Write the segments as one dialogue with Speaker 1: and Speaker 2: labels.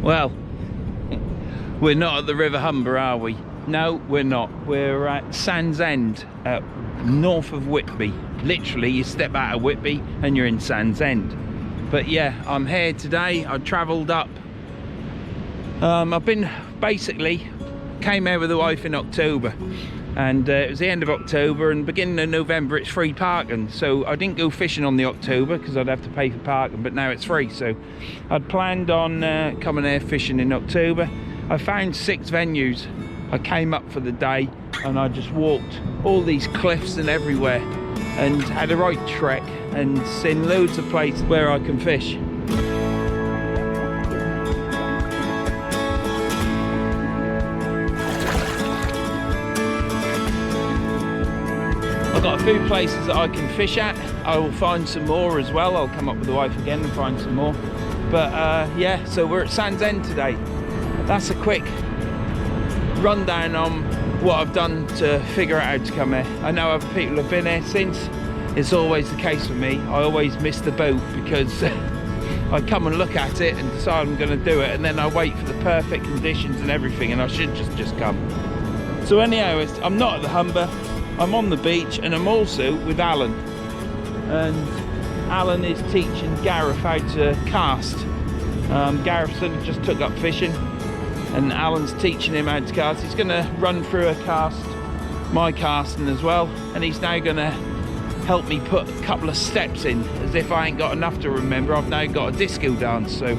Speaker 1: Well, we're not at the River Humber, are we? No, we're not. We're at Sandsend, north of Whitby. Literally, you step out of Whitby and you're in Sandsend. But yeah, I'm here today. I travelled up. I've been came here with the wife in October, and it was the end of October, and beginning of November it's free parking. So I didn't go fishing on the October because I'd have to pay for parking, but now it's free. So I'd planned on coming here fishing in October. I found 6 venues. I came up for the day and I just walked all these cliffs and everywhere and had a right trek and seen loads of places where I can fish. I've got a few places that I can fish at. I will find some more as well. I'll come up with the wife again and find some more. But yeah, so we're at Sandsend today. That's a quick rundown on what I've done to figure out how to come here. I know other people have been here since. It's always the case for me. I always miss the boat because I come and look at it and decide I'm going to do it, and then I wait for the perfect conditions and everything, and I should just come. So anyhow, I'm not at the Humber. I'm on the beach, and I'm also with Alan, and Alan is teaching Gareth how to cast. Gareth sort of just took up fishing, and Alan's teaching him how to cast. He's going to run through my casting as well, and he's now going to help me put a couple of steps in, as if I ain't got enough to remember. I've now got a disco dance, so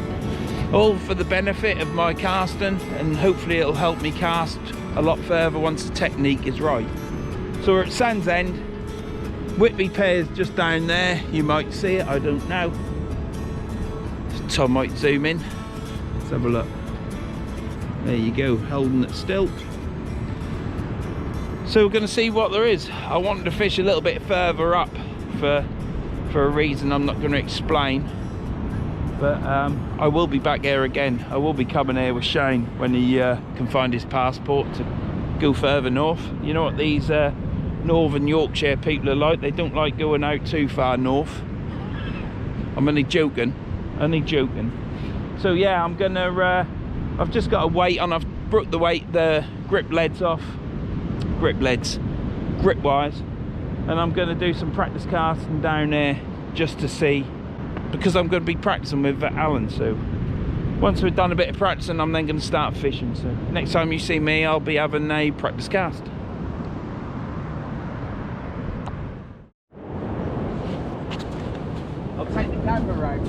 Speaker 1: all for the benefit of my casting, and hopefully it'll help me cast a lot further once the technique is right. So we're at Sandsend. Whitby Pier's just down there. You might see it, I don't know. Tom might zoom in. Let's have a look. There you go, holding it still. So we're going to see what there is. I wanted to fish a little bit further up for a reason I'm not going to explain. But I will be back here again. I will be coming here with Shane when he can find his passport to go further north. You know what these northern Yorkshire people are like? They don't like going out too far north. I'm only joking. So yeah, I'm gonna I've just got a weight on. I've broke the grip wires, and I'm gonna do some practice casting down there just to see, because I'm going to be practicing with Alan. So once we've done a bit of practicing, I'm then going to start fishing. So next time you see me, I'll be having a practice cast. I'll take the camera round.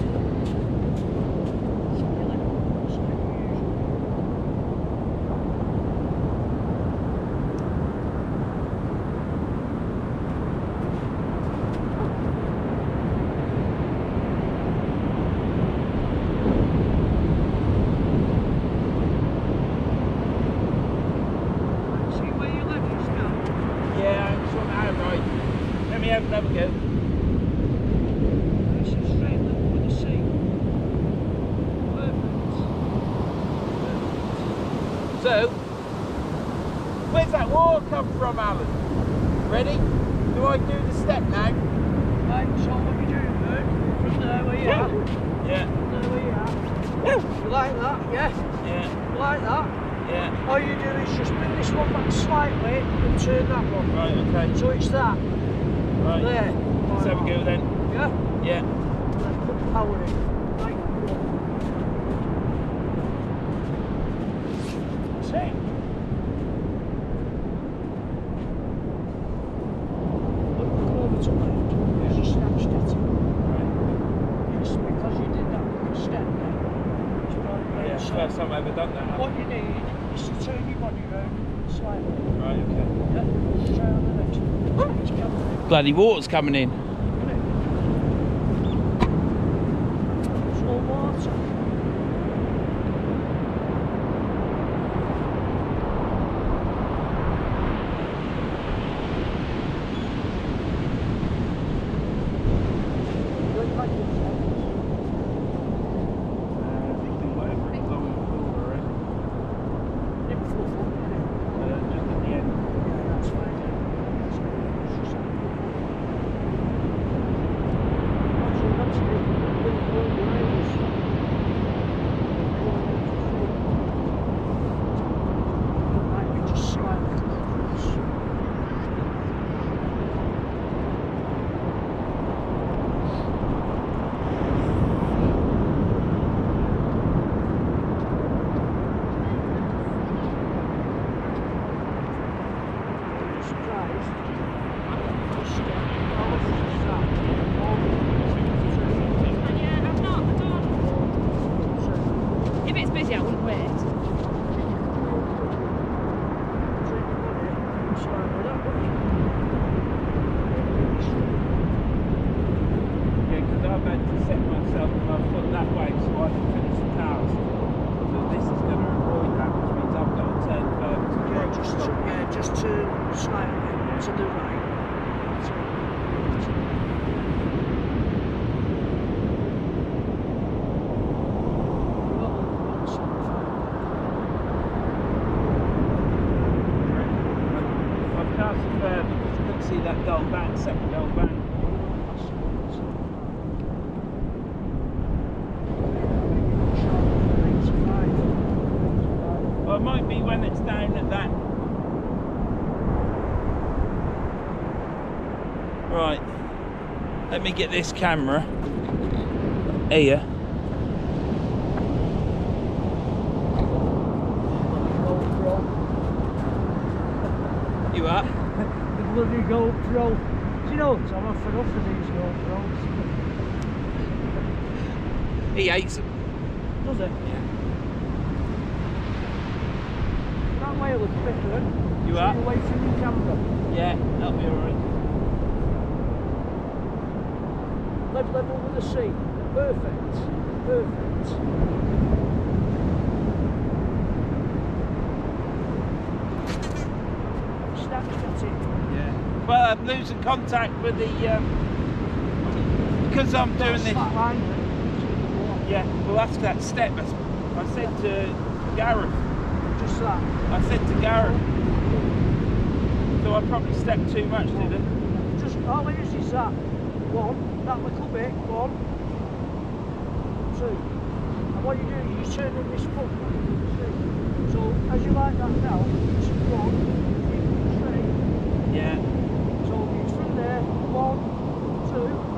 Speaker 1: Have a go.
Speaker 2: This is straight level with the sea. Perfect.
Speaker 1: So, where's that water come from, Alan? Ready? Do I do the step now?
Speaker 2: Right, so what we doing, Vern? From there where you are.
Speaker 1: Yeah.
Speaker 2: From there where you are. You like that, yeah?
Speaker 1: Yeah.
Speaker 2: You like that?
Speaker 1: Yeah.
Speaker 2: All you do is just bring this one back slightly and turn that one.
Speaker 1: Right, okay.
Speaker 2: So it's that.
Speaker 1: Right.
Speaker 2: There.
Speaker 1: Let's have a go then.
Speaker 2: Yeah?
Speaker 1: Yeah.
Speaker 2: Then put the power in. Right. That's it. Look over to left. You just snatched it.
Speaker 1: Right.
Speaker 2: Just because you did that step there.
Speaker 1: Yeah, first time I've ever done that.
Speaker 2: What you need is to turn your body around slightly.
Speaker 1: Right, okay.
Speaker 2: Yeah? Try on the next one.
Speaker 1: Bloody water's coming in.
Speaker 2: Slow water. Look like this,
Speaker 1: Whatever it's on the floor, right?
Speaker 2: Just at the end. Yeah, that's fine.
Speaker 1: halfway so I can finish the task. So this is going to avoid that, which means I've got to turn further to the right.
Speaker 2: Just turn slightly to the right.
Speaker 1: I've cast it further because you couldn't see that dull band, second dull band. Well, it might be when it's down at that. Right, let me get this camera here. You up?
Speaker 2: The bloody GoPro. Do you know what? I'm off enough of these GoPros.
Speaker 1: He hates them.
Speaker 2: Does it?
Speaker 1: Yeah.
Speaker 2: That way a little bit, then.
Speaker 1: You up?
Speaker 2: Away from your camera.
Speaker 1: Yeah, that'll be alright.
Speaker 2: Level with the sea. Perfect. Perfect. Snapchat it.
Speaker 1: Yeah. Well, I'm losing contact with the because I'm doing this.
Speaker 2: Flat line.
Speaker 1: Yeah. Well, that's that step. I said to Gareth.
Speaker 2: Just that.
Speaker 1: I said to Gareth. So I probably stepped too much, did I?
Speaker 2: Just all it is that. One, that little bit, 1, 2. And what you do is you turn in this foot, see? So as you like that now, it's 1, 3,
Speaker 1: Yeah.
Speaker 2: so it's from there, 1, 2.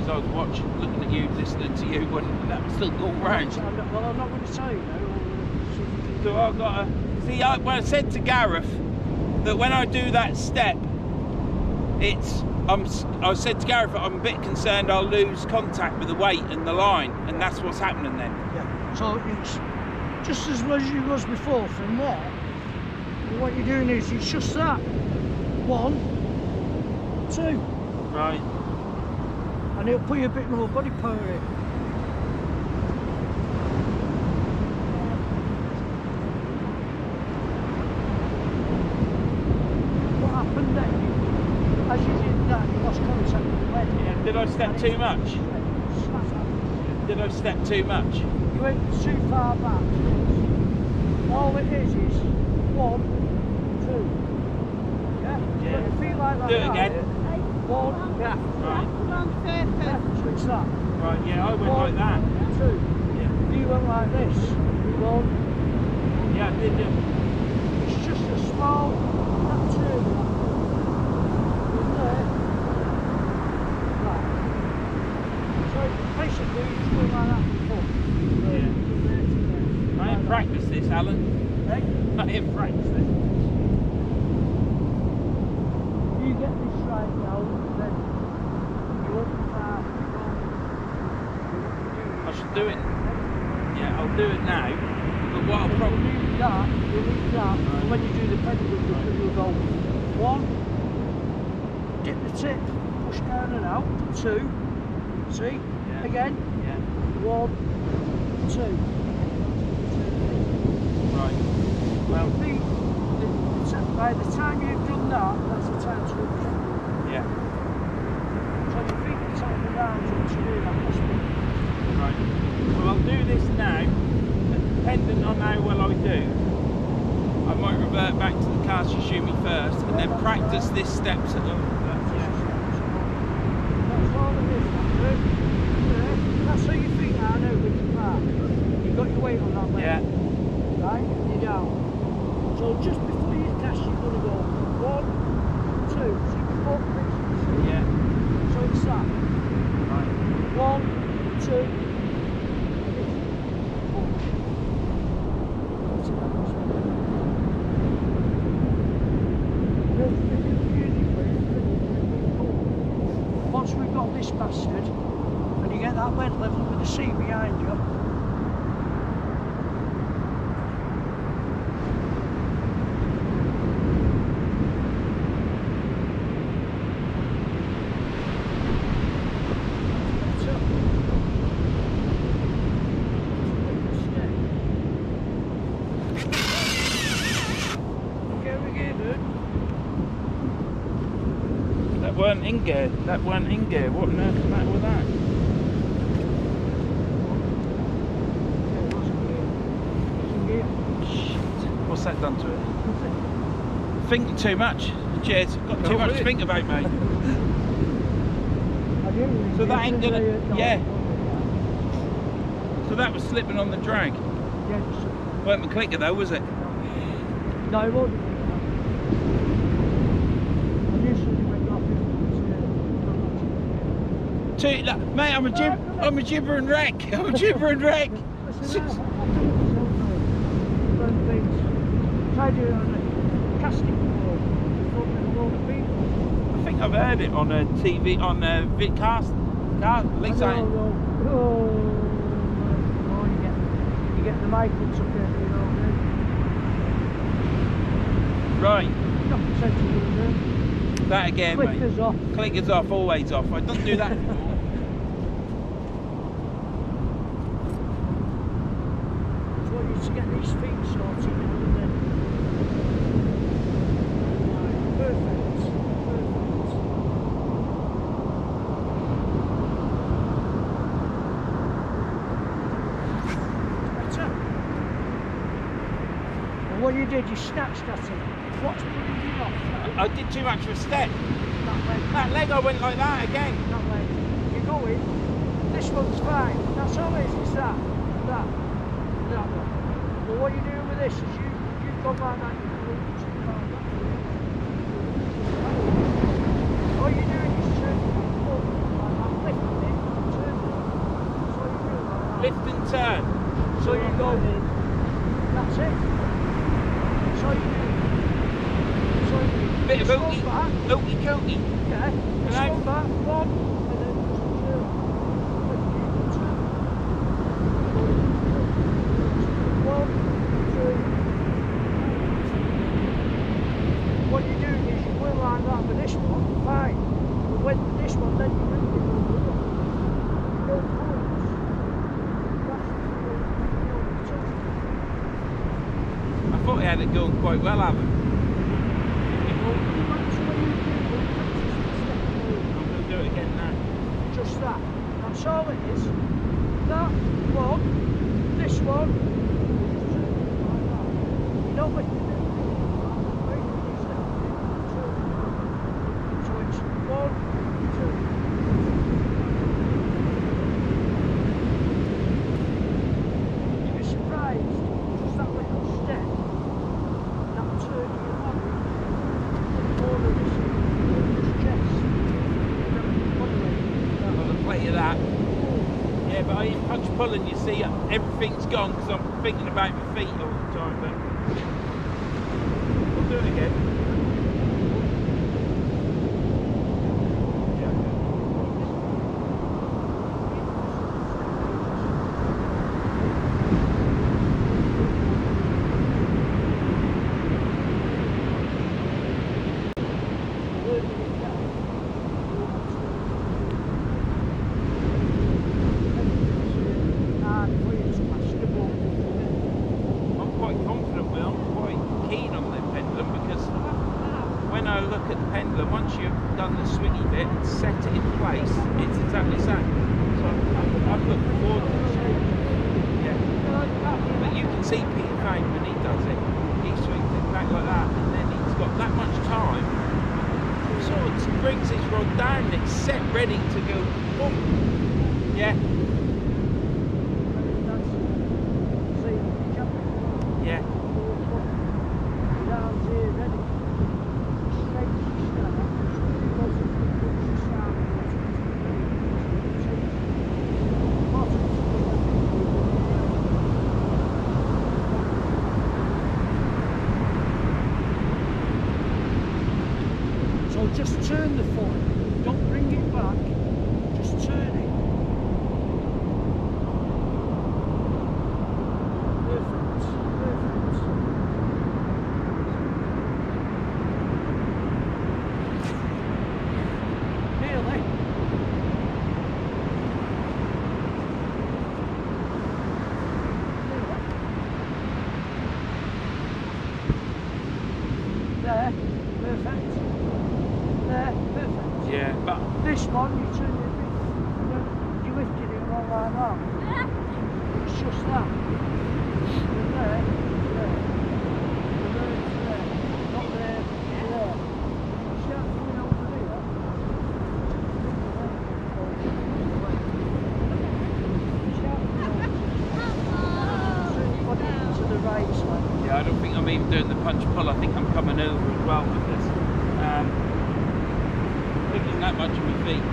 Speaker 1: I was watching, looking at you, listening to you when that was still all round.
Speaker 2: Well, I'm not going to tell you now.
Speaker 1: So I've got to see. When I said to Gareth that when I do that step, I said to Gareth that I'm a bit concerned I'll lose contact with the weight and the line, and that's what's happening then.
Speaker 2: Yeah. So it's just as well as you was before. From there, what you're doing is it's just that 1, 2.
Speaker 1: Right.
Speaker 2: And it'll put you a bit more body power in. What happened then? As you did that, you lost contact with the leg.
Speaker 1: Yeah. Did I step too much? Did I step too much?
Speaker 2: You went too far back. All it is 1, 2. Yeah?
Speaker 1: Yeah.
Speaker 2: So you feel like that.
Speaker 1: Do it
Speaker 2: now,
Speaker 1: again.
Speaker 2: 1, yeah.
Speaker 1: Right.
Speaker 2: Yeah, so it's that.
Speaker 1: Right, yeah, I went
Speaker 2: 1,
Speaker 1: like that.
Speaker 2: 2.
Speaker 1: Yeah.
Speaker 2: You went like this. 1.
Speaker 1: Yeah, I did.
Speaker 2: It's just a small turn. From there. Right. So basically you just go like that before.
Speaker 1: Yeah.
Speaker 2: From there to there.
Speaker 1: I ain't practiced this, Alan.
Speaker 2: Right?
Speaker 1: I ain't practiced this.
Speaker 2: You get this right now, then you won't
Speaker 1: I should do it. Yeah, I'll do it now. But what I'll probably
Speaker 2: you leave that, and when you do the pendulum, you'll go 1, dip the tip, push down and out, 2, see,
Speaker 1: Yeah.
Speaker 2: again,
Speaker 1: Yeah.
Speaker 2: 1, 2.
Speaker 1: Right. Well,
Speaker 2: By the time you've done that, that's the time to look.
Speaker 1: yeah.
Speaker 2: So your feet are tapping down once you do that.
Speaker 1: Right. Well, I'll do this now, and depending on how well I do, I might revert back to the cast you shoot me first, and then practice this steps at the.
Speaker 2: That's all it is. That's how your feet are now with your back. You've got your weight on that leg.
Speaker 1: Yeah.
Speaker 2: Right? You're down. So just before you cast, you're going to go 1, 2. So you both places.
Speaker 1: Yeah.
Speaker 2: So it's that.
Speaker 1: Right.
Speaker 2: 1, 2. Once we've got this bastard, and you get that lead level with the sea behind you,
Speaker 1: in gear. That weren't in gear. What on earth's the matter with that? Shit. What's that done to it? Thinking too much. Cheers. Got too much to think about, mate. So that ain't gonna. Yeah. So that was slipping on the drag. Weren't the clicker though, was it?
Speaker 2: No, it wasn't.
Speaker 1: Mate, I'm a gibber and wreck. I'm a gibber and wreck.
Speaker 2: Tried it on a casting board.
Speaker 1: I think I've heard it on a TV, on a vidcast. At least I.
Speaker 2: You get the mic up to it, you know.
Speaker 1: Right.
Speaker 2: Not
Speaker 1: That again,
Speaker 2: clickers
Speaker 1: mate.
Speaker 2: Off.
Speaker 1: Clickers off, always off. I don't do that anymore.
Speaker 2: So you need to get these feet sorted and then. Perfect. What you did, you snatched at it. What's putting you off?
Speaker 1: I did too much of a step.
Speaker 2: That leg.
Speaker 1: That leg, I went like that again.
Speaker 2: That leg. You're going. This one's fine. That's all it is. It's that one. But what you're doing with this is you've gone like that. All you're doing is turning it up like that, lifting it, turning it. That's all you're doing like that.
Speaker 1: Lift and turn.
Speaker 2: So you go. That's it. So you do.
Speaker 1: Bit of ookie cookie.
Speaker 2: Yeah. This one back, one, and then just turn. One, two. What you're doing is you're going like that with this one, fine. But with this one, then you bring it over. You don't pull.
Speaker 1: I thought he had it going quite well, Alan. I'm going to do it again now.
Speaker 2: Just that. That's all it is. That one, this one. You don't lift it. So it's 1, 2. You'd be surprised. Just that little step. That turn your body. All of this chest.
Speaker 1: Got the plate of that. Yeah, but I ain't punch pulling, you see, everything's gone because I'm thinking about my feet all the time. But we'll do it again. Once you've done the swingy bit and set it in place, it's exactly the same. So I've looked forward to this. Yeah. But you can see Peter Fane when he does it. He swings it back like that, and then he's got that much time. So it brings his rod down, and it's set ready to go. Boom. Yeah. Yeah.
Speaker 2: one, you turn it a bit, you lifted it along like that. It's just that. From there, to there. From there to there. Not there, to there. You start coming over here. To the right side.
Speaker 1: Yeah, I don't think I'm even doing the punch pull. I think I'm coming over as well with this. Thinking that much of my feet.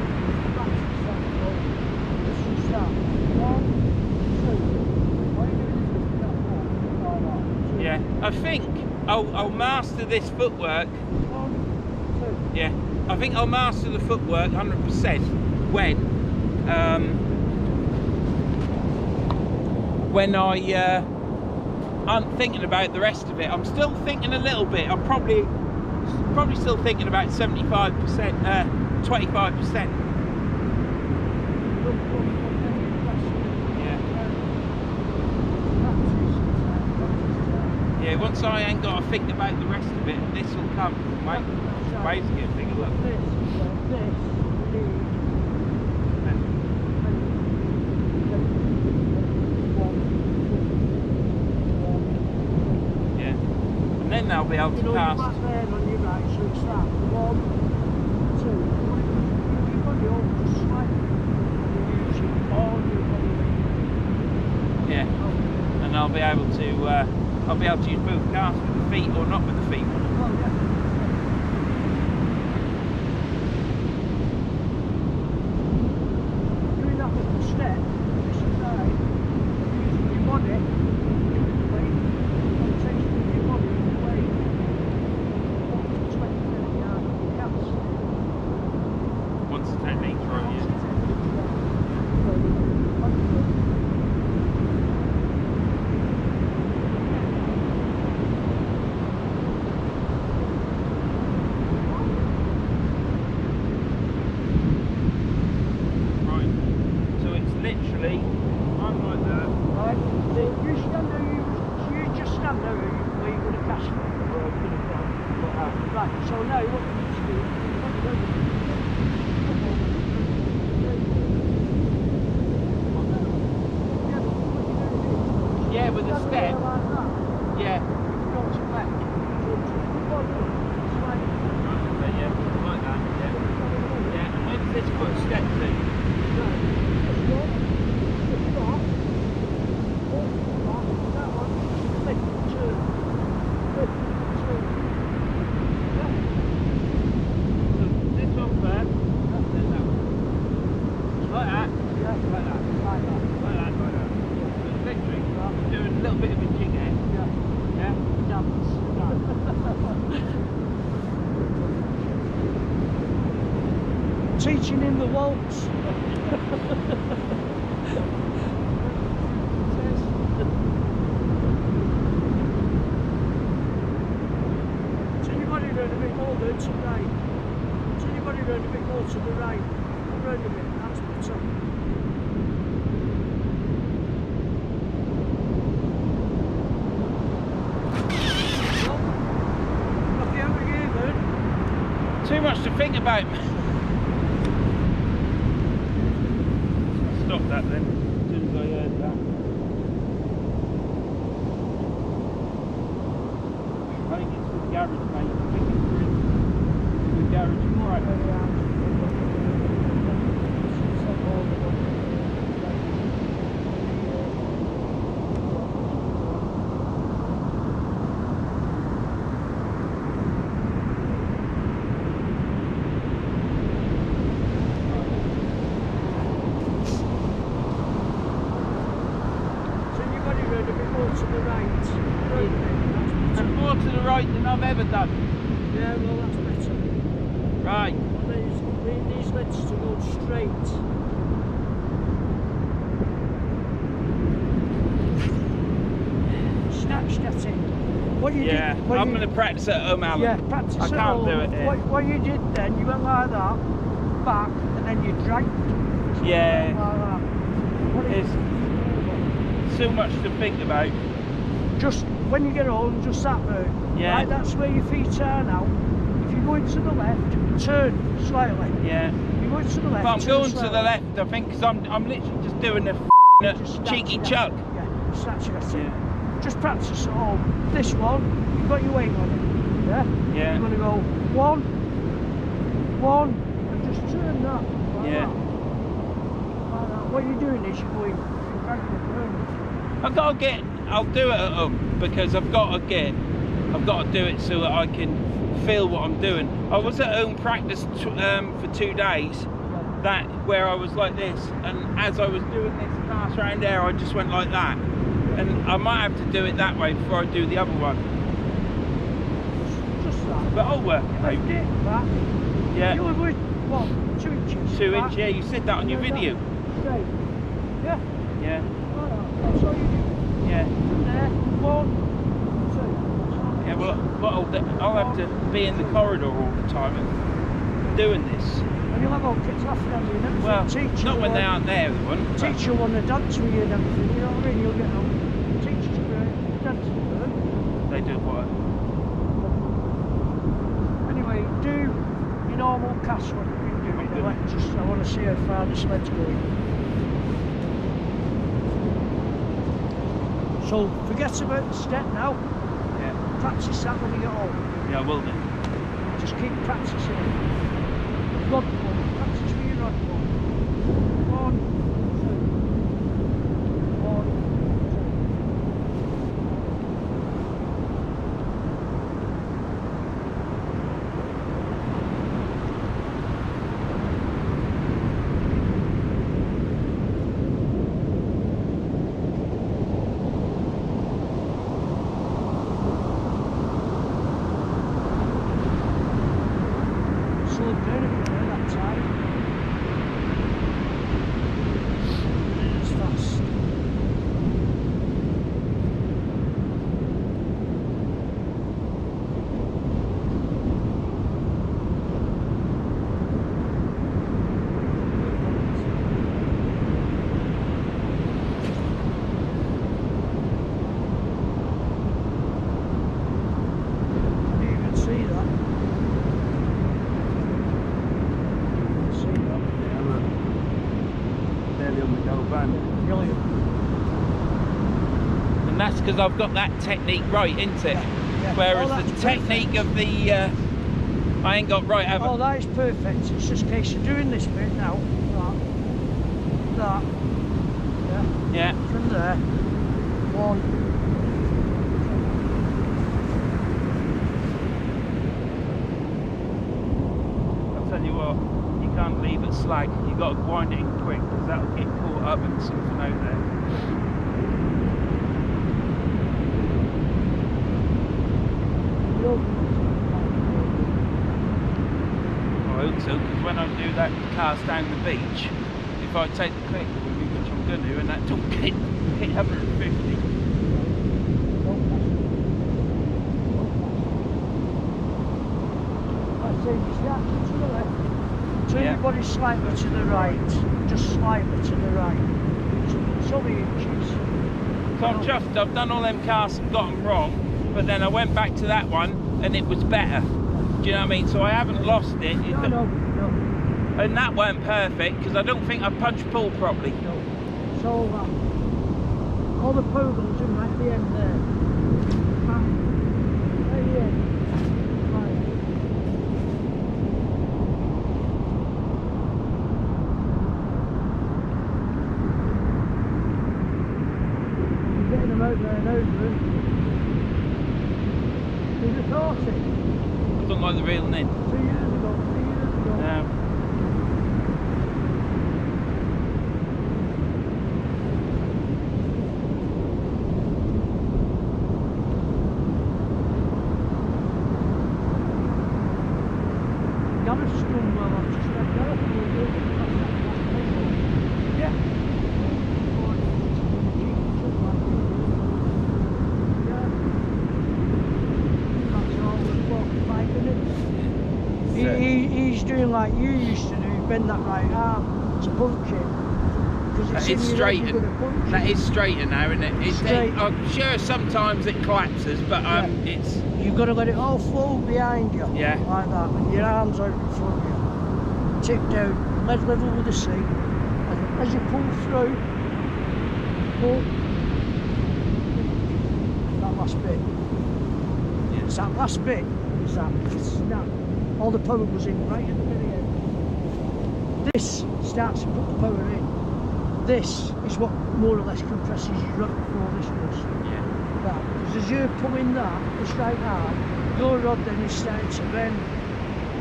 Speaker 1: Yeah, I think I'll master this footwork. Yeah, I think I'll master the footwork 100% when I'm thinking about the rest of it. I'm still thinking a little bit. I'm probably still thinking about 75%, 25%. Yeah, once I ain't got to think about the rest of it, this will come. Waves get bigger. Look. And then they'll be able to pass.
Speaker 2: Back there on your right, so it's that. 1, 2. Your body over just slightly. You're using all your body weight.
Speaker 1: Yeah. And I'll be able to use both casts with the feet or not with the feet.
Speaker 2: Oh, yeah. Doing that with the step, this is right. Using your body.
Speaker 1: Once the technique's right, yeah. Right, so it's literally, I'm like that.
Speaker 2: Right, so you stand there, you just stand there where you're going to cast it. Right, so now what you need to do,
Speaker 1: Yeah, with a step. Yeah.
Speaker 2: Go to left.
Speaker 1: Yeah, like that. Yeah. Yeah. And where does this foot step to?
Speaker 2: Teaching him the waltz. Turn your body round a bit more to the right. Turn your body round a bit more to the right. Come round a bit, that's better. Nothing over here, Vern.
Speaker 1: Too much to think about. Stop that then, as soon as I heard that. I think it's with the garage, mate. I think it's with the garage. Right. And more to the right than I've ever done.
Speaker 2: Yeah, well that's better.
Speaker 1: Right.
Speaker 2: These legs to go straight. Snatched at it. What you
Speaker 1: Yeah,
Speaker 2: did,
Speaker 1: I'm going to practice at home, Alan.
Speaker 2: Yeah, practice
Speaker 1: I
Speaker 2: at
Speaker 1: can't
Speaker 2: home.
Speaker 1: do it here.
Speaker 2: What you did then, you went like that, back, and then you dragged.
Speaker 1: Yeah.
Speaker 2: Like that.
Speaker 1: There's so much to think about.
Speaker 2: Just when you get home, just that there.
Speaker 1: Yeah.
Speaker 2: Right, that's where your feet are now. If you go into the left, turn slightly.
Speaker 1: Yeah.
Speaker 2: You go going to the left.
Speaker 1: But I'm
Speaker 2: turn
Speaker 1: going to
Speaker 2: slowly.
Speaker 1: the left, I think, because I'm literally just doing a
Speaker 2: Just
Speaker 1: cheeky
Speaker 2: snatch it
Speaker 1: chuck.
Speaker 2: out. Yeah, snatch it out.
Speaker 1: Yeah.
Speaker 2: Just practice at home. This one, you've got your weight on it. Yeah?
Speaker 1: Yeah.
Speaker 2: You're going to go one, and just turn that. Like
Speaker 1: Yeah.
Speaker 2: that. Like that. What you're doing is you're going, you're banging the burn.
Speaker 1: I've got to get, I'll do it at home because I've got to do it so that I can feel what I'm doing. I was at home practice for 2 days, that where I was like this, and as I was doing this pass round there, I just went like that. And I might have to do it that way before I do the other one.
Speaker 2: Just that.
Speaker 1: But I'll work it
Speaker 2: Lift
Speaker 1: out.
Speaker 2: it back.
Speaker 1: Yeah.
Speaker 2: You were, what, 2 inches?
Speaker 1: 2
Speaker 2: back.
Speaker 1: inch, yeah, you said that on your
Speaker 2: And then
Speaker 1: video.
Speaker 2: that. Straight. Yeah.
Speaker 1: Yeah,
Speaker 2: Like that. That's all you do.
Speaker 1: yeah.
Speaker 2: From there, 1, 2.
Speaker 1: Yeah, well, what I'll have to be in the corridor all the time and doing this.
Speaker 2: And you'll have all kids laughing at you and everything.
Speaker 1: Well,
Speaker 2: Teacher
Speaker 1: not when
Speaker 2: will-
Speaker 1: they aren't there, they won't. but-
Speaker 2: Teacher will want to dance with you and everything, you know what I mean? You'll get on. Teacher's great, dancing with them.
Speaker 1: They do what?
Speaker 2: Anyway, do your normal cast what you've been doing.
Speaker 1: Okay.
Speaker 2: I want to see how far the sled's going. So forget about the step now.
Speaker 1: Yeah,
Speaker 2: Practice that when you get home.
Speaker 1: yeah, I will do.
Speaker 2: Just keep practicing. Rod pull. Practice with your rod pull. 1, 2. 1, 2. Slow down a bit there that time. It's fast. Can you even see that? See that?
Speaker 1: Yeah, look. Nearly on the go band.
Speaker 2: Brilliant.
Speaker 1: And that's because I've got that technique right, isn't it?
Speaker 2: Yeah.
Speaker 1: Whereas
Speaker 2: Oh,
Speaker 1: the
Speaker 2: that's
Speaker 1: technique
Speaker 2: perfect.
Speaker 1: of the, I ain't got right, have I?
Speaker 2: Oh, that is perfect. It's just a case of doing this bit now. That. Yeah.
Speaker 1: Yeah.
Speaker 2: From there. 1.
Speaker 1: I'll tell you what, you can't leave it slag. You've got to wind it in quick because that'll get caught up in something out there. I hope so, because when I do that cast down the beach, if I take the clicker with me, which I'm going to, and that don't hit 150.
Speaker 2: I say just that to the left. Turn
Speaker 1: Yeah.
Speaker 2: your body slightly to the right. Just slightly to the right. It's only inches.
Speaker 1: So I'm chuffed, I've done all them casts and got them wrong, but then I went back to that one and it was better. Do you know what I mean? So I haven't lost it.
Speaker 2: No.
Speaker 1: And that weren't perfect because I don't think I punched pull properly.
Speaker 2: No. It's all that. All the pogles in right at the end there. Bang. Right here. Right. You're getting them out there and over. Who'd have thought it?
Speaker 1: I don't like the reeling in.
Speaker 2: 2 years ago, 3 years ago.
Speaker 1: No.
Speaker 2: Gareth's done well, I've just read Gareth will do it. Yeah. That's all with 5 minutes. He's doing like you used to do, bend that right arm to punch it. Because
Speaker 1: That
Speaker 2: it's in
Speaker 1: is
Speaker 2: your head,
Speaker 1: straighter.
Speaker 2: you're gonna punch
Speaker 1: That
Speaker 2: it.
Speaker 1: is straighter now, isn't it?
Speaker 2: Straight.
Speaker 1: I'm sure sometimes it collapses, but it's
Speaker 2: You've got to let it all flow behind you.
Speaker 1: Yeah.
Speaker 2: Like that, and your arms out in front of you. Tip down. lead level with the sea. And as you pull through, that last bit.
Speaker 1: Yeah.
Speaker 2: It's that last bit is that snap. All the power goes in right at the very end. This starts to put the power in. This is what more or less compresses your rod before this does.
Speaker 1: Yeah.
Speaker 2: That. Because as you're pulling that, it's right hard, your rod then is starting to bend.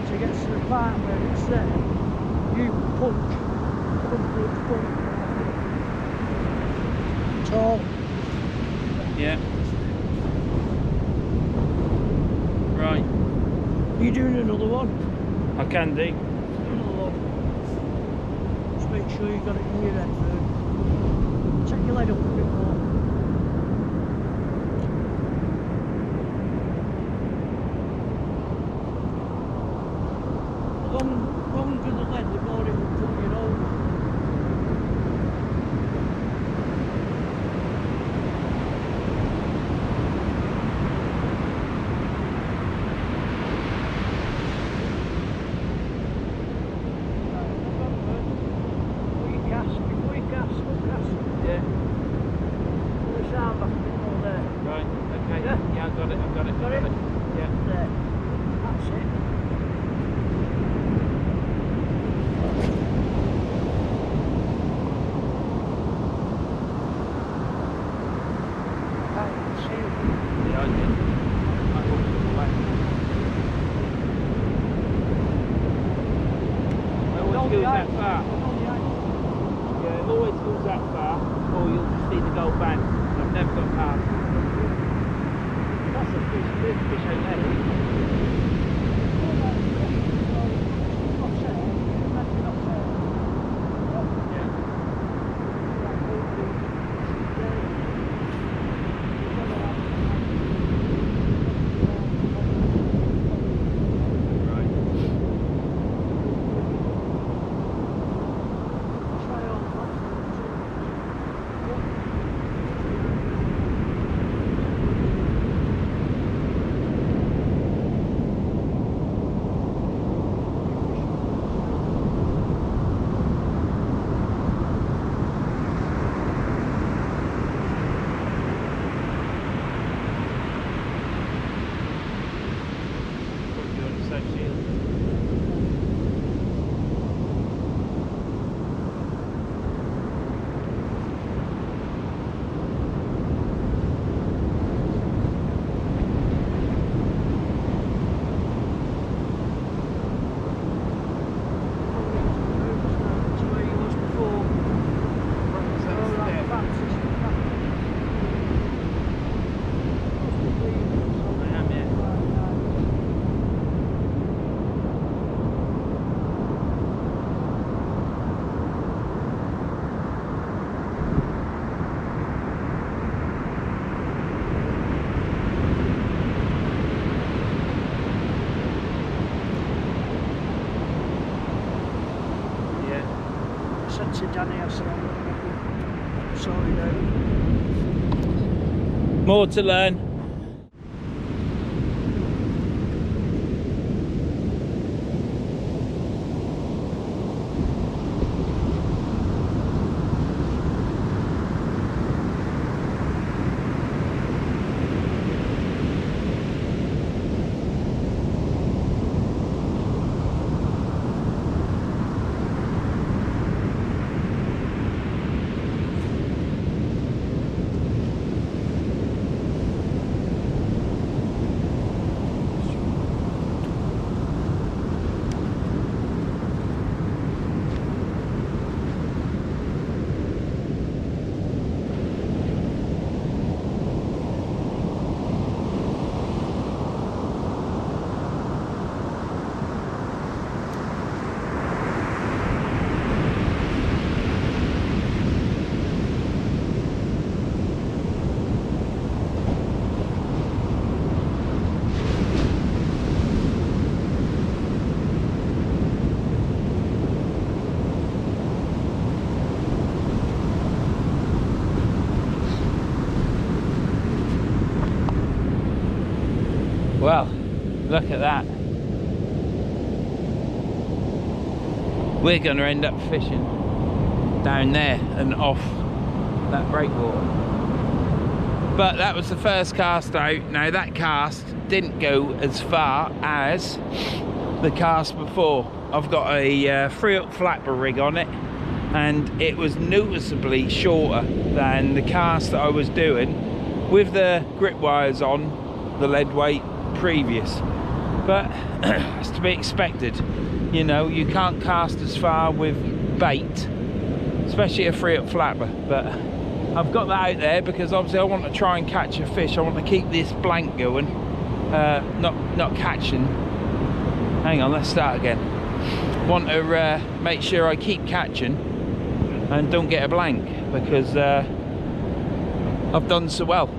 Speaker 2: So it gets to the part where it's there, you punch, tall.
Speaker 1: Yeah. Right.
Speaker 2: You doing another one?
Speaker 1: I can do.
Speaker 2: Another one. Just make sure you got it in your head first. Take your leg up a bit more. The longer the lead, the more it will pull you over.
Speaker 1: Yeah.
Speaker 2: Pull the arm back a bit more there.
Speaker 1: Right. Okay.
Speaker 2: Yeah.
Speaker 1: Yeah, I've got it. I've got it.
Speaker 2: Got it?
Speaker 1: Yeah.
Speaker 2: There. That's it. Right, see you.
Speaker 1: Yeah, I did. I hooked it away. It always goes that far. Yeah, it always goes that far, or you'll just see the gold band. I've never got past. That's a fish ain't there.
Speaker 2: To Danny, I said, I'm sorry, no.
Speaker 1: More to learn. Well, look at that. we're going to end up fishing down there and off that breakwater. But that was the first cast out. Now that cast didn't go as far as the cast before. I've got a 3-up flapper rig on it, and it was noticeably shorter than the cast that I was doing with the grip wires on the lead weight previous. But it's to be expected, you know, you can't cast as far with bait, especially a 3-up flapper. But I've got that out there because obviously I want to try and catch a fish. I want to keep this blank going, not catching. Hang on, let's start again. Want to make sure I keep catching and don't get a blank, because I've done so well.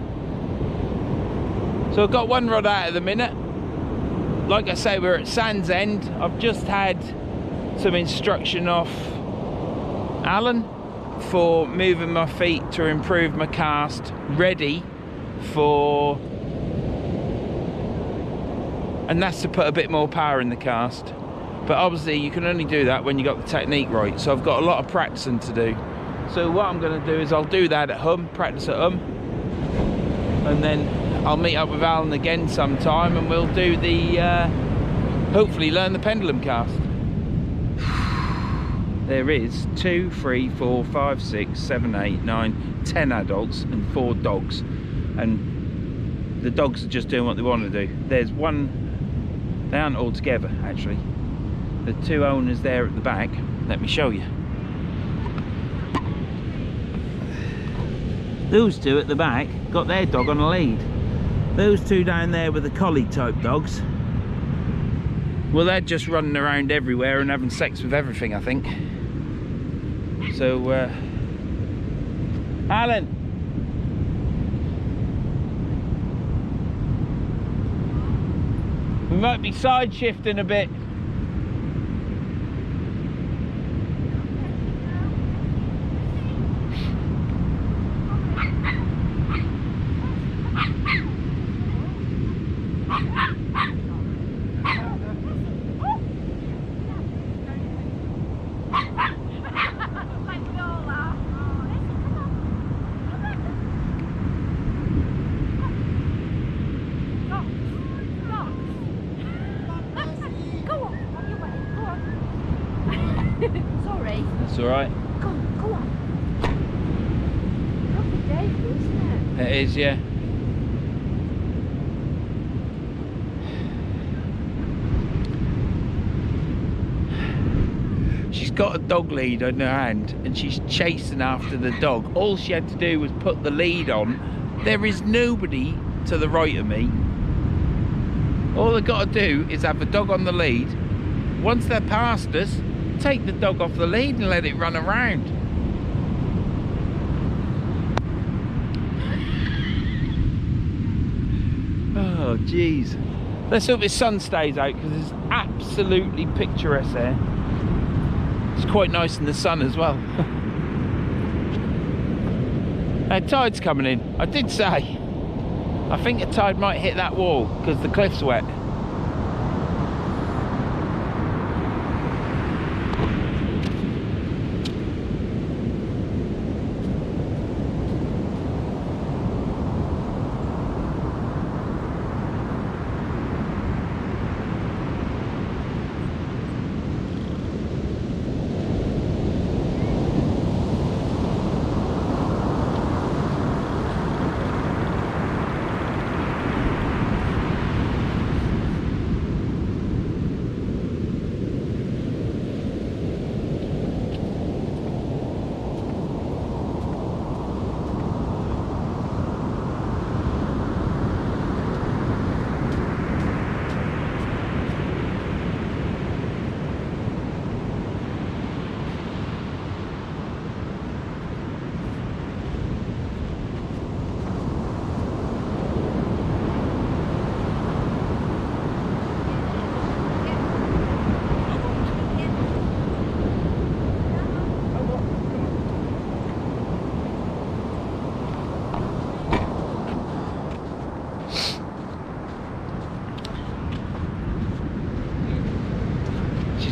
Speaker 1: So I've got one rod out at the minute. Like I say, we're at Sandsend. I've just had some instruction off Alan for moving my feet to improve my cast, ready for, and that's to put a bit more power in the cast. But obviously you can only do that when you got the technique right, so I've got a lot of practicing to do. So what I'm going to do is I'll do that at home, practice at home, and then I'll meet up with Alan again sometime and we'll do the hopefully learn the pendulum cast. There is 2, 3, 4, 5, 6, 7, 8, 9, 10 adults and 4 dogs, and the dogs are just doing what they want to do. There's one, they aren't all together actually. The 2 owners there at the back, let me show you. Those 2 at the back got their dog on a lead. Those 2 down there were the collie type dogs. Well, they're just running around everywhere and having sex with everything, I think. So, Alan. We might be side shifting a bit.
Speaker 3: Sorry.
Speaker 1: That's alright.
Speaker 3: Go on. Lovely day, isn't it?
Speaker 1: It is, yeah. She's got a dog lead on her hand and she's chasing after the dog. All she had to do was put the lead on. There is nobody to the right of me. All they've got to do is have the dog on the lead. Once they're past us, take the dog off the lead and let it run around. Oh jeez. Let's hope this sun stays out because it's absolutely picturesque there. It's quite nice in the sun as well. Tide's coming in. I did say I think a tide might hit that wall because the cliff's wet.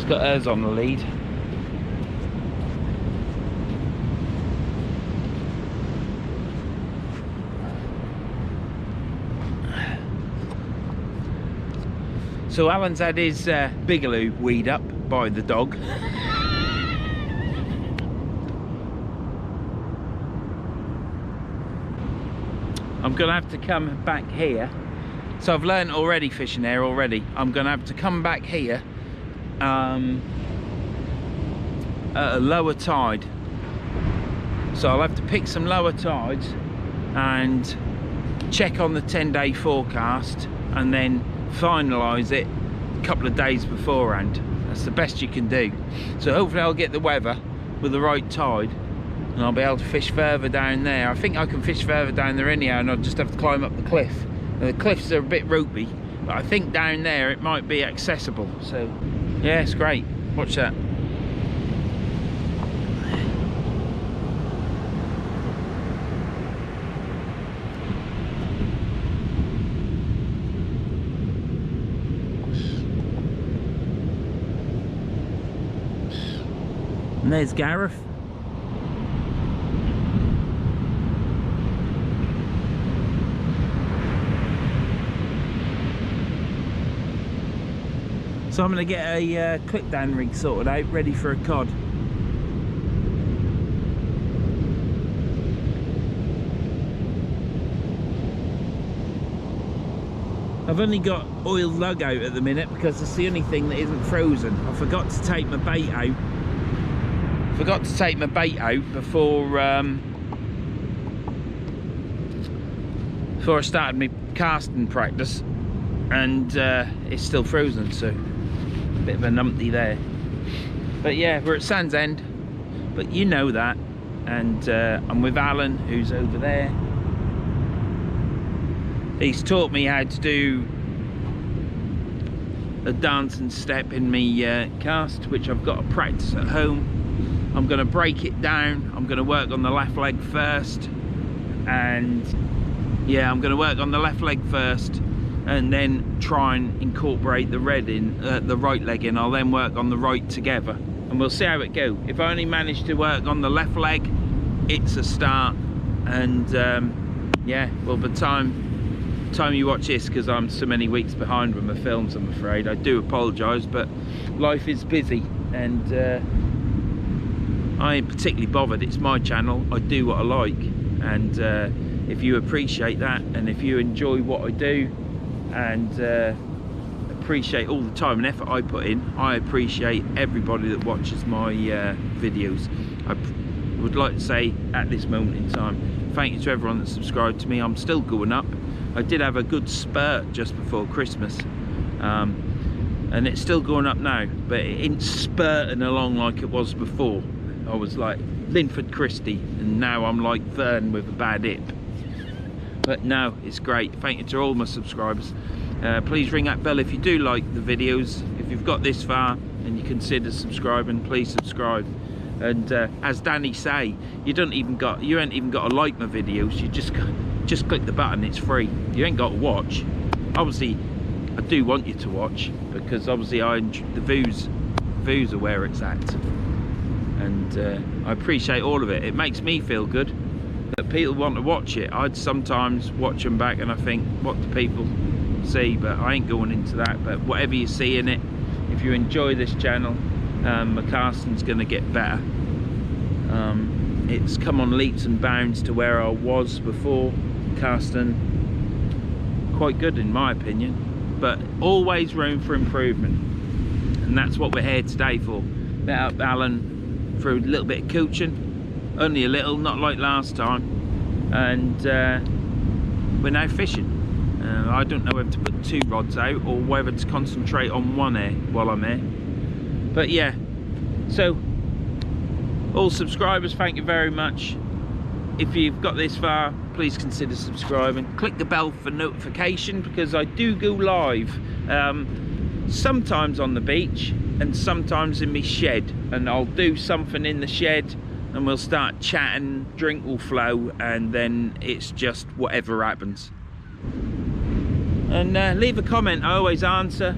Speaker 1: Got hers on the lead. So Alan's had his Bigaloo weed up by the dog. I'm gonna have to come back here. So I've learned already fishing there already. I'm gonna have to come back here at a lower tide. So I'll have to pick some lower tides and check on the 10-day forecast and then finalise it a couple of days beforehand. That's the best you can do. So hopefully I'll get the weather with the right tide and I'll be able to fish further down there. I think I can fish further down there anyhow, and I'll just have to climb up the cliff. Now, the cliffs are a bit ropey, but I think down there it might be accessible. So yeah, it's great. Watch that. And there's Gareth. So I'm going to get a click down rig sorted out, ready for a cod. I've only got oiled lug out at the minute because it's the only thing that isn't frozen. I forgot to take my bait out. Before I started my casting practice, and it's still frozen, so a bit of a numpty there. But yeah, we're at Sandsend, but you know that, and I'm with Alan, who's over there. He's taught me how to do a dancing step in my cast, which I've got to practice at home. I'm going to break it down. I'm going to work on the left leg first, and yeah, I'm going to work on the left leg first and then try and incorporate the red in, the right leg in. I'll then work on the right together and we'll see how it goes. If I only manage to work on the left leg, it's a start. And yeah, well, by the time you watch this, because I'm so many weeks behind with my films, I'm afraid, I do apologise, but life is busy, and I ain't particularly bothered. It's my channel, I do what I like, and if you appreciate that, and if you enjoy what I do, and appreciate all the time and effort I put in, I appreciate everybody that watches my videos. I would like to say at this moment in time, thank you to everyone that subscribed to me. I'm still going up. I did have a good spurt just before Christmas, and it's still going up now, but it ain't spurting along like it was before. I was like Linford Christie, and now I'm like Verns with a bad hip. But no, it's great. Thank you to all my subscribers. Please ring that bell if you do like the videos. If you've got this far and you consider subscribing, please subscribe. And as Danny say, you ain't even got to like my videos. You just click the button. It's free. You ain't got to watch. Obviously, I do want you to watch, because obviously the views are where it's at. And I appreciate all of it. It makes me feel good that people want to watch it. I'd sometimes watch them back and I think, what do people see? But I ain't going into that. But whatever you see in it, if you enjoy this channel, my casting's going to get better. It's come on leaps and bounds to where I was before. Casting quite good in my opinion, but always room for improvement, and that's what we're here today for. Met up Alan for a little bit of coaching, only a little, not like last time, and we're now fishing. I don't know whether to put 2 rods out or whether to concentrate on one here while I'm here. But yeah, so all subscribers, thank you very much. If you've got this far, please consider subscribing. Click the bell for notification, because I do go live sometimes on the beach and sometimes in my shed, and I'll do something in the shed and we'll start chatting, drink will flow, and then it's just whatever happens. And leave a comment. I always answer.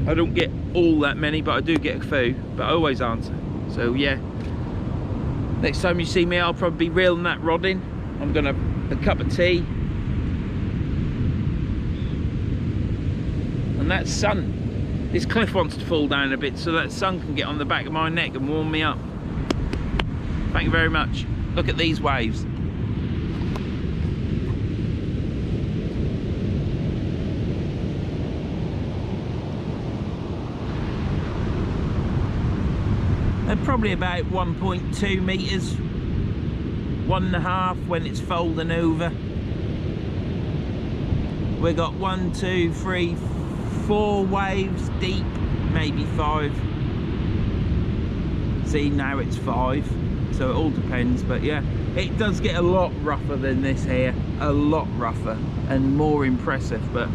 Speaker 1: I don't get all that many, but I do get a few, but I always answer. So yeah, next time you see me, I'll probably be reeling that rod in. I'm gonna have a cup of tea, and and that sun, this cliff wants to fall down a bit so that sun can get on the back of my neck and warm me up. Thank you very much. Look at these waves. They're probably about 1.2 metres, 1.5 when it's folding over. We got 1, 2, 3, 4 waves deep, maybe 5. See, now it's 5, so it all depends. But yeah, it does get a lot rougher than this here, a lot rougher and more impressive. But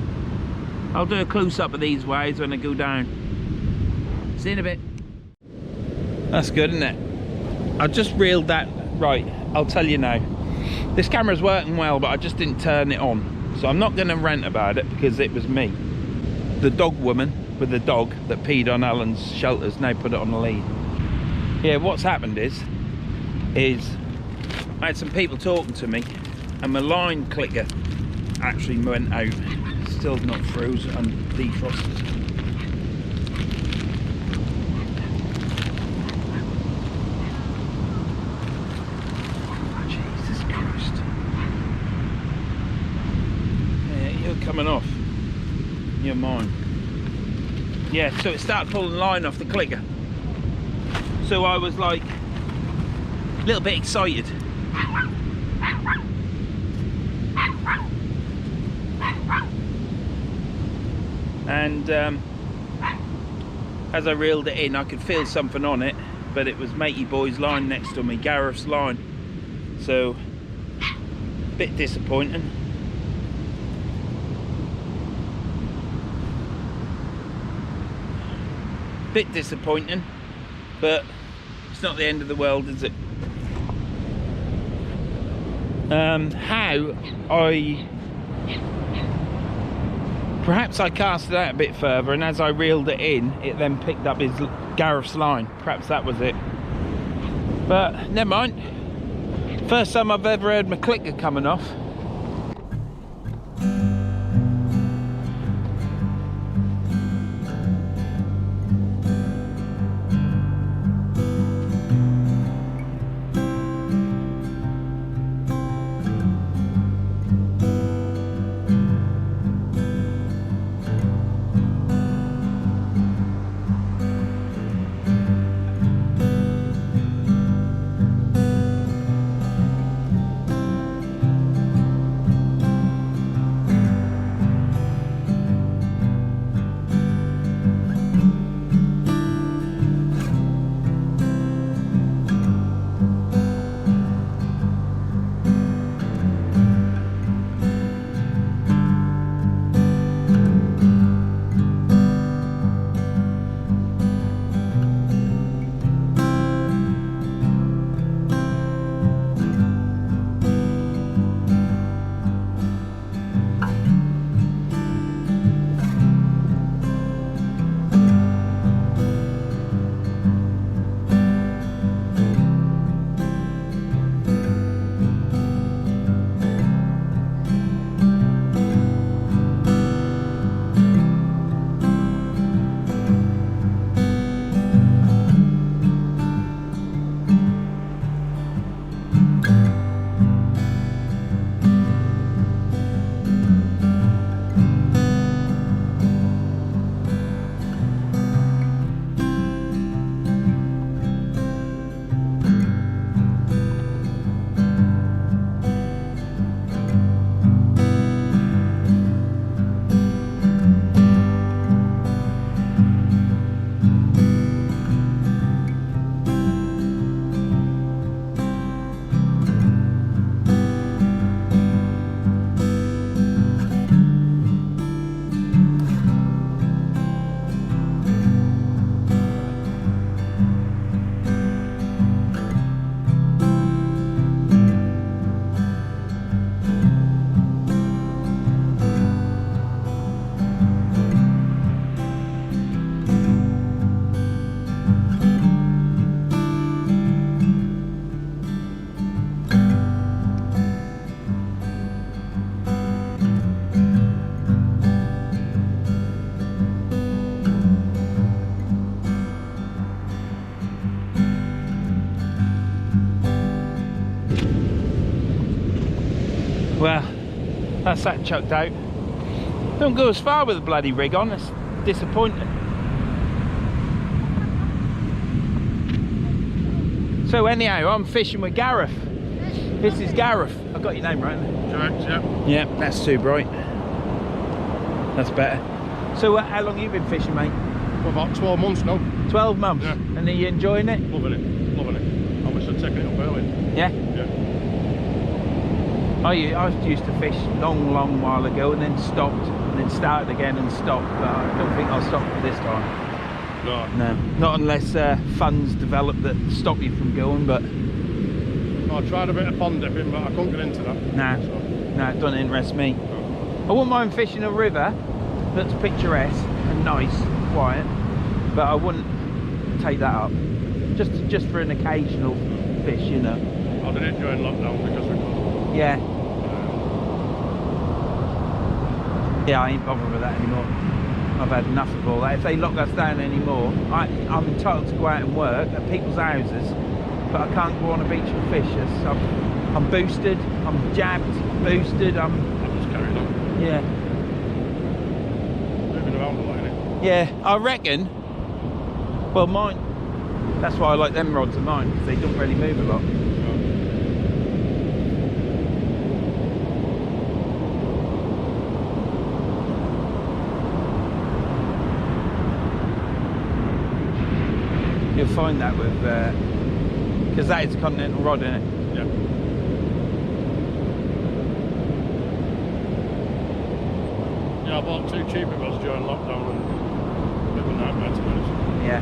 Speaker 1: I'll do a close-up of these waves when I go down. See you in a bit. That's good, isn't it? I just reeled that. Right, I'll tell you now. This camera's working well, but I just didn't turn it on. So I'm not going to rant about it because it was me. The dog woman with the dog that peed on Alan's shelters now put it on the lead. Yeah, what's happened is I had some people talking to me and my line clicker actually went out. Still not frozen and defrosted. Coming off, you're mine. Yeah, so it started pulling line off the clicker, so I was like a little bit excited. And as I reeled it in, I could feel something on it, but it was matey boy's line next to me, Gareth's line, so a bit disappointing. Bit disappointing, but it's not the end of the world, is it? Perhaps I cast it out a bit further, and as I reeled it in, it then picked up his Gareth's line. Perhaps that was it, but never mind. First time I've ever heard my clicker coming off. Well, that's that chucked out. Don't go as far with the bloody rig on, it's disappointing. So anyhow, I'm fishing with Gareth. This is Gareth. I got your name right.
Speaker 4: Correct, yeah.
Speaker 1: Yeah, that's too bright. That's better. So how long have you been fishing, mate?
Speaker 4: For about 12 months now.
Speaker 1: 12 months?
Speaker 4: Yeah.
Speaker 1: And are you enjoying it?
Speaker 4: Loving it, loving it. I wish I'd taken it up early.
Speaker 1: Yeah?
Speaker 4: Yeah.
Speaker 1: I used to fish long while ago and then stopped and then started again and stopped, but I don't think I'll stop this time.
Speaker 4: No.
Speaker 1: No, not unless funds develop that stop you from going, but
Speaker 4: I tried a bit of pond dipping, but I couldn't get into that.
Speaker 1: nah,
Speaker 4: So,
Speaker 1: no, it doesn't interest me.
Speaker 4: no.
Speaker 1: I wouldn't mind fishing a river that's picturesque and nice, quiet, but I wouldn't take that up. Just for an occasional fish, you know.
Speaker 4: I did it during lockdown because we could.
Speaker 1: Yeah. Yeah, I ain't bothered with that anymore. I've had enough of all that. If they lock us down anymore, I'm entitled to go out and work at people's houses, but I can't go on a beach and fish. I'm boosted, I'm jabbed, boosted,
Speaker 4: I just carried on.
Speaker 1: yeah.
Speaker 4: Moving around a lot, innit?
Speaker 1: Yeah, I reckon, well mine, that's why I like them rods of mine, because they don't really move a lot. You'll find that with, because that is a continental rod, isn't it?
Speaker 4: Yeah. Yeah, I bought 2 cheaper rods during lockdown and a bit of a nightmare to be honest.
Speaker 1: Yeah.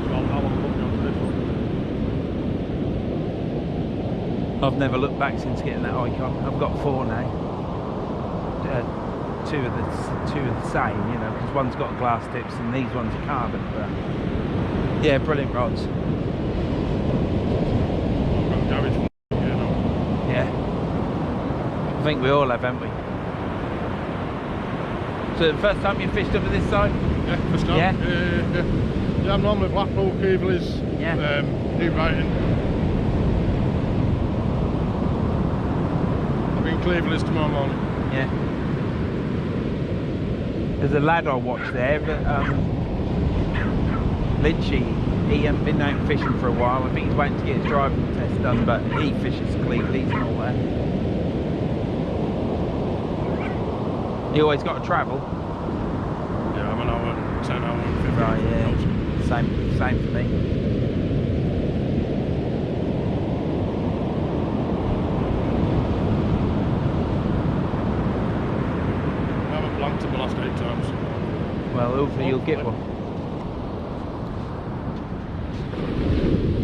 Speaker 4: So I'll have a look on this one.
Speaker 1: I've never looked back since getting that icon. I've got 4 now. Two of the same, you know, because one's got glass tips and these ones are carbon. But yeah, brilliant rods.
Speaker 4: I've got garage from here now.
Speaker 1: Yeah. I think we all have, haven't we? So the first time you fished over this side?
Speaker 4: Yeah, first time.
Speaker 1: Yeah?
Speaker 4: Yeah, I'm normally Blackpool, Keighley's,
Speaker 1: Yeah.
Speaker 4: New Brighton. I'll be in Cleveland's tomorrow morning.
Speaker 1: Yeah. There's a lad I watched there, but Lynchy, he hasn't been out fishing for a while. I think he's waiting to get his driving test done, but he fishes Cleveland's and all that. You always got to travel.
Speaker 4: Yeah, I'm an hour, 10 hour and 15.
Speaker 1: Right, yeah. Same for me.
Speaker 4: I haven't blanked in the last 8 times.
Speaker 1: Well, hopefully you'll get one.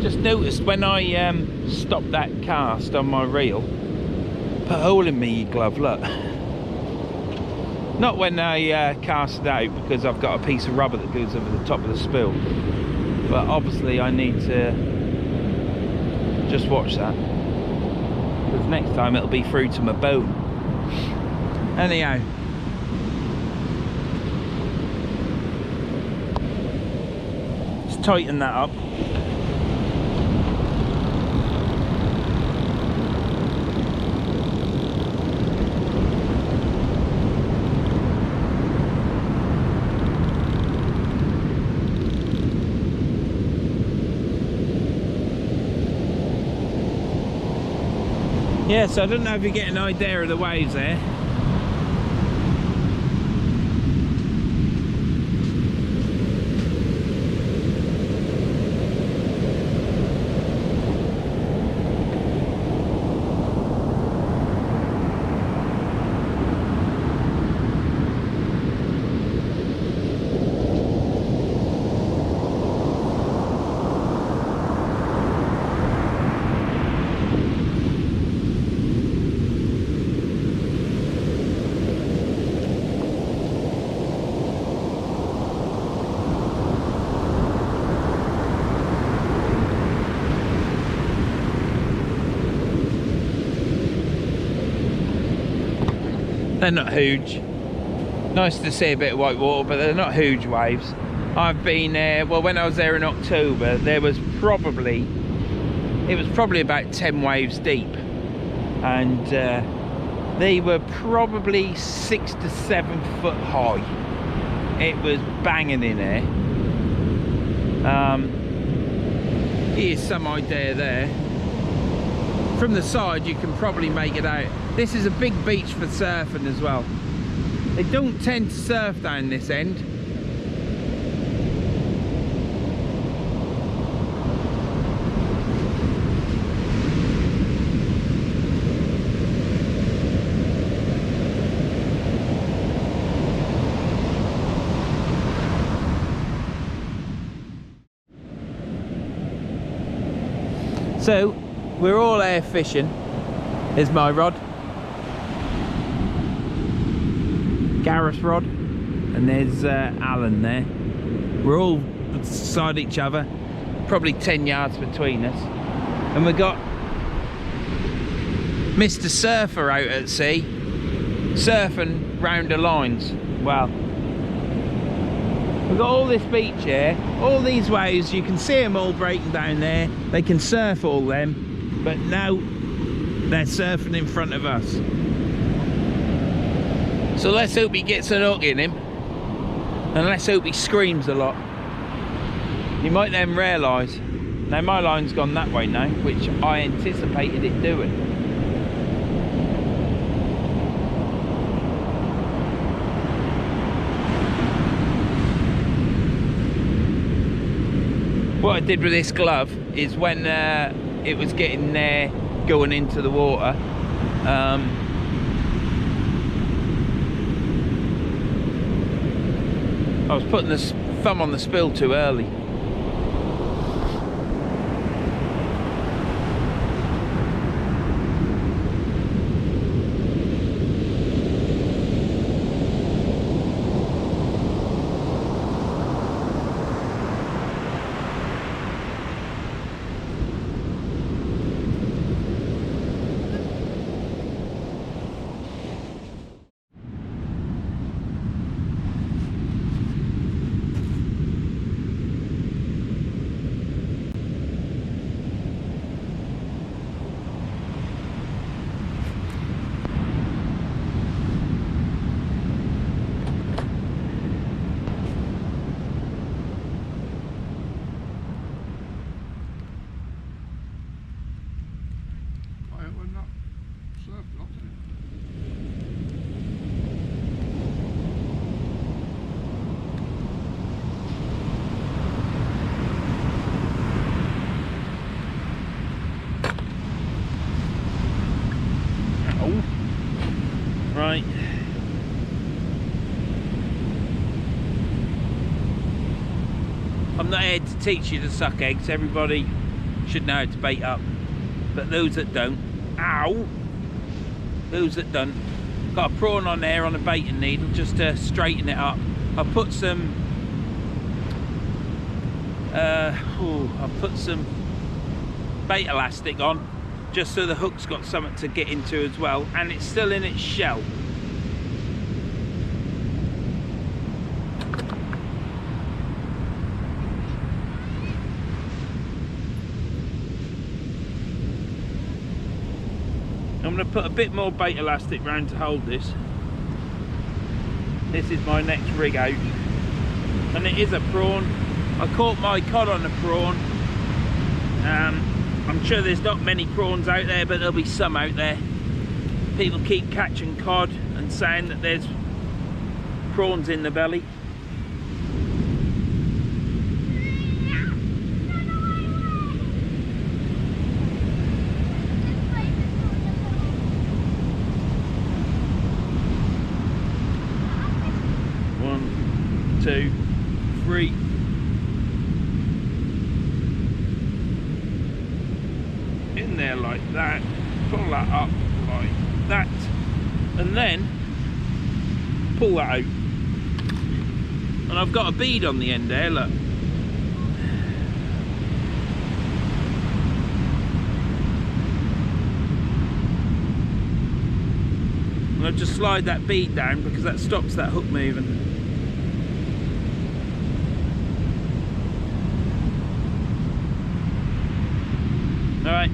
Speaker 1: Just noticed when I stopped that cast on my reel, put a hole in me glove, look. Not when I cast it out, because I've got a piece of rubber that goes over the top of the spool. But obviously I need to just watch that, because next time it'll be through to my bone. Anyhow. Let's tighten that up. Yeah, so I don't know if you get an idea of the waves there. They're not huge. Nice to see a bit of white water, but they're not huge waves. I've been well, when I was there in October, there was probably, it was probably about 10 waves deep, and They were probably 6 to 7 foot high. It was banging in there. Here's some idea there. From the side you can probably make it out. This is a big beach for surfing as well. They don't tend to surf down this end. So, we're all air fishing. Here's my rod. Gareth's rod. And there's Alan there. We're all beside each other. Probably 10 yards between us. And we got Mr. Surfer out at sea. Surfing round the lines. Well, we've got all this beach here, all these waves, you can see them all breaking down there. They can surf all them, but now they're surfing in front of us. So let's hope he gets an hook in him, and let's hope he screams a lot. You might then realise, now my line's gone that way now, which I anticipated it doing. What I did with this glove is when it was getting there, going into the water, I was putting the thumb on the spill too early. Right. I'm not here to teach you to suck eggs. Everybody should know how to bait up. But those that don't, ow! Those that don't, got a prawn on there on a baiting needle just to straighten it up. I put some bait elastic on, just so the hook's got something to get into as well, and it's still in its shell. I'm going to put a bit more bait elastic round to hold this. This is my next rig out, and it is a prawn. I caught my cod on a prawn. I'm sure there's not many prawns out there, but there'll be some out there. People keep catching cod and saying that there's prawns in the belly. One, two, three. In there like that, pull that up like that, and then pull that out. And I've got a bead on the end there, look. And I'll just slide that bead down because that stops that hook moving. Alright.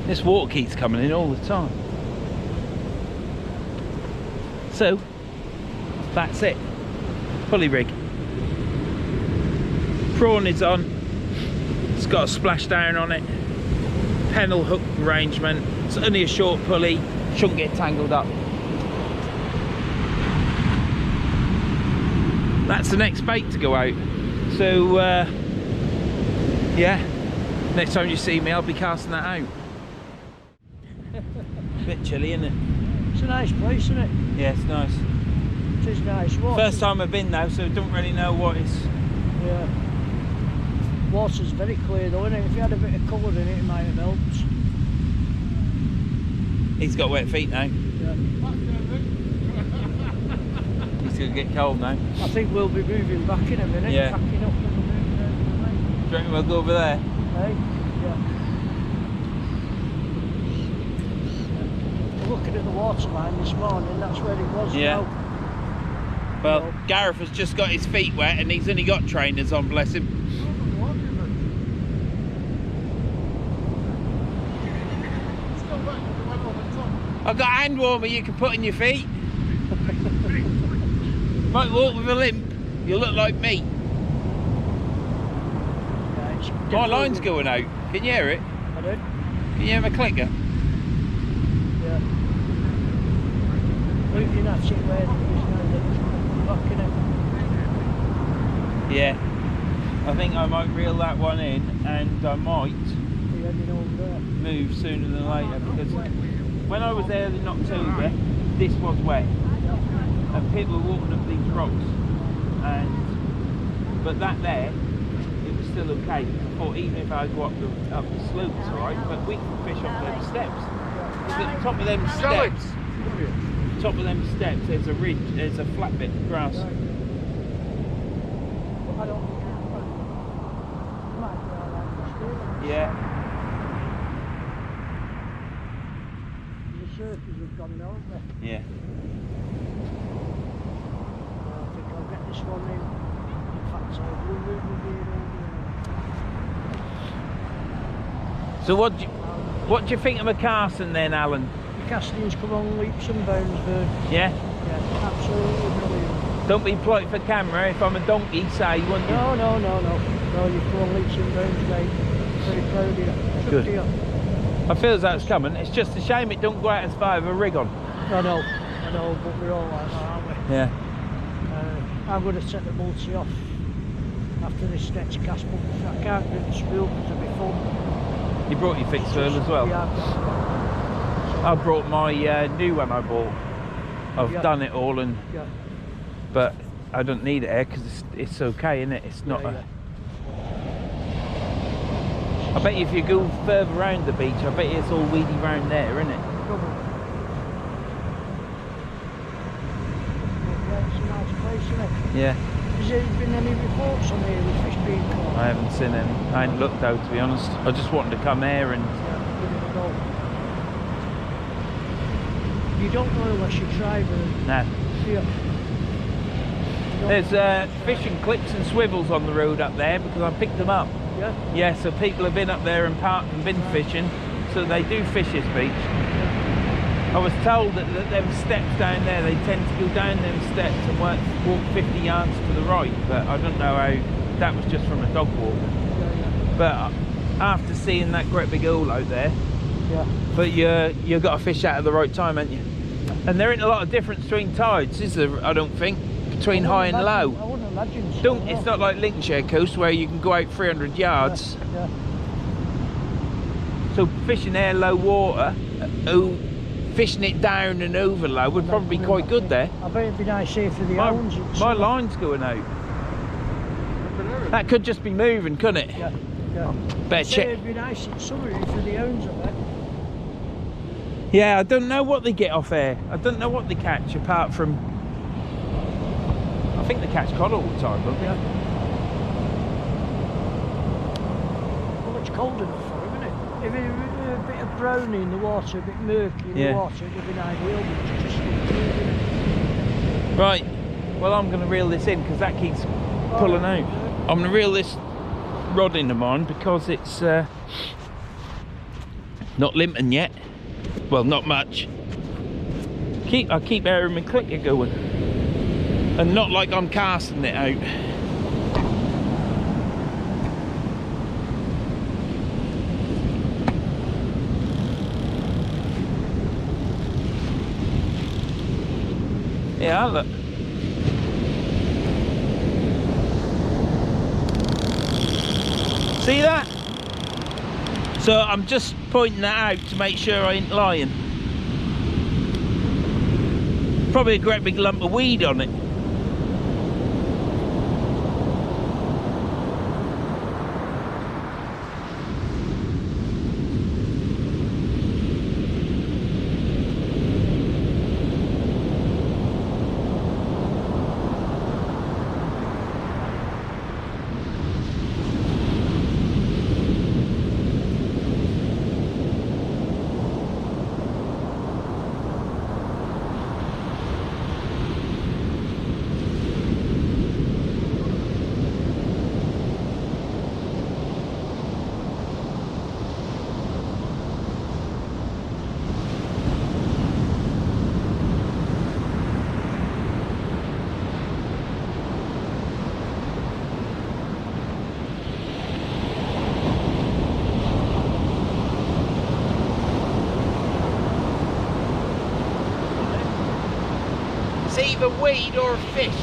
Speaker 1: This water keeps coming in all the time. So, that's it. Pulley rig. Prawn is on. It's got a splashdown on it. Pennel hook arrangement. It's only a short pulley. Shouldn't get tangled up. That's the next bait to go out. So, yeah. Next time you see me, I'll be casting that out. Bit chilly, isn't it?
Speaker 2: It's a nice place, isn't it?
Speaker 1: Yeah, it's nice.
Speaker 2: It is nice. Water.
Speaker 1: First time I've been now, so don't really know what it's.
Speaker 2: Yeah. Water's very clear though, isn't it? If you had a bit of colour in it, it might have helped.
Speaker 1: He's got wet feet now.
Speaker 2: Yeah.
Speaker 1: He's gonna get cold now.
Speaker 2: I think we'll be moving back in a minute.
Speaker 1: Yeah.
Speaker 2: Packing up and moving
Speaker 1: Do you reckon we'll go over there?
Speaker 2: Hey? Yeah. Looking at the water line this morning, that's where it was.
Speaker 1: Yeah.
Speaker 2: Now.
Speaker 1: Well,
Speaker 2: No.
Speaker 1: Gareth has just got his feet wet and he's only got trainers on, bless him. I've got a hand warmer you can put in your feet. Might walk with a limp. You look like me.
Speaker 2: Yeah, it's
Speaker 1: My
Speaker 2: definitely-
Speaker 1: line's going out. Can you hear it?
Speaker 2: I did.
Speaker 1: Can you hear my clicker?
Speaker 2: Yeah. Looking at it where it is now, then it's coming back in it.
Speaker 1: Yeah. I think I might reel that one in and I might
Speaker 2: Be heading over there.
Speaker 1: move sooner than later because when I was there in October, this was wet. And people were walking up these rocks. But that there, it was still okay. I thought even if I go up the slope, it's alright, but we can fish up them steps. Because at the top of them steps, there's a ridge, there's a flat bit of grass.
Speaker 2: I don't think might be alright for steering.
Speaker 1: Yeah.
Speaker 2: The surfers have gone now, haven't they?
Speaker 1: Yeah.
Speaker 2: I think I'll get this one in. In fact, I'll move it
Speaker 1: So what do you think of my casting then, Alan?
Speaker 2: The castings come on leaps and bounds, Vern.
Speaker 1: Yeah?
Speaker 2: Yeah, absolutely brilliant.
Speaker 1: Don't be polite for camera. If I'm a donkey, say, wouldn't you?
Speaker 2: No, no, no, no. No, you come on leaps and bounds, mate. Very proud of you. It's up
Speaker 1: Good.
Speaker 2: to you.
Speaker 1: I feel as though it's coming. It's just a shame it don't go out as far with a rig on.
Speaker 2: I know, but we're all like that, aren't we?
Speaker 1: Yeah.
Speaker 2: I'm going to set the multi off after this next cast, but I can't do the spool because it'll be fun.
Speaker 1: You brought your fixed furl as well?
Speaker 2: Yeah,
Speaker 1: I brought my new one I bought. I've
Speaker 2: Yeah.
Speaker 1: done it all, and
Speaker 2: yeah.
Speaker 1: but I don't need it here because it's okay, isn't it? It's not.
Speaker 2: Yeah,
Speaker 1: I bet you if you go further round the beach, I bet you it's all weedy round there, isn't it?
Speaker 2: Probably. Yeah, it's a nice place, isn't it?
Speaker 1: Yeah.
Speaker 2: Has there been any reports on here with fish being caught?
Speaker 1: I haven't seen any. I ain't looked out, to be honest. I just wanted to come here and.
Speaker 2: Yeah, give it a go. You don't know unless you try, Vern.
Speaker 1: Nah.
Speaker 2: Do you?
Speaker 1: There's fishing clips and swivels on the road up there because I picked them up.
Speaker 2: Yeah?
Speaker 1: Yeah, so people have been up there and parked and been fishing, so they do fish this beach. I was told that them steps down there, they tend to go down them steps and walk 50 yards to the right, but I don't know how, that was just from a dog walk.
Speaker 2: Yeah,
Speaker 1: But after seeing that great big hole out there,
Speaker 2: yeah.
Speaker 1: but you've got to fish out at the right time, haven't you? And there ain't a lot of difference between tides, is there, I don't think, between high and low.
Speaker 2: I wouldn't imagine so.
Speaker 1: It's not like Lincolnshire coast where you can go out 300 yards.
Speaker 2: Yeah.
Speaker 1: So fishing there low water, fishing it down and over low would probably be quite good there.
Speaker 2: I bet it'd be nice here for the hounds.
Speaker 1: My line's going out. That could just be moving, couldn't it?
Speaker 2: Yeah, yeah.
Speaker 1: Better
Speaker 2: Say
Speaker 1: check.
Speaker 2: it'd be nice in summer here for the hounds, I bet.
Speaker 1: Yeah, I don't know what they get off there. I don't know what they catch apart from. I think they catch cod all the time, don't they?
Speaker 2: Yeah. Well, it's cold enough for them, isn't it? If it were a bit of brownie in the water, a bit murky in the water, it would have been ideal, but it's just moving.
Speaker 1: Right. Well, I'm going to reel this in because that keeps pulling out. I'm going to reel this rod into mine because it's Not limping yet. Well, not much. I keep hearing my clicker going. And not like I'm casting it out. Yeah, look. See that? So I'm just pointing that out to make sure I ain't lying. Probably a great big lump of weed on it. Either weed or a fish.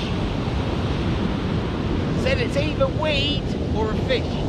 Speaker 1: Said it's either weed or a fish.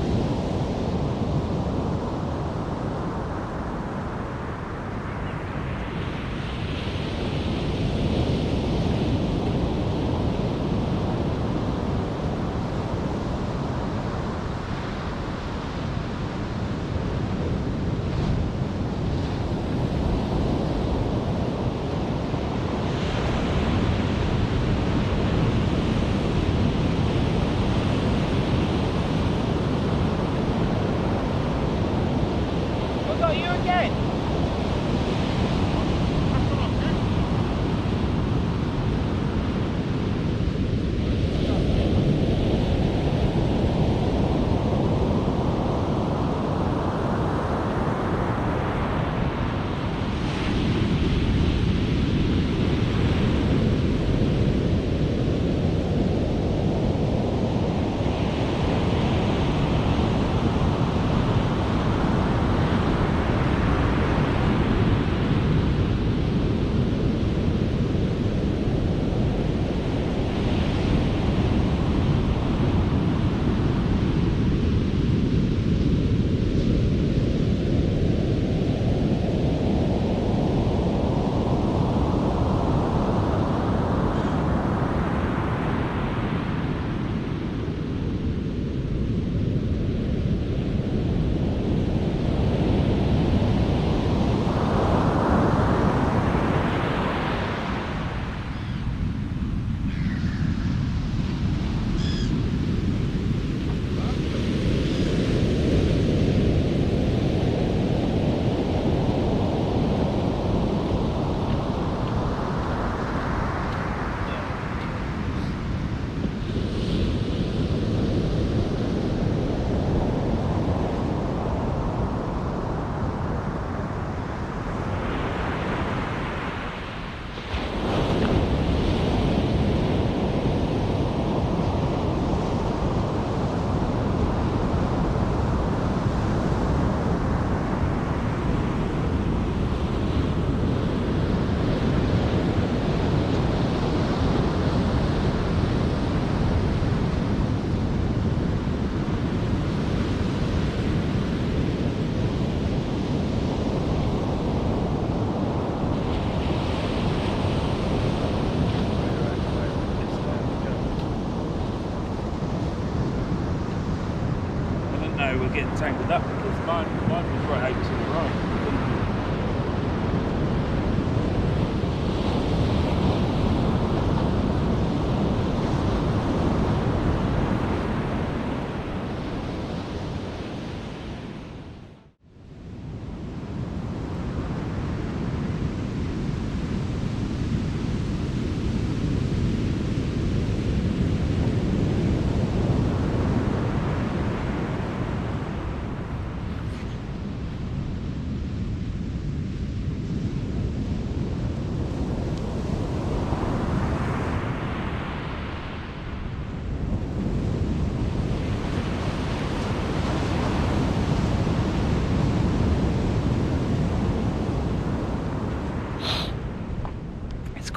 Speaker 1: We're getting tangled up because mine was right out to the right.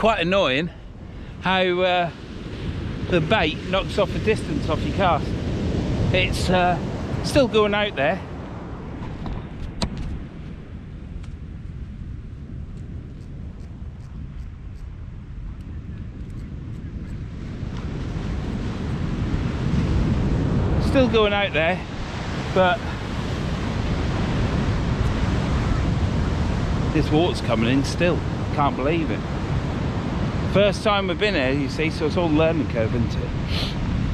Speaker 1: quite annoying how the bait knocks off the distance off your cast. It's still going out there. Still going out there, but this water's coming in still. Can't believe it. First time we've been here, you see, so it's all learning curve, isn't it?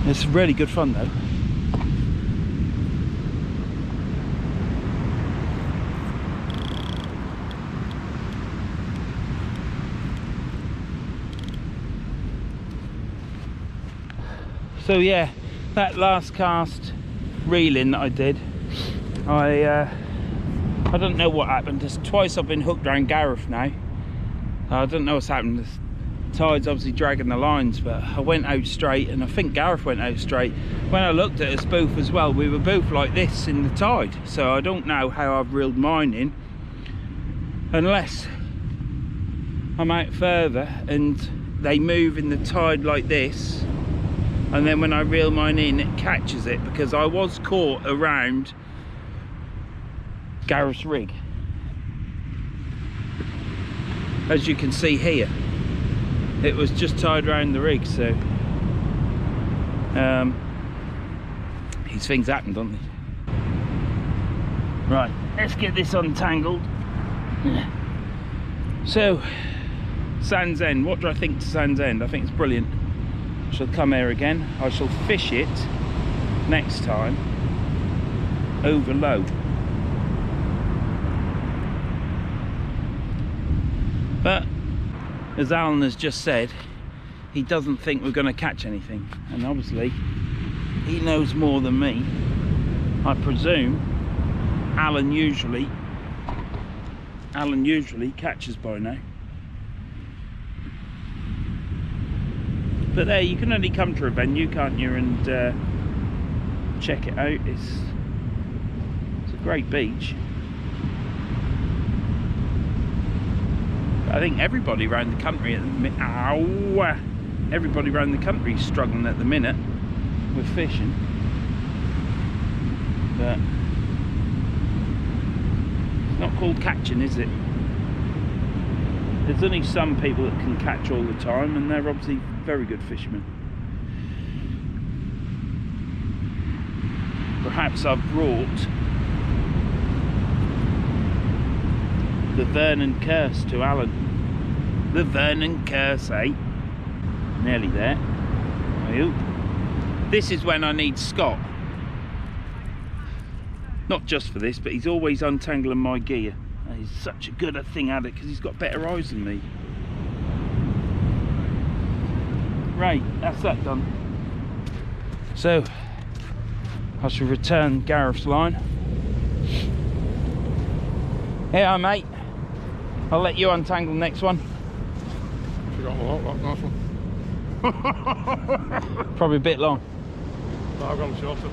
Speaker 1: It's really good fun though. So yeah, that last cast reeling that I did, I don't know what happened. There's twice I've been hooked around Gareth now. I don't know what's happened. The tide's obviously dragging the lines, but I went out straight, and I think Gareth went out straight. When I looked at us both as well, we were both like this in the tide. So I don't know how I've reeled mine in, unless I'm out further and they move in the tide like this, and then when I reel mine in, it catches it, because I was caught around Gareth's rig, as you can see here. It was just tied around the rig, so these things happen, don't they? Right, let's get this untangled. So, Sandsend, what do I think to Sandsend? I think it's brilliant. I shall come here again. I shall fish it next time over low. But as Alan has just said, he doesn't think we're going to catch anything, and obviously he knows more than me. I presume Alan usually catches by now. But there, you can only come to a venue, can't you, and check it out. It's a great beach. I think everybody around the country at the minute, everybody around the country is struggling at the minute with fishing. But it's not called catching, is it? There's only some people that can catch all the time, and they're obviously very good fishermen. Perhaps I've brought the Vernon curse to Alan. The Vernon curse, eh? Nearly there. I hope. This is when I need Scott. Not just for this, but he's always untangling my gear. And he's such a good thing at it, because he's got better eyes than me. Right, that's that done. So, I shall return Gareth's line. Yeah, mate. I'll let you untangle the next one.
Speaker 4: You got a lot, that nice one.
Speaker 1: Probably a bit long.
Speaker 4: No, I've gone shorter.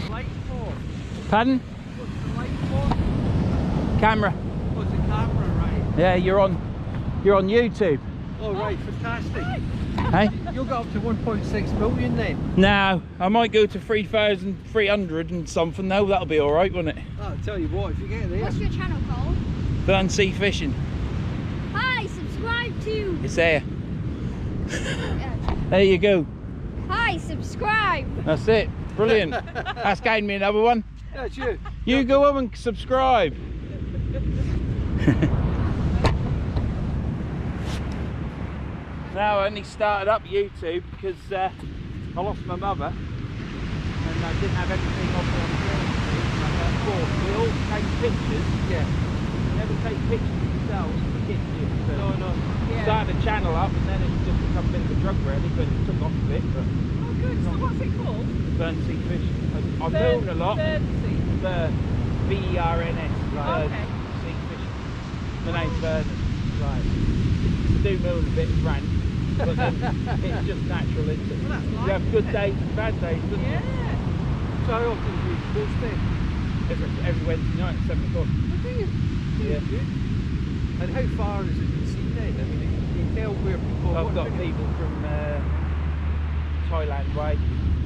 Speaker 2: Light for?
Speaker 1: Pardon?
Speaker 2: What's the light for?
Speaker 1: Camera.
Speaker 2: What's the camera, right?
Speaker 1: Yeah, you're on YouTube.
Speaker 2: Oh, right, fantastic.
Speaker 1: Hey?
Speaker 2: You'll get up to 1.6 million then.
Speaker 1: No, I might go to 3,300 and something though. That'll be alright, won't it?
Speaker 2: I'll tell you what, if you get there.
Speaker 3: What's your channel called?
Speaker 1: Verns Sea Fishing.
Speaker 3: Hi, subscribe to.
Speaker 1: It's there. There you go.
Speaker 3: Hi, subscribe.
Speaker 1: That's it. Brilliant. That's gained me another one.
Speaker 2: That's you.
Speaker 1: You go up and subscribe. Now I only started up YouTube because I lost my mother and I didn't have everything on the board. We all take pictures.
Speaker 2: Yeah.
Speaker 1: You never take pictures of yourselves for the kids do. So
Speaker 2: No.
Speaker 3: Yeah.
Speaker 1: started a channel up and then it's just become a bit of a drug really, but it took off a bit. But
Speaker 3: Oh, good. So what's it called?
Speaker 1: Verns Sea Fishing. I moon a lot. Verns. V-E-R-N-S.
Speaker 3: Okay.
Speaker 1: Sea Fishing. My name's Vernon. Right. Do moon a bit of rant, but then it's just natural, isn't it?
Speaker 3: Well, that's
Speaker 1: You have good days and bad days, don't you?
Speaker 3: Yeah.
Speaker 2: So how often do you post then?
Speaker 1: Every Wednesday night at 7 o'clock.
Speaker 2: What do you?
Speaker 1: Yeah.
Speaker 2: Good. And how far is it to sea then? I mean, do you
Speaker 1: I've got people from Thailand way,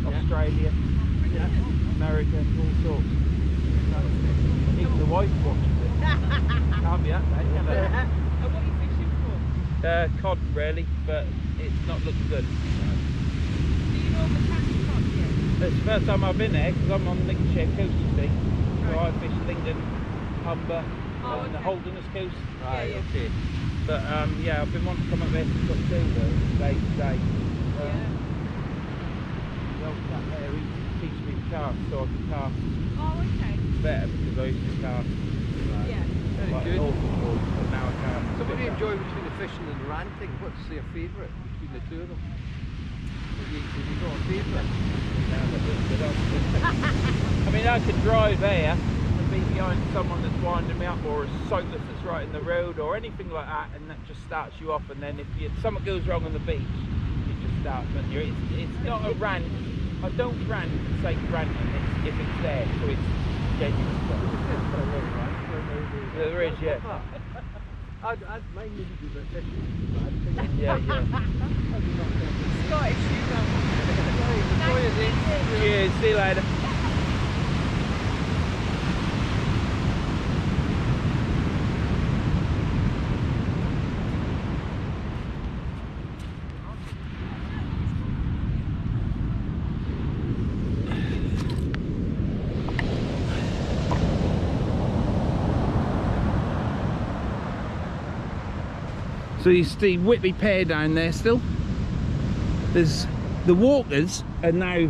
Speaker 1: Australia, America, all sorts. Even the wife watches it. Can't be that bad, can it?
Speaker 2: And what are you fishing for?
Speaker 1: Cod really, but it's not looking good.
Speaker 2: Do you normally catch cod here?
Speaker 1: It's the first time I've been there because I'm on Lincolnshire coast, you see. So I fish Lincoln, Humber, and the Holderness coast.
Speaker 2: Right,
Speaker 1: okay. But yeah, I've been wanting to come up there since October, day to day. The old chap there, he teaches me to cast, so I can cast
Speaker 2: Oh, okay.
Speaker 1: better because I used to cast
Speaker 2: Yeah.
Speaker 1: like an awful board, but now I cast.
Speaker 5: So what do you enjoy between the fishing and the ranting? What's your favourite between the two of them? Have you got a favourite?
Speaker 1: I mean, I could drive there and be behind someone that's winding me up, or a cyclist that's right in the road, or anything like that, and that just starts you off. And then if something goes wrong on the beach, you just start. But it's not a rant. I don't rant for the sake of ranting. If it's there, so it's genuine stuff. There is, yeah.
Speaker 5: I'd mind maybe do a bit fishing.
Speaker 1: Yeah.
Speaker 2: Scottish humour.
Speaker 1: Cheers. See you later. So you see Whitby Pier down there still. There's the walkers are now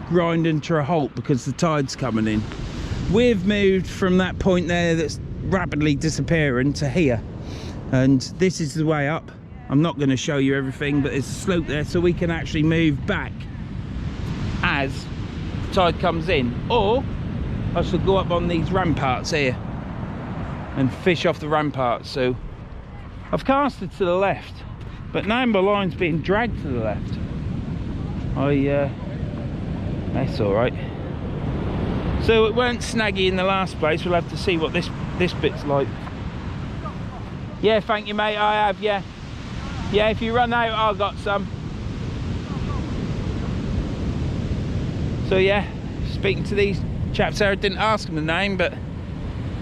Speaker 1: grinding to a halt because the tide's coming in. We've moved from that point there that's rapidly disappearing to here, and this is the way up. I'm not going to show you everything, but there's a slope there so we can actually move back as the tide comes in, or I shall go up on these ramparts here and fish off the ramparts. So I've casted to the left, but now my line's being dragged to the left. That's all right. So it weren't snaggy in the last place. We'll have to see what this bit's like. Yeah, thank you, mate. I have, yeah. Yeah, if you run out, I've got some. So yeah, speaking to these chaps there, I didn't ask them the name, but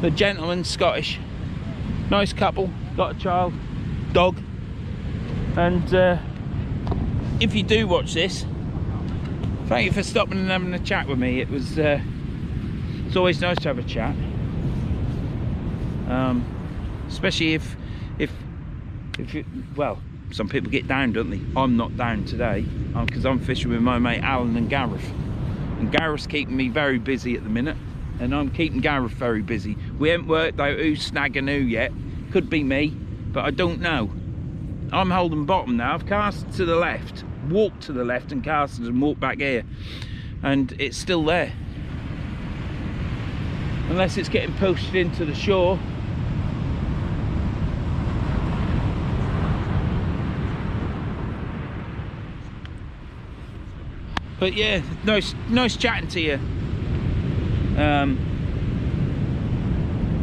Speaker 1: the gentleman's Scottish. Nice couple, got a child, dog. And if you do watch this, thank you for stopping and having a chat with me. It was it's always nice to have a chat, especially if you, well, some people get down, don't they? I'm not down today because I'm fishing with my mate Alan and Gareth, and Gareth's keeping me very busy at the minute, and I'm keeping Gareth very busy. We haven't worked out who's snagging who yet. Could be me, but I don't know. I'm holding bottom now. I've cast to the left, walked to the left and casted and walked back here, and it's still there unless it's getting pushed into the shore. But yeah, nice chatting to you,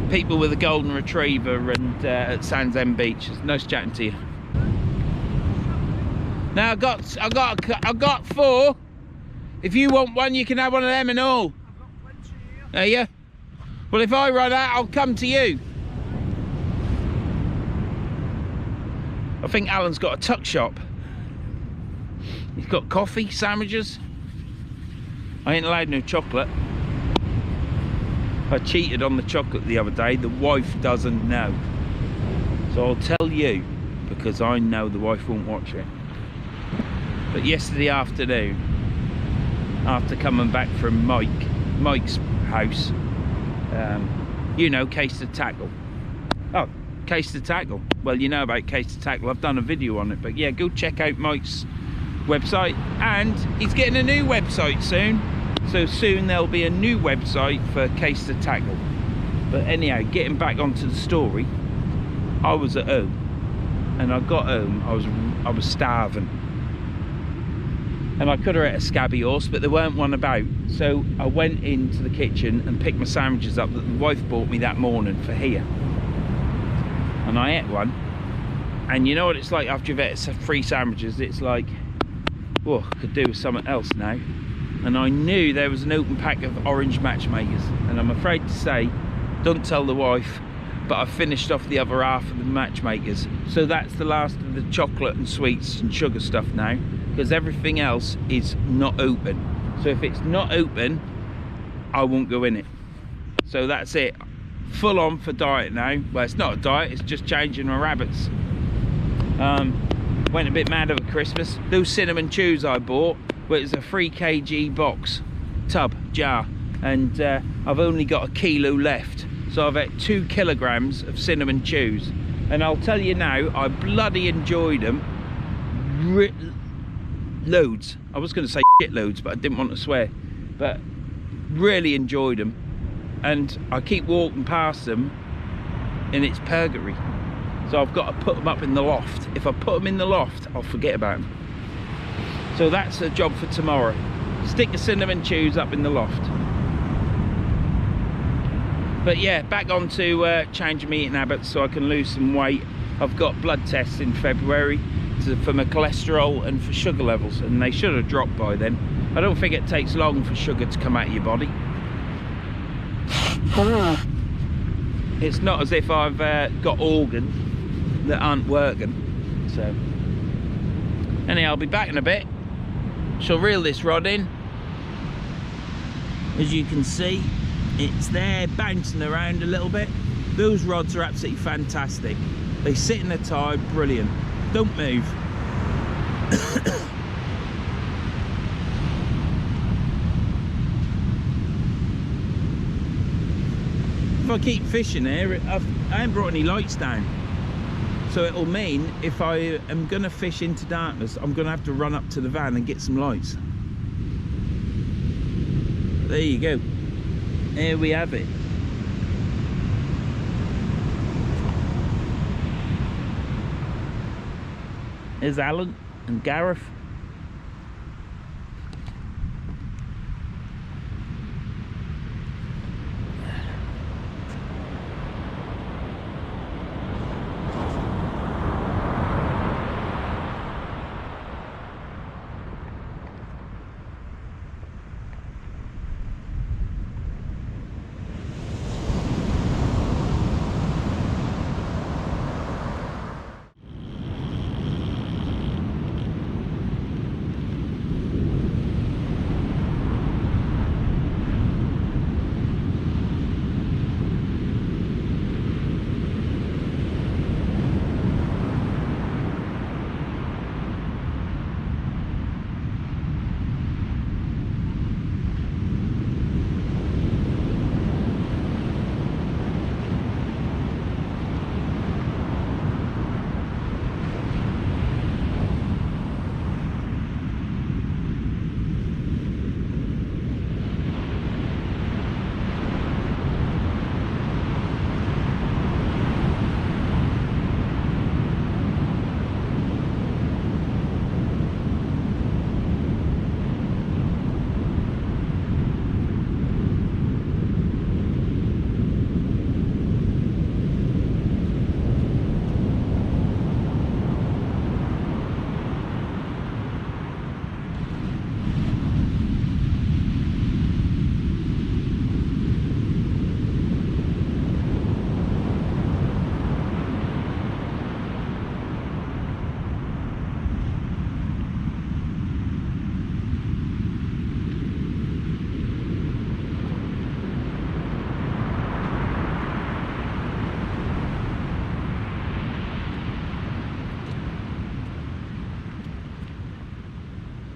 Speaker 1: people with a golden retriever and at Sandsend Beach. It's nice chatting to you. Now I've got 4. If you want one, you can have one of them and all.
Speaker 2: I've got plenty here.
Speaker 1: Are you? Well, if I run out, I'll come to you. I think Alan's got a tuck shop. He's got coffee, sandwiches. I ain't allowed no chocolate. I cheated on the chocolate the other day. The wife doesn't know. So I'll tell you, because I know the wife won't watch it. But yesterday afternoon, after coming back from Mike's house, you know, Case to Tackle. Oh, Case to Tackle. Well, you know about Case to Tackle. I've done a video on it. But yeah, go check out Mike's website. And he's getting a new website soon. So soon there'll be a new website for Case to Tackle. But anyhow, getting back onto the story, I was at home, and I got home, I was starving, and I could have ate a scabby horse, but there weren't one about. So I went into the kitchen and picked my sandwiches up that the wife bought me that morning for here, and I ate one, And you know what it's like after you've had free sandwiches? It's like, oh, I could do with something else now. And I knew there was an open pack of orange matchmakers, and I'm afraid to say, don't tell the wife, but I've finished off the other half of the matchmakers. So that's the last of the chocolate and sweets and sugar stuff now, because everything else is not open. So if it's not open, I won't go in it. So that's it. Full on for diet now. Well, it's not a diet, it's just changing my rabbits. Went a bit mad over Christmas. Those cinnamon chews I bought, well, it was a 3 kg box, tub, jar, and I've only got 1 kilo left. So I've had 2 kilograms of cinnamon chews. And I'll tell you now, I bloody enjoyed them. Loads. I was going to say shit loads, but I didn't want to swear. But really enjoyed them. And I keep walking past them, and it's purgatory. So I've got to put them up in the loft. If I put them in the loft, I'll forget about them. So that's a job for tomorrow. Stick the cinnamon chews up in the loft. But yeah, back on to changing my eating habits so I can lose some weight. I've got blood tests in February for my cholesterol and for sugar levels, and they should have dropped by then. I don't think it takes long for sugar to come out of your body. It's not as if I've got organs that aren't working. So anyhow, I'll be back in a bit. Shall reel this rod in. As you can see, it's there bouncing around a little bit. Those rods are absolutely fantastic. They sit in the tide, brilliant. Don't move. If I keep fishing here, I haven't brought any lights down. So it'll mean if I am going to fish into darkness, I'm going to have to run up to the van and get some lights. There you go. Here we have it. There's Alan and Gareth.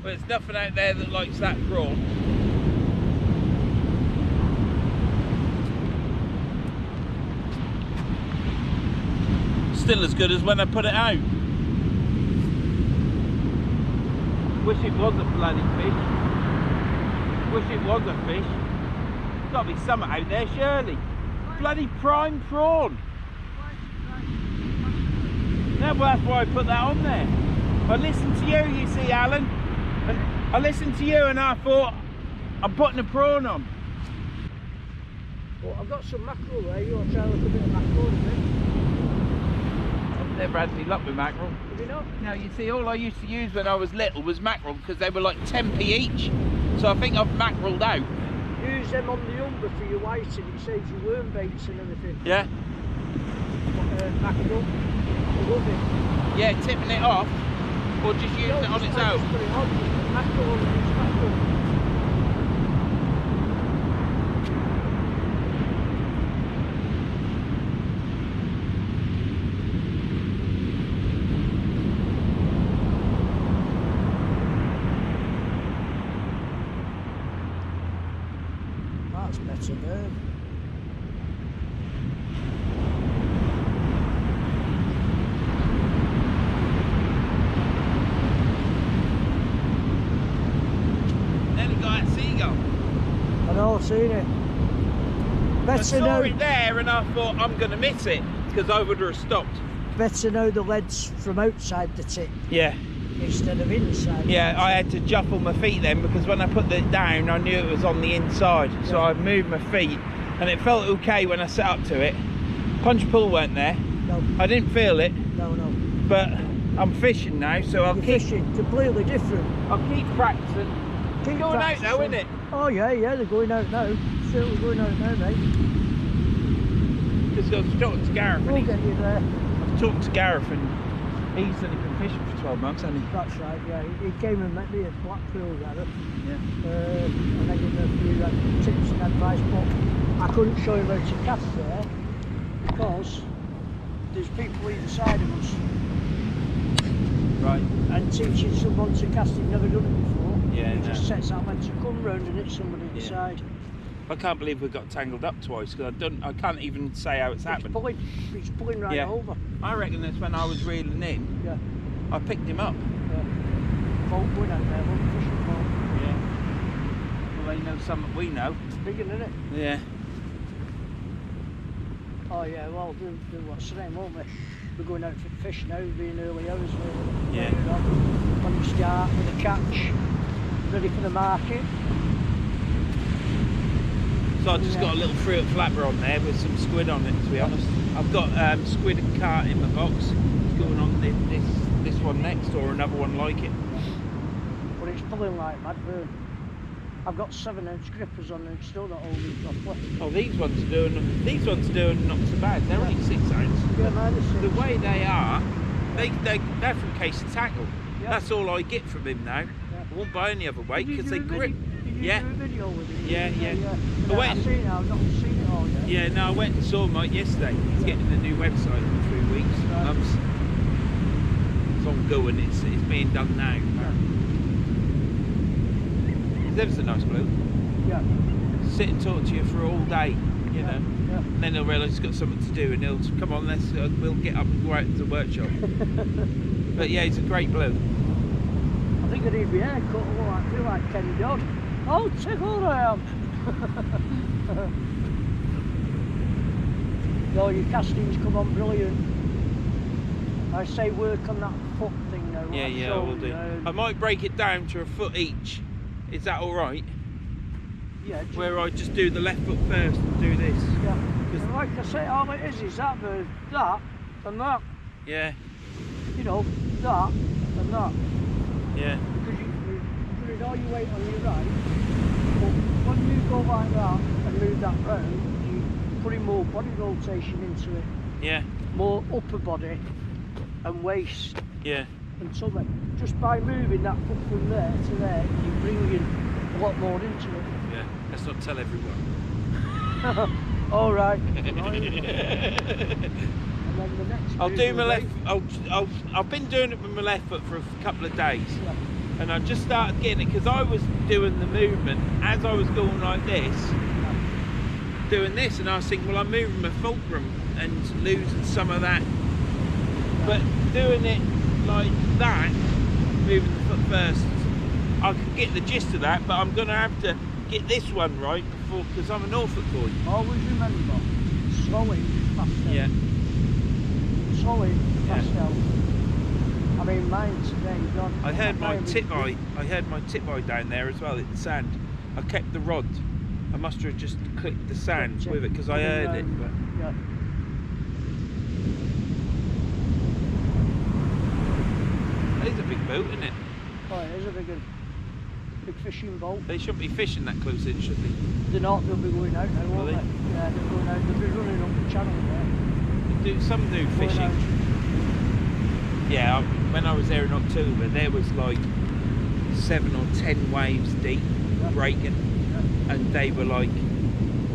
Speaker 1: But there's nothing out there that likes that prawn. Still as good as when I put it out. Wish it was a bloody fish. Wish it was a fish. There's got to be something out there, surely. Bloody prime prawn. No, well, that's why I put that on there. I listened to you see, Alan. And I listened to you and I thought, I'm putting a prawn on.
Speaker 2: Well, I've got some mackerel there. You want to try a little bit of mackerel in it?
Speaker 1: never had any luck with mackerel.
Speaker 2: Have you not?
Speaker 1: No, you see, all I used to use when I was little was mackerel because they were like 10p each. So I think I've mackereled out.
Speaker 2: Use them on the umber for your whiting, it saves you worm baits and everything.
Speaker 1: Yeah?
Speaker 2: Mackerel. I love it.
Speaker 1: Yeah, tipping it off, or just using it on its
Speaker 2: I
Speaker 1: own.
Speaker 2: just put it on. Mackerel, use mackerel. That's better bird.
Speaker 1: Nearly got that seagull.
Speaker 2: I know, I've seen it.
Speaker 1: I
Speaker 2: Better
Speaker 1: saw
Speaker 2: know,
Speaker 1: it there and I thought I'm going to miss it because I would have stopped.
Speaker 2: better know the lead's from outside the tip
Speaker 1: Yeah.
Speaker 2: instead of inside.
Speaker 1: Yeah, I had to shuffle my feet then because when I put it down I knew it was on the inside, so I moved my feet and it felt okay when I set up to it. Punch pull weren't there.
Speaker 2: No,
Speaker 1: I didn't feel it,
Speaker 2: no, no.
Speaker 1: but I'm fishing now, so I'll
Speaker 2: You're
Speaker 1: keep
Speaker 2: fishing completely different.
Speaker 1: I'll keep practicing.
Speaker 2: Keep
Speaker 1: Going out
Speaker 2: practicing.
Speaker 1: though, isn't it?
Speaker 2: Oh yeah, yeah, they're going out now. Certainly going out now, mate.
Speaker 1: Just got to talk to Gareth.
Speaker 2: We'll get you there.
Speaker 1: I've talked to Gareth and he's only been fishing for 12 months, hasn't he?
Speaker 2: That's right, yeah. He came and met me at Blackpool, Gareth.
Speaker 1: Yeah.
Speaker 2: And I gave him a few tips and advice, but I couldn't show him how to cast there because there's people either side of us.
Speaker 1: Right.
Speaker 2: And teaching someone to cast who've never done it before,
Speaker 1: Yeah,
Speaker 2: he
Speaker 1: no.
Speaker 2: just sets that lead to come round and hit somebody at the
Speaker 1: Yeah.
Speaker 2: side.
Speaker 1: I can't believe we got tangled up twice because I can't even say how it's happened.
Speaker 2: He's pulling right
Speaker 1: Yeah.
Speaker 2: over.
Speaker 1: I reckon that's when I was reeling in,
Speaker 2: Yeah.
Speaker 1: I picked him up.
Speaker 2: Boat going out there, one fishing boat.
Speaker 1: Yeah. Well, they know something we know.
Speaker 2: Big one, isn't it?
Speaker 1: Yeah.
Speaker 2: Oh yeah, well, do what's the name, won't we? We're going out for fish now, being early hours.
Speaker 1: Yeah.
Speaker 2: When you start with a catch, ready for the market.
Speaker 1: So I just got a little fruit flapper on there with some squid on it, to be honest. I've got squid and carp in my box. It's going on this one next or another one like it.
Speaker 2: But it's pulling like mad, Vern. I've got 7-inch grippers on and it's still not holding properly.
Speaker 1: Oh, these ones are doing not so bad. They're only 6 ounce.
Speaker 2: Yeah, mine is 6.
Speaker 1: The way they are, they're from Case of Tackle.
Speaker 2: Yeah.
Speaker 1: That's all I get from him now.
Speaker 2: Yeah.
Speaker 1: I won't buy any other weight
Speaker 2: Did you
Speaker 1: because they
Speaker 2: do a
Speaker 1: grip.
Speaker 2: Did you
Speaker 1: Yeah.
Speaker 2: do a video with it?
Speaker 1: Yeah, yeah.
Speaker 2: But
Speaker 1: I went
Speaker 2: I've seen it, I've not seen it all yet.
Speaker 1: Yeah, no, I went and saw Mike yesterday. He's getting the new website in 3 weeks.
Speaker 2: Right.
Speaker 1: It's ongoing. It's being done now. He's ever so nice bloke.
Speaker 2: Yeah.
Speaker 1: Sit and talk to you for all day, you know.
Speaker 2: Yeah.
Speaker 1: And then he'll realise he's got something to do, and he'll come on. We'll get up and go out to the workshop. But yeah, he's a great bloke.
Speaker 2: I think I need my hair cut. Oh, I feel like Kenny Dodd. Oh, tickled I am. No, your castings come on brilliant. I say work on that foot thing now.
Speaker 1: Yeah, yeah, we'll do. I might break it down to a foot each. Is that all right?
Speaker 2: Yeah.
Speaker 1: Where I just do the left foot first and do this.
Speaker 2: Yeah. And like I say, all it is that bird, that and that.
Speaker 1: Yeah,
Speaker 2: You know, that and that.
Speaker 1: yeah,
Speaker 2: Because you're putting all your weight on your right. But when you go like that and move that round, you're putting more body rotation into it.
Speaker 1: yeah,
Speaker 2: More upper body and waist
Speaker 1: yeah.
Speaker 2: and tummy. Just by moving that foot from there to there, you're bringing a lot more into it.
Speaker 1: Yeah, let's not tell everyone.
Speaker 2: All right. And then the next
Speaker 1: I'll
Speaker 2: move
Speaker 1: do
Speaker 2: will
Speaker 1: my left.
Speaker 2: be-
Speaker 1: I've been doing it with my left foot for a couple of days,
Speaker 2: Yeah.
Speaker 1: and I just started getting it because I was doing the movement as I was going like this, doing this, and I was thinking, well, I'm moving my fulcrum and losing some of that. But doing it like that, moving the foot first, I can get the gist of that. But I'm going to have to get this one right before, because I'm a Norfolk boy.
Speaker 2: Always remember, slow in, fast out.
Speaker 1: Yeah.
Speaker 2: Slow in, fast out. I mean, mine today, God.
Speaker 1: I heard my
Speaker 2: mine
Speaker 1: tip
Speaker 2: was-
Speaker 1: eye down there as well at the sand. I kept the rod. I must have just clicked the sand
Speaker 2: Clicked it.
Speaker 1: with it because I heard it. But
Speaker 2: Yeah.
Speaker 1: boat, isn't it?
Speaker 2: Oh, it is a big fishing boat.
Speaker 1: They shouldn't be fishing that close in, should they?
Speaker 2: They're not, they'll be going out now, won't
Speaker 1: Will
Speaker 2: they?
Speaker 1: they?
Speaker 2: Yeah, they're going out, they'll be running up the channel there.
Speaker 1: Some do
Speaker 2: Going
Speaker 1: fishing.
Speaker 2: out.
Speaker 1: Yeah, when I was there in October, there was like 7 or 10 waves deep,
Speaker 2: Yeah.
Speaker 1: breaking,
Speaker 2: Yeah.
Speaker 1: and they were like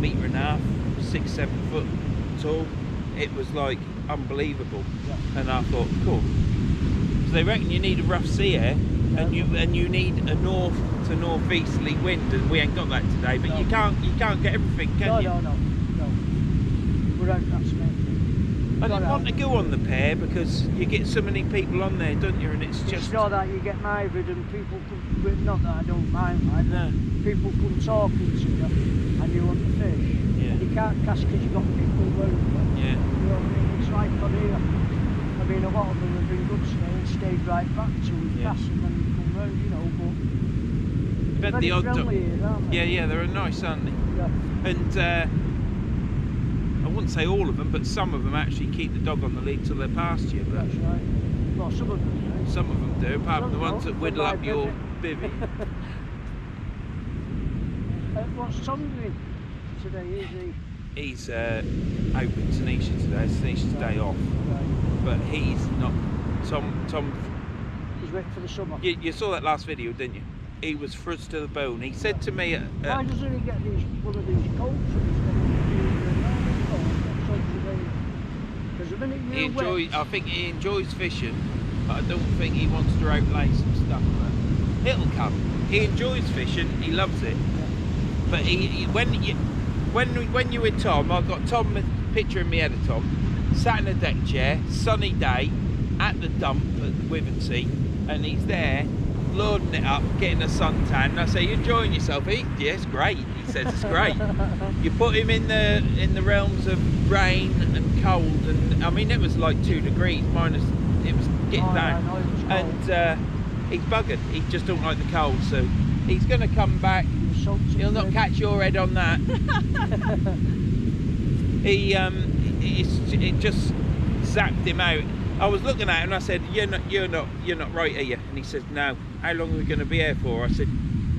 Speaker 1: 1.5 meters, 6, 7 foot tall. It was like unbelievable,
Speaker 2: Yeah.
Speaker 1: and I thought, cool. So they reckon you need a rough sea air, and you need a north to northeasterly wind, and we ain't got that today. But
Speaker 2: No.
Speaker 1: you can't get everything, can
Speaker 2: No,
Speaker 1: you?
Speaker 2: no. We're out, that's the main thing.
Speaker 1: I didn't
Speaker 2: Got
Speaker 1: want to
Speaker 2: out.
Speaker 1: go on the pair because you get so many people on there, don't you? And it's
Speaker 2: It's
Speaker 1: just
Speaker 2: not that you get married and people come, well, not that I don't mind, right?
Speaker 1: no.
Speaker 2: People come talking to you and you want to fish.
Speaker 1: Yeah.
Speaker 2: And you can't cast because you've got people around you.
Speaker 1: Yeah.
Speaker 2: You know what I mean? It's like on here. I mean, a lot of them have been good today and stayed right back till we
Speaker 1: Yeah.
Speaker 2: pass and then we come round, you know, but
Speaker 1: But
Speaker 2: very
Speaker 1: the odd
Speaker 2: friendly here, aren't they?
Speaker 1: yeah, they're nice, aren't they?
Speaker 2: Yeah.
Speaker 1: And I wouldn't say all of them, but some of them actually keep the dog on the lead till they're past you. But
Speaker 2: That's right. Well, some of them do.
Speaker 1: some of them do, apart from the
Speaker 2: Some
Speaker 1: ones that
Speaker 2: don't,
Speaker 1: whittle
Speaker 2: but
Speaker 1: up
Speaker 2: my
Speaker 1: your bivvy.
Speaker 2: What's Tom doing today? Is he?
Speaker 1: He's out with Tanisha today. It's Tanisha's day off,
Speaker 2: Right.
Speaker 1: but he's not. Tom,
Speaker 2: He's waiting for the summer.
Speaker 1: you saw that last video, didn't you? He was frizzed to the bone. He said to me,
Speaker 2: Why doesn't he get one of these coats because the minute
Speaker 1: he
Speaker 2: you're
Speaker 1: enjoys.
Speaker 2: wet,
Speaker 1: I think he enjoys fishing, but I don't think he wants to outlay some stuff. But it'll come. He enjoys fishing. He loves it. But when you with Tom, I've got Tom picturing me head of Tom, sat in a deck chair, sunny day, at the dump at Wivensea, and he's there loading it up, getting a suntan. And I say, "You enjoying yourself?" Yeah, it's great. He says it's great. You put him in the realms of rain and cold, and I mean it was like 2 degrees minus. It was getting down,
Speaker 2: I know it was cold.
Speaker 1: and he's buggered. He just don't like the cold, so he's going to come back. He'll not catch your head on that. It just zapped him out. I was looking at him and I said, "You're not right, are you?" And he said, "No." "How long are we going to be here for?" I said,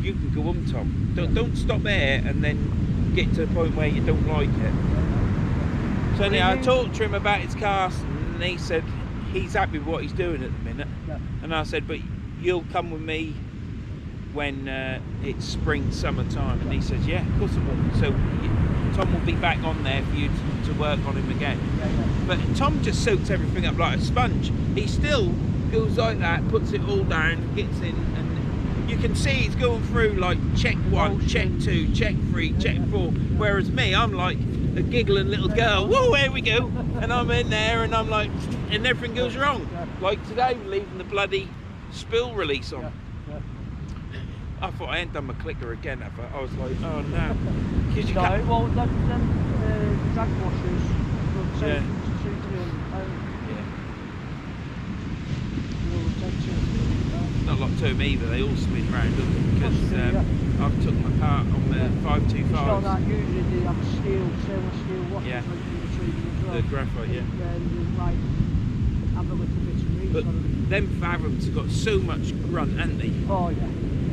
Speaker 1: "You can go home, Tom. Don't stop there and then get to the point where you don't like it." So anyhow, I talked to him about his cast, and he said he's happy with what he's doing at the minute.
Speaker 2: Yeah.
Speaker 1: And I said, "But you'll come with me when it's spring, summertime?" And he says, "Yeah, of course I will." So Tom will be back on there for you to work on him again. But Tom just soaks everything up like a sponge. He still goes like that, puts it all down, gets in, and you can see he's going through like check 1, check 2, check 3, check 4. Whereas me, I'm like a giggling little girl. Whoa, here we go. And I'm in there and I'm like, and everything goes wrong. Like today, we're leaving the bloody spill release on. I thought I hadn't done my clicker again, have I? I was like, oh no. Because you
Speaker 2: No,
Speaker 1: can't.
Speaker 2: well, them drag washers will take
Speaker 1: Yeah.
Speaker 2: £200.
Speaker 1: Yeah.
Speaker 2: Will take £200.
Speaker 1: Not a lot to them either, they all spin round, don't they? Because
Speaker 2: Must do, yeah.
Speaker 1: I've took my part on the
Speaker 2: Yeah. It's not
Speaker 1: 525s.
Speaker 2: that usually they have stainless steel washers
Speaker 1: Yeah.
Speaker 2: like in between as well.
Speaker 1: The graphite, yeah.
Speaker 2: Yeah, and you like have a little bit of grease
Speaker 1: But
Speaker 2: on them.
Speaker 1: them fathoms have got so much grunt, haven't they?
Speaker 2: Oh yeah,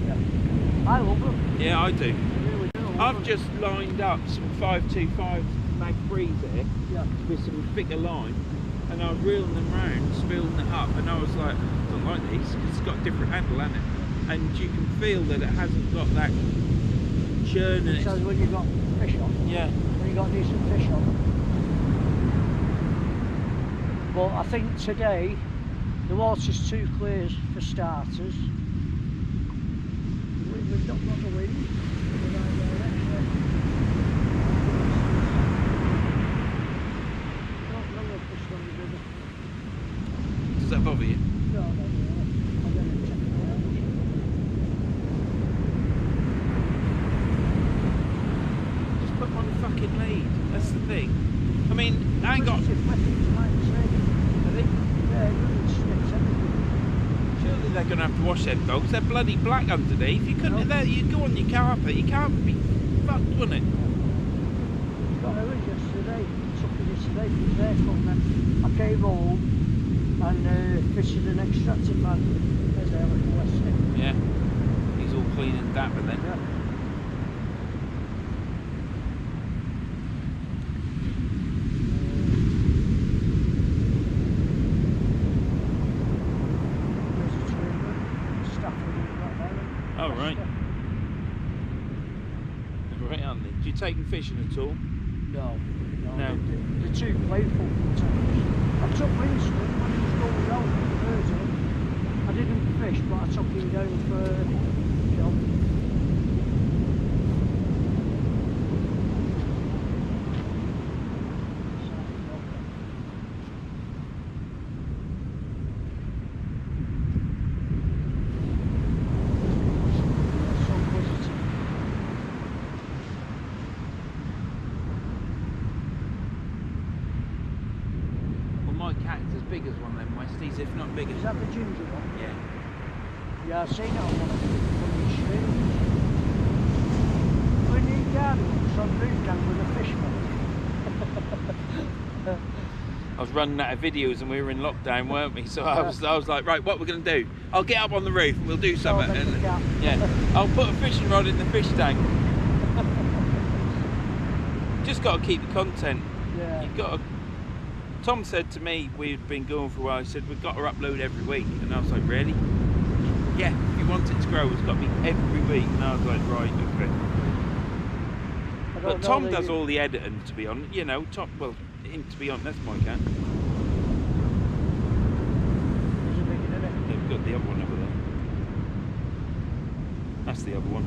Speaker 2: yeah. I love them.
Speaker 1: Yeah, I do.
Speaker 2: I really do. I love
Speaker 1: I've
Speaker 2: them.
Speaker 1: just lined up some 525 mag 3s there
Speaker 2: Yeah.
Speaker 1: with some thicker line, and I was reeling them round, spilling it up, and I was like, I don't like these, 'cause it's got a different handle, hasn't it? And you can feel that it hasn't got that churn in it.
Speaker 2: So when you got fish on,
Speaker 1: Yeah.
Speaker 2: when you got decent fish on. But I think today the water's too clear for starters. We've not got the wind in the right direction. Not really pushed on the river.
Speaker 1: Does that bother you?
Speaker 2: No, no, no. I'm going to check it out.
Speaker 1: Just put them on the fucking lead. That's the thing. I mean, I ain't got.
Speaker 2: It's wet, it's like the same.
Speaker 1: Are they?
Speaker 2: Yeah, it really sticks everything.
Speaker 1: Surely they're going to have to wash them dogs. They're bloody black underneath. You couldn't.
Speaker 2: No.
Speaker 1: You go on your carpet. You can't be fucked, wouldn't it?
Speaker 2: Got out yesterday, took it yesterday, it was there from them. I came home and fitted an extractor fan as there looking less stiff.
Speaker 1: Yeah. He's all clean and dapper then.
Speaker 2: Yeah. There's a chamber, staff room right there.
Speaker 1: Oh, right. Right, aren't they? Do you take them fishing at all?
Speaker 2: No.
Speaker 1: No.
Speaker 2: They're too playful sometimes. I took Winston when he was going down for Thursday. I didn't fish, but I took him down for, you know. So positive.
Speaker 1: Well, my cat's as big as one of them Westies, if not bigger.
Speaker 2: Is that the ginger one?
Speaker 1: Yeah.
Speaker 2: Yeah, I've seen it on one of the streams. We need gardens on Newtown with a fish boat.
Speaker 1: I was running out of videos and we were in lockdown, weren't we? So I was like, right, what we're going to do? I'll get up on the roof and we'll do something.
Speaker 2: make the cat.
Speaker 1: Yeah, I'll put a fishing rod in the fish tank. Just got to keep the content.
Speaker 2: Yeah.
Speaker 1: You've got to. Tom said to me, we'd been going for a while, he said, we've got to upload every week. And I was like, really? Yeah, if you want it to grow, it's got to be every week. And I was like, right, okay. But Tom does all the editing, to be honest. You know, Tom, well, him, to be honest, that's my cat. They've got the other one over there. That's the other one.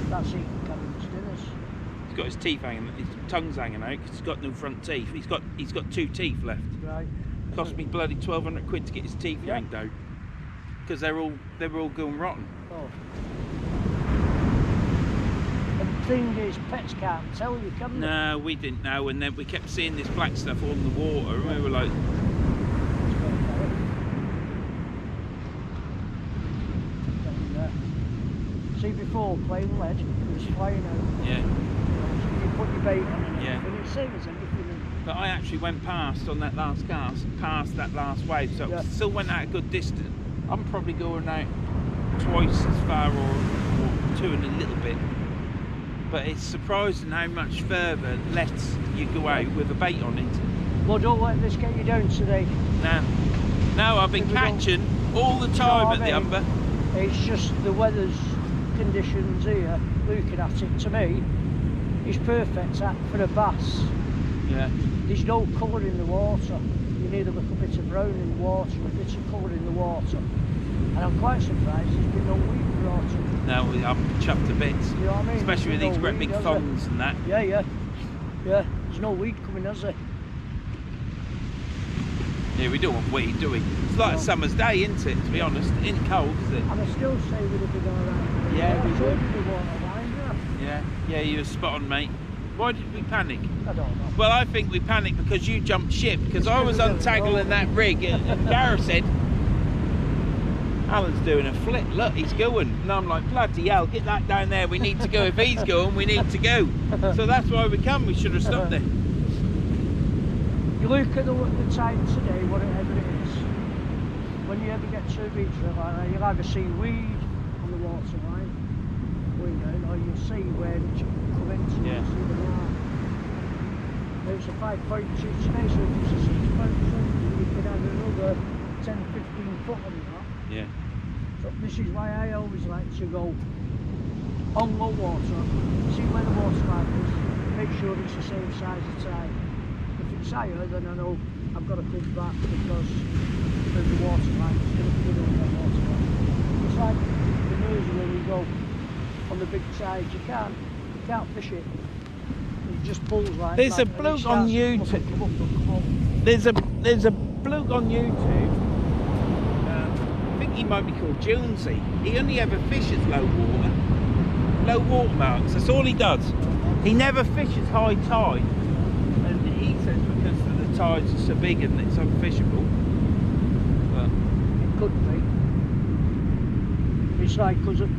Speaker 2: That's it, coming to dinners.
Speaker 1: He's got his teeth hanging, his tongue's hanging out because he's got no front teeth. He's got 2 teeth left.
Speaker 2: Right.
Speaker 1: Cost me bloody 1,200 quid to get his teeth
Speaker 2: Yeah.
Speaker 1: yanked out because they were all going rotten.
Speaker 2: Oh. And the thing is, pets can't tell you, can they?
Speaker 1: No, we didn't know, and then we kept seeing this black stuff on the water, and we were like,
Speaker 2: See, before playing lead, it was flying out.
Speaker 1: yeah.
Speaker 2: So you put your bait on and
Speaker 1: Yeah.
Speaker 2: everything, it's same as anything.
Speaker 1: But I actually went past on that last cast, past that last wave, so
Speaker 2: Yeah.
Speaker 1: it still went out a good distance. I'm probably going out twice as far or 2 and a little bit. But it's surprising how much further lets you go out with a bait on it.
Speaker 2: Well, don't let this get you down today.
Speaker 1: No, I've been
Speaker 2: If we don't-
Speaker 1: catching all the time
Speaker 2: what
Speaker 1: at
Speaker 2: I
Speaker 1: the
Speaker 2: mean?
Speaker 1: Umber.
Speaker 2: It's just the weather's conditions here, looking at it, to me, is perfect for a bass.
Speaker 1: Yeah.
Speaker 2: There's no colour in the water. You need a little bit of brown in the water, a bit of colour in the water. And I'm quite surprised there's been no weed brought in.
Speaker 1: No, I'm chuffed to bits.
Speaker 2: You know what I mean?
Speaker 1: Especially with
Speaker 2: There's
Speaker 1: these
Speaker 2: no
Speaker 1: great
Speaker 2: weed,
Speaker 1: big
Speaker 2: has there?
Speaker 1: thongs and that.
Speaker 2: Yeah. There's no weed coming, has there?
Speaker 1: Yeah, we don't want weed, do we? It's like a
Speaker 2: No.
Speaker 1: summer's day, isn't it, to be honest? It ain't cold, is it?
Speaker 2: And I still say we'd have been alright.
Speaker 1: Yeah, we
Speaker 2: I told
Speaker 1: would.
Speaker 2: you we weren't aligned, yeah.
Speaker 1: Yeah, you were spot on, mate. Why did we panic?
Speaker 2: I don't know.
Speaker 1: Well, I think we panicked because you jumped ship, because I was
Speaker 2: Because we didn't
Speaker 1: untangling
Speaker 2: know.
Speaker 1: that rig, and Gareth said, Alan's doing a flip, look, he's going. And I'm like, bloody hell, get that down there, we need to go. If he's going, we need to go. So that's why we come, we should have stopped there.
Speaker 2: You look at the tide today, whatever it is, when you ever get to a beach like that, you'll either see weed on the water line, or you'll see where it's come into,
Speaker 1: Yeah.
Speaker 2: you'll see the line. It's a 5.2 today, so if it's a 6.2, you could have another 10, 15 foot on that.
Speaker 1: Yeah.
Speaker 2: So this is why I always like to go on low water, see where the water line is, make sure it's the same size of tide. If it's higher, then I know I've got to come back because the water line is going to be on that water line. It's like the Mersey when you go on the big tide, you can't fish it. It just pulls like
Speaker 1: There's
Speaker 2: that,
Speaker 1: a
Speaker 2: and it
Speaker 1: bloke
Speaker 2: starts
Speaker 1: on
Speaker 2: to
Speaker 1: YouTube.
Speaker 2: come up.
Speaker 1: There's a bloke on YouTube. I think he might be called Jonesy. He only ever fishes low water marks. That's all he does. He never fishes high tide, and he says because the tides are so big and it's unfishable. But
Speaker 2: It could be. It's like because at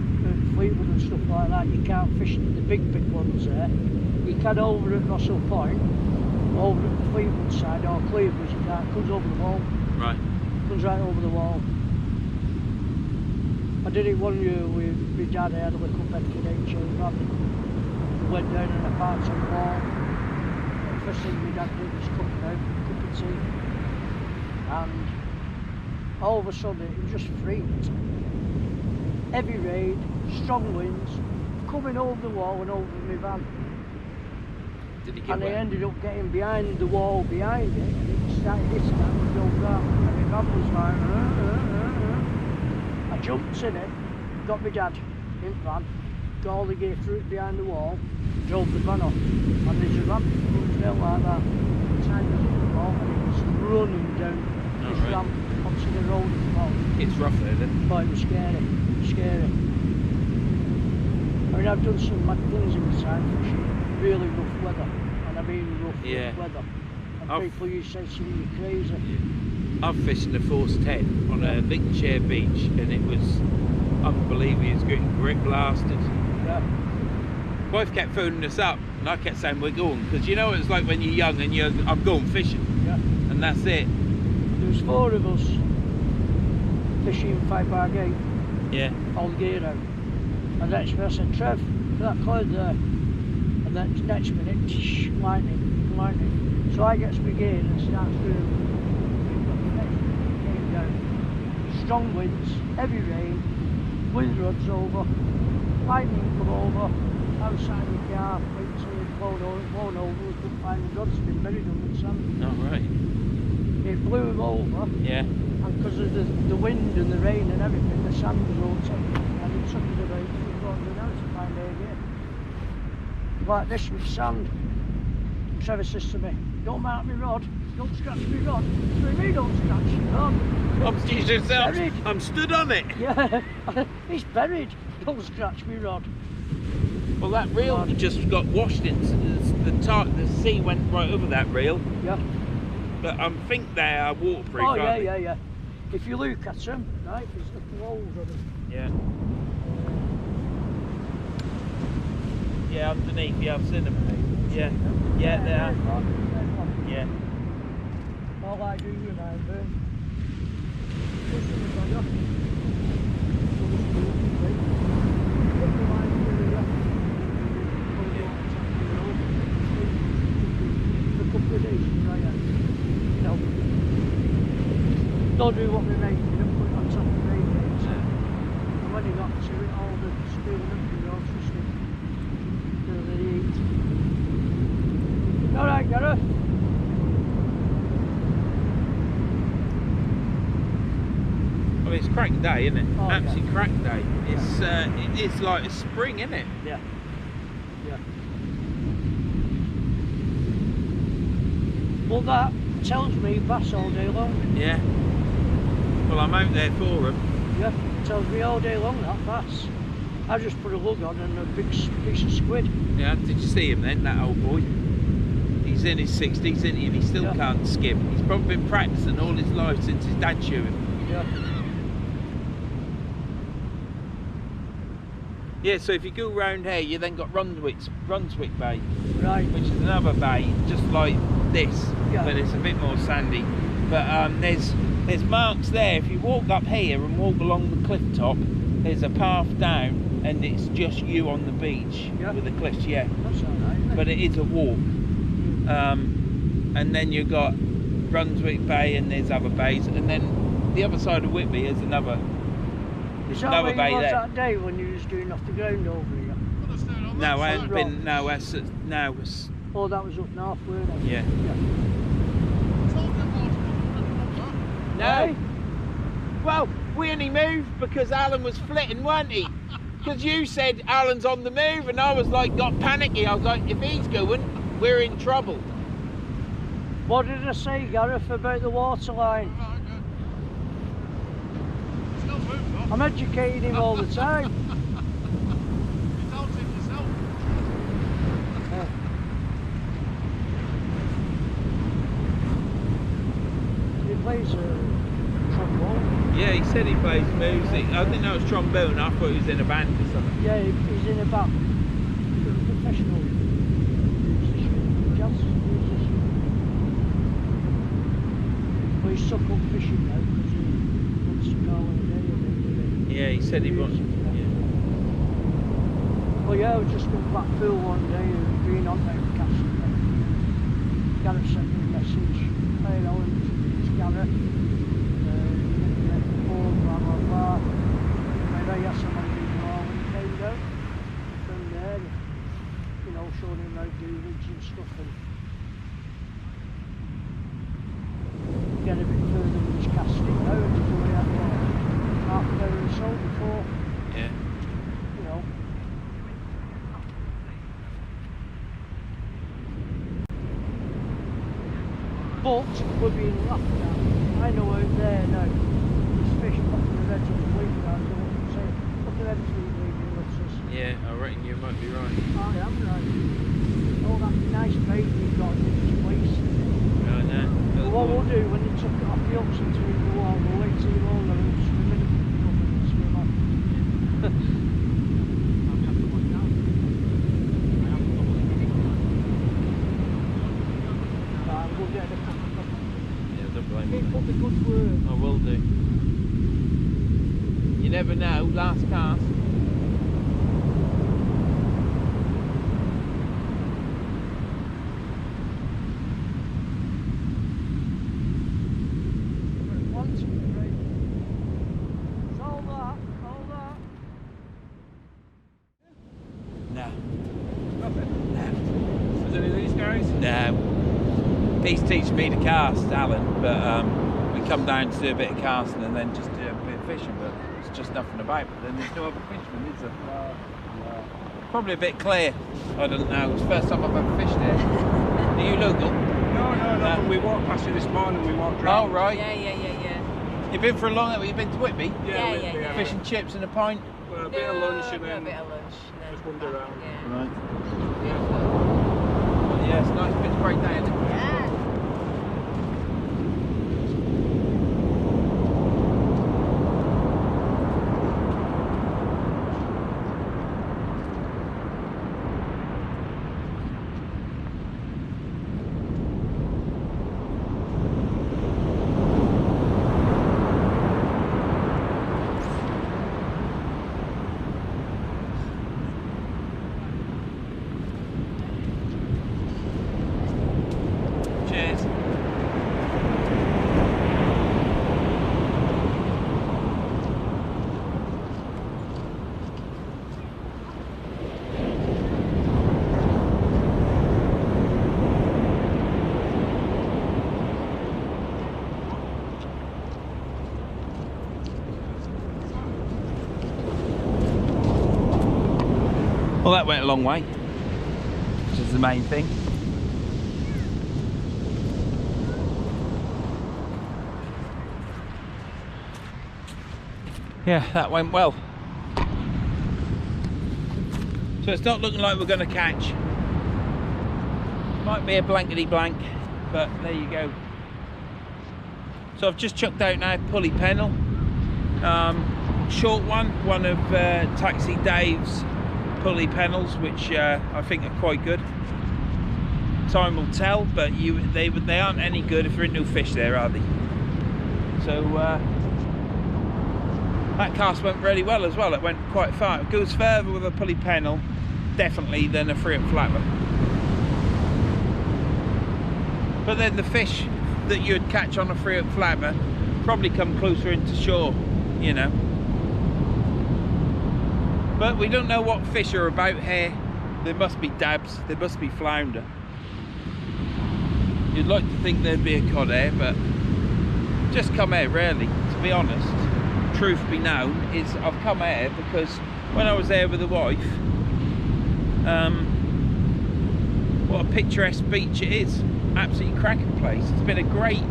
Speaker 2: Fleetwood and stuff like that, you can't fish the big ones there. You can over at Russell Point, over at the Fleetwood side or Cleveland, you can't. It comes over the wall.
Speaker 1: right.
Speaker 2: Comes right over the wall. I did it one year with my dad. I had a little Bedford HA van. We went down in a part on the wall. The first thing my dad did was cook it out, cup of tea. And all of a sudden it just freaked. Heavy rain, strong winds, coming over the wall and over my van.
Speaker 1: Did he get
Speaker 2: And I
Speaker 1: wet?
Speaker 2: ended up getting behind the wall behind it, and it started this time and drove that. And my van was like, I jumped in it, got my dad in van, got all the gear through it behind the wall, drove the van off. And there's a ramp that goes down like that, tiny little wall, and it was running down this
Speaker 1: Alright.
Speaker 2: ramp onto the road.
Speaker 1: It's rough there then.
Speaker 2: But it was scary, scary. I mean, I've done some mad things in the time fishing, really rough weather, and I mean rough weather. And people used to say to me, you're crazy.
Speaker 1: I've fished in the Force 10 on a Lincolnshire beach, and it was unbelievable. It was getting grip blasted.
Speaker 2: Yeah.
Speaker 1: Wife kept phoning us up, and I kept saying we're going, because you know what it's like when you're young and I'm going fishing,
Speaker 2: Yeah.
Speaker 1: and that's it.
Speaker 2: There was 4 of us fishing 5 bar gate,
Speaker 1: Yeah.
Speaker 2: all gear out. And next minute I said, Trev, that cloud there. And then next minute, tsh, lightning, lightning. So I gets my gear and starts doing. Next minute it came down. Strong winds, heavy rain, wind rods over, lightning come over. Outside the car, wait till it blown over, we couldn't find the rods, been buried under the sand.
Speaker 1: Oh, right.
Speaker 2: It blew them over.
Speaker 1: Yeah.
Speaker 2: And because of the wind and the rain and everything, the sand was rotating, and it took it about 400 hours to find it again. Like this with sand. And Trevor says to me, don't mark me rod, don't scratch me rod. What do you mean don't scratch your rod?
Speaker 1: Excuse yourself,
Speaker 2: Buried.
Speaker 1: I'm stood on it.
Speaker 2: Yeah, it's buried, don't scratch me rod.
Speaker 1: Well, that reel just got washed into the sea went right over that reel.
Speaker 2: Yeah.
Speaker 1: But I think they are waterproof,
Speaker 2: Oh
Speaker 1: aren't
Speaker 2: yeah,
Speaker 1: they?
Speaker 2: yeah, yeah. If you look at them, right, there's little holes on them.
Speaker 1: Yeah. Yeah, underneath, yeah, I've seen them. Yeah. Yeah, they are. Yeah.
Speaker 2: All I do with my Verns. Push them as I go. Put the line through here. Put it on the road. For a couple of days, right out. You know. Don't do what we make, you don't put it on top of the radiators. And when you got to it, all the spewing up the road, just the heat. Alright, Gareth.
Speaker 1: Well, it's crack day, isn't it?
Speaker 2: Oh,
Speaker 1: Absolute
Speaker 2: yeah.
Speaker 1: crack day. It's it's like a spring, isn't it?
Speaker 2: Yeah. Yeah. Well, that tells me bass all day long.
Speaker 1: Yeah. Well, I'm out there for them.
Speaker 2: Yeah, it tells me all day long that bass. I just put a lug on and a big piece of squid.
Speaker 1: Yeah. Did you see him then, that old boy? He's in his 60s, isn't he? And he still
Speaker 2: Yeah.
Speaker 1: can't skim. He's probably been practicing all his life since his dad showed him.
Speaker 2: Yeah.
Speaker 1: Yeah, so if you go round here, you then got Brunswick Bay,
Speaker 2: Right.
Speaker 1: which is another bay, just like this,
Speaker 2: Yeah.
Speaker 1: but it's a bit more sandy. But there's marks there. If you walk up here and walk along the cliff top, there's a path down, and it's just you on the beach
Speaker 2: Yeah.
Speaker 1: with the cliffs. Yeah,
Speaker 2: That's alright.
Speaker 1: but it is a walk. And then you've got Brunswick Bay, and there's other bays, and then the other side of Whitby is another.
Speaker 2: Is that
Speaker 1: another
Speaker 2: where
Speaker 1: bay
Speaker 2: you was
Speaker 1: there.
Speaker 2: that day when you was doing off the ground over here?
Speaker 1: No, I haven't
Speaker 2: Rocks.
Speaker 1: been. No, it's
Speaker 2: Oh, that was up north, weren't it?
Speaker 1: yeah. No.
Speaker 2: Aye.
Speaker 1: Well, we only moved because Alan was flitting, weren't he? Because you said Alan's on the move, and I was like, got panicky. I was like, if he's going, we're in trouble.
Speaker 2: What did I say, Gareth, about the water line? I'm educating him all the time. He plays trombone.
Speaker 1: Yeah, he said he plays music. I think that was trombone. I thought he was in a band or something.
Speaker 2: Yeah, he's in a band. He's a professional musician, jazz musician. But he's stuck up fishing now because he wants to go on a day and everything.
Speaker 1: Yeah, he said he was.
Speaker 2: Well, yeah, I was just going back through one day and being on there with Castle. Gareth sent me a message. Hey, Alan, it's Gareth. Blah, blah, blah. Maybe I asked him how he did well when he came down. From there, you know, showing him how to do rigs and stuff and get a bit further with his casting now. It's the way I thought half an hour or so before,
Speaker 1: Yeah.
Speaker 2: you know. But we're being laughed at. I know out there now. These fish popping the edge of the weight guys, you know what I'm saying? Look at them 3 leading lifters.
Speaker 1: Yeah, I reckon you might be right.
Speaker 2: I am right. Oh, that nice bait we've got in this place.
Speaker 1: I know.
Speaker 2: But what we'll do when they took it off the hooks and through the wall, we'll wait till you're all there and swim in and swim off. We'll get a couple.
Speaker 1: Yeah, don't blame
Speaker 2: Keep
Speaker 1: me.
Speaker 2: up the good work.
Speaker 1: I will do. You never know, last cast.
Speaker 2: One, 2, 3. It's all that, all that.
Speaker 1: No.
Speaker 4: Nothing.
Speaker 1: No.
Speaker 4: Was any of these guys?
Speaker 1: No. He's teaching me to cast, Alan, but we come down to do a bit of casting and then just do a bit of fishing, but it's just nothing about. But then there's no other fishermen, is there? Probably a bit clear. I don't know. It's the first time I've ever fished here. Are you local?
Speaker 4: No. We walked past you this morning. We walked round.
Speaker 1: Oh, right.
Speaker 3: Yeah.
Speaker 1: You've been for a long time. You've been to Whitby?
Speaker 3: Yeah.
Speaker 1: Fish and chips and a pint?
Speaker 4: Well, a bit of lunch and then
Speaker 3: a bit of lunch.
Speaker 4: just wander around.
Speaker 3: Yeah.
Speaker 1: Right.
Speaker 3: Beautiful.
Speaker 1: Yeah, it's nice. It's a great day, isn't it?
Speaker 3: Yeah.
Speaker 1: Cheers. Well, that went a long way, which is the main thing. Yeah, that went well. So it's not looking like we're going to catch. Might be a blankety blank, but there you go. So I've just chucked out now pulley pennel. Short one of Taxi Dave's pulley pennels, which I think are quite good. Time will tell, but they aren't any good if there ain't no fish there, are they? So that cast went really well as well. It went quite far. It goes further with a pulley pennel, definitely, than a 3-up flapper. But then the fish that you'd catch on a 3-up flapper probably come closer into shore, you know. But we don't know what fish are about here. There must be dabs, there must be flounder. You'd like to think there'd be a cod here, but just come here really, to be honest. Truth be known is I've come here because when I was there with the wife, what a picturesque beach it is. Absolutely cracking place. It's been a great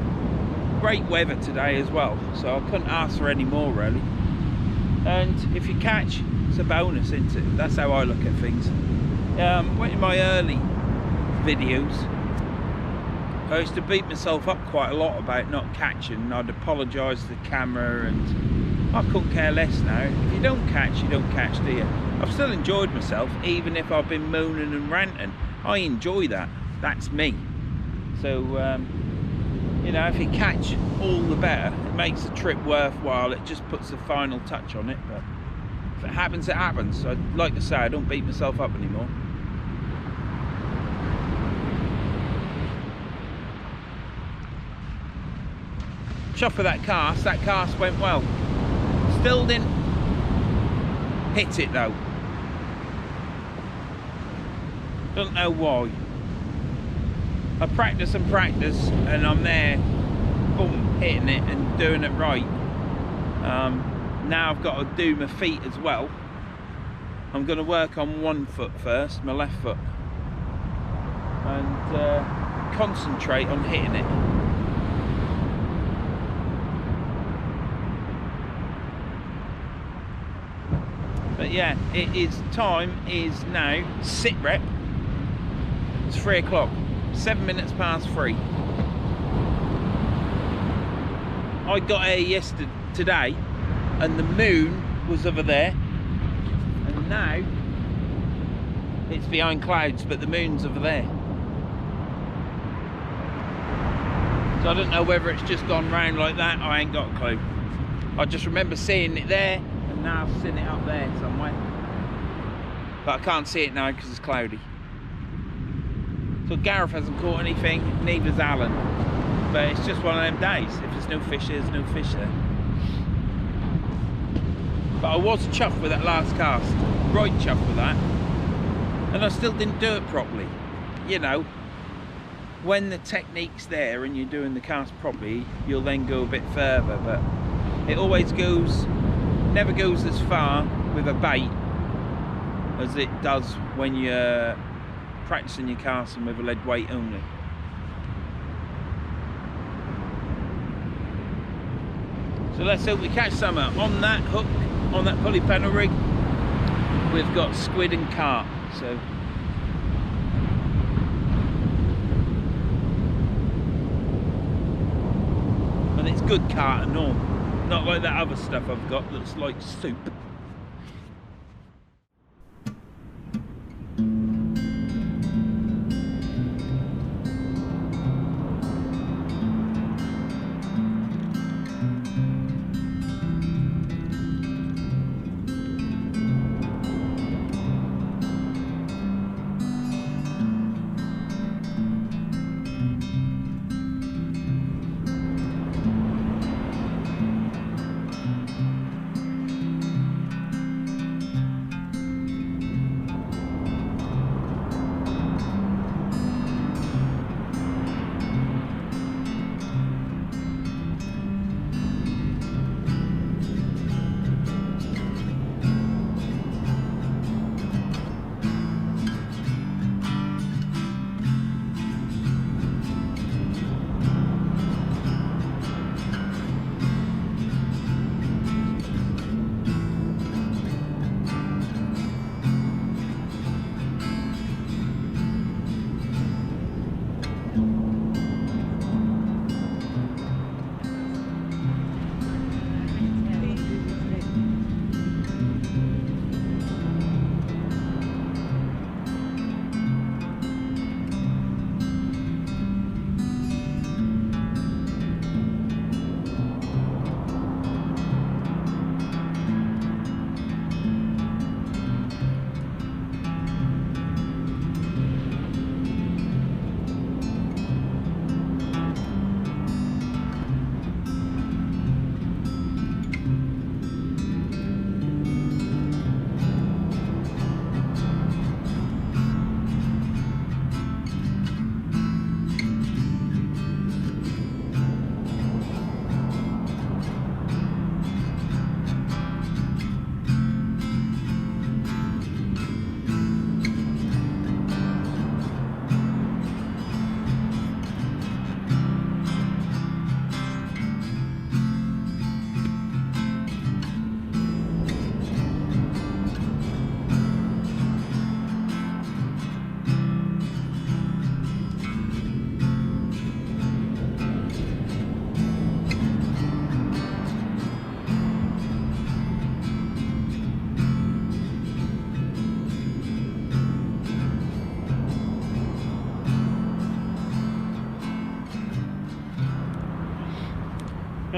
Speaker 1: weather today as well, so I couldn't ask for any more really. And if you catch, it's a bonus, isn't it? That's how I look at things. In my early videos, I used to beat myself up quite a lot about not catching. I'd apologise to the camera, and I couldn't care less now. If you don't catch, you don't catch, do you? I've still enjoyed myself, even if I've been moaning and ranting. I enjoy that. That's me. So You know, if you catch, all the better. It makes the trip worthwhile. It just puts the final touch on it. But if it happens, it happens. So like I say, I don't beat myself up anymore. Chuff with that cast. That cast went well. Still didn't hit it though. Don't know why. I practice and practice, and I'm there, boom, hitting it and doing it right. Now I've got to do my feet as well. I'm going to work on one foot first, my left foot, and concentrate on hitting it. But yeah, time is now sit rep. It's 3 o'clock. 7 minutes past 3. I got here today and the moon was over there, and now it's behind clouds, but the moon's over there. So I don't know whether it's just gone round like that. I ain't got a clue. I just remember seeing it there, and now I've seen it up there somewhere, but I can't see it now because it's cloudy. So Gareth hasn't caught anything, neither's Alan. But it's just one of them days. If there's no fish, there's no fish there. But I was chuffed with that last cast. Right chuffed with that. And I still didn't do it properly. You know, when the technique's there and you're doing the cast properly, you'll then go a bit further. But it always goes, never goes as far with a bait as it does when you're practicing your casting with a lead weight only. So let's hope we catch some on that hook, on that pulley panel rig. We've got squid and carp, so and it's good carp and all, not like that other stuff I've got that's like soup.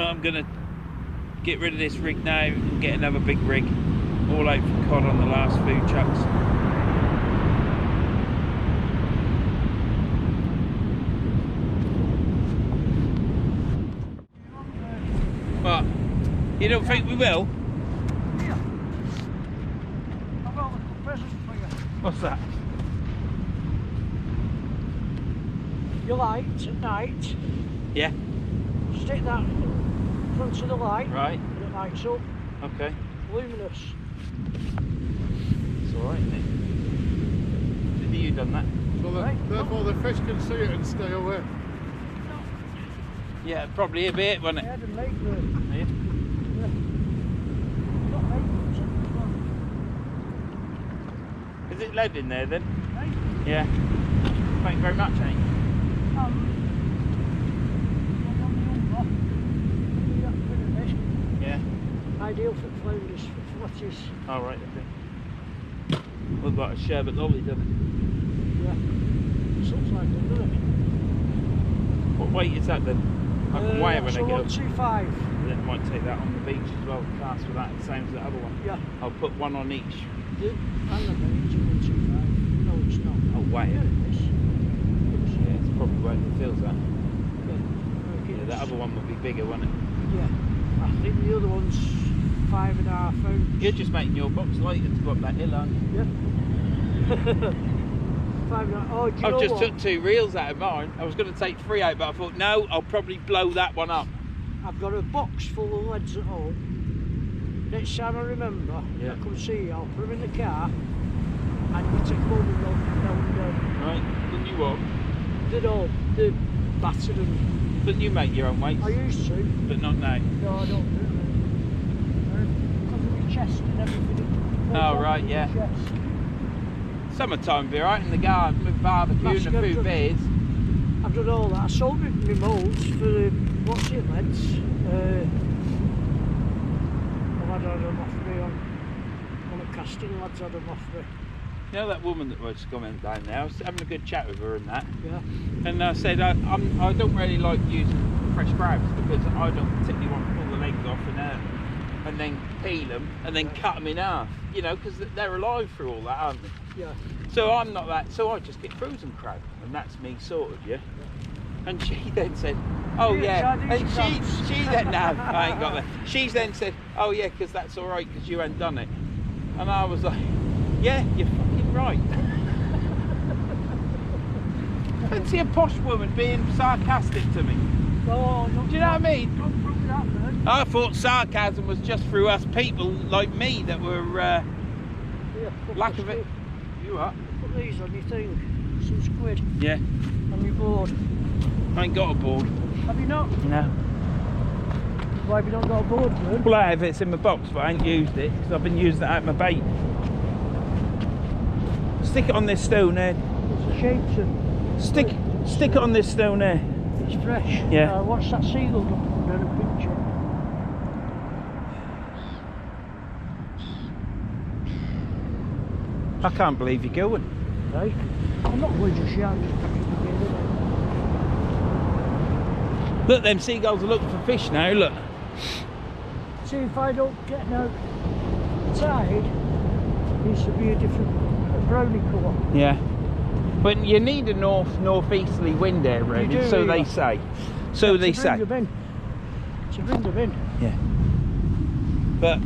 Speaker 1: I'm gonna get rid of this rig now and get another big rig. All out for cod on the last food chucks. But you don't think we will?
Speaker 2: Here. I've got a little present for you.
Speaker 1: What's that?
Speaker 2: Your light at night.
Speaker 1: Yeah.
Speaker 2: Stick that in front of the light.
Speaker 1: Right.
Speaker 2: And it lights up.
Speaker 1: Okay.
Speaker 2: Luminous.
Speaker 1: It's alright, isn't it? Have you done that?
Speaker 4: So that,
Speaker 2: Right.
Speaker 4: therefore the fish can see it and stay away.
Speaker 1: Yeah, probably a bit, wasn't
Speaker 2: I
Speaker 1: it?
Speaker 2: had to make the.
Speaker 1: Yeah.
Speaker 2: Not make it.
Speaker 1: Is it lead in there then?
Speaker 2: Right.
Speaker 1: Yeah. Thank you very much, eh? Yeah.
Speaker 2: Ideal for flounders, for fletches.
Speaker 1: All right, okay. Looks like a sherbet lolly, doesn't
Speaker 2: Yeah. Looks like it, doesn't it?
Speaker 1: it? What weight is that then? I can weigh it when I
Speaker 2: so
Speaker 1: get up.
Speaker 2: 125.
Speaker 1: Then I might take that on the beach as well, cast for that, same as the other one.
Speaker 2: Yeah.
Speaker 1: I'll put one on each.
Speaker 2: The, and the range of 125. No, it's not.
Speaker 1: I'll weigh
Speaker 2: Yeah,
Speaker 1: it.
Speaker 2: it is.
Speaker 1: Yeah, it's probably weight that feels that.
Speaker 2: Yeah.
Speaker 1: Yeah, that other one would be bigger, wouldn't it?
Speaker 2: Yeah. I think the other one's 5.5 ounce.
Speaker 1: You're just making your box lighter to go up that hill, aren't you?
Speaker 2: Yeah. 5.5. Oh, do you know
Speaker 1: I've just
Speaker 2: what?
Speaker 1: took 2 reels out of mine. I was going to take 3 out, but I thought, no, I'll probably blow that one up.
Speaker 2: I've got a box full of leads at home. Next time I remember,
Speaker 1: Yeah.
Speaker 2: I come see you, I'll put them in the car and you take them over and down.
Speaker 1: Right? Didn't you what?
Speaker 2: They're battered and
Speaker 1: Didn't you make your own weights?
Speaker 2: I used to.
Speaker 1: But not now.
Speaker 2: No, I don't do it. Because of my chest and everything.
Speaker 1: Oh, right, yeah.
Speaker 2: Chest.
Speaker 1: Summertime would be alright in the garden with barbecue
Speaker 2: That's
Speaker 1: and a few
Speaker 2: good.
Speaker 1: beers.
Speaker 2: I've done all that. I sold my moulds for the, what's it, leads? I've had them off me on the casting lads had them off me.
Speaker 1: You know that woman that was coming down there? I was having a good chat with her and that.
Speaker 2: Yeah.
Speaker 1: And I said, I don't really like using fresh crabs because I don't particularly want to pull the legs off and then peel them and then cut them in half. You know, because they're alive through all that, aren't they?
Speaker 2: Yeah.
Speaker 1: So I'm not that, so I just get frozen crab, and that's me sorted, yeah? And she then said, oh yeah, and she then, no, I ain't got that. She's then said, oh yeah, because that's all right, because you hadn't done it. And I was like, yeah, you're fucking right. Fancy a posh woman being sarcastic to me.
Speaker 2: Oh,
Speaker 1: Do you know what I mean?
Speaker 2: Don't prove that, man.
Speaker 1: I thought sarcasm was just through us people like me that were
Speaker 2: Here, put
Speaker 1: lack
Speaker 2: this
Speaker 1: of it.
Speaker 2: thing-
Speaker 1: You what?
Speaker 2: Put these on your thing. Some squid
Speaker 1: Yeah,
Speaker 2: on your board.
Speaker 1: I ain't got a board.
Speaker 2: Have you not?
Speaker 1: No.
Speaker 2: Why have you not got a board, man?
Speaker 1: Well, I have, it's in my box, but I ain't used it because I've been using it out my bait. Stick it on this stone there.
Speaker 2: It's a shape to.
Speaker 1: Stick it on this stone there.
Speaker 2: It's fresh.
Speaker 1: Yeah.
Speaker 2: What's that seagull down a picture?
Speaker 1: I can't believe you're going.
Speaker 2: Right? I'm not going to just shout, just packing the game, innit?
Speaker 1: Look, them seagulls are looking for fish now. Look.
Speaker 2: See, if I don't get no tide, it needs to be a different brownie colour.
Speaker 1: Yeah. But you need a northeasterly wind there, really.
Speaker 2: do,
Speaker 1: So
Speaker 2: yeah.
Speaker 1: they say. So they
Speaker 2: To
Speaker 1: say.
Speaker 2: bring them in. To bring them in.
Speaker 1: Yeah. But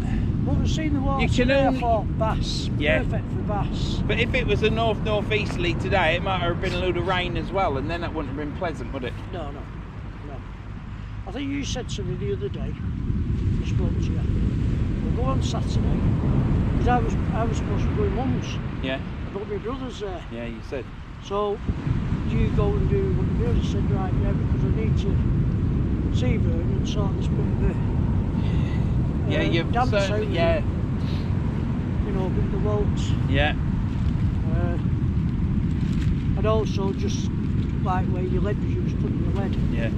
Speaker 2: Well, we've seen the water
Speaker 1: You can
Speaker 2: today,
Speaker 1: only-
Speaker 2: I thought bass.
Speaker 1: Yeah.
Speaker 2: Perfect for bass.
Speaker 1: But if it was a northeasterly today, it might have been a load of rain as well, and then that wouldn't have been pleasant, would it?
Speaker 2: No. I think you said to me the other day, I spoke to you, we'll go on Saturday, because I was supposed to go in Mum's,
Speaker 1: Yeah.
Speaker 2: but my brother's there.
Speaker 1: Yeah, you said.
Speaker 2: So, do you go and do what your brother said? Right, yeah, because I need to see Vern and sort this bit of the
Speaker 1: Yeah, you've
Speaker 2: damp
Speaker 1: certainly.
Speaker 2: out,
Speaker 1: Yeah.
Speaker 2: you know, a bit of the waltz.
Speaker 1: Yeah.
Speaker 2: And also just like where your lead was, you was putting your lead.
Speaker 1: Yeah.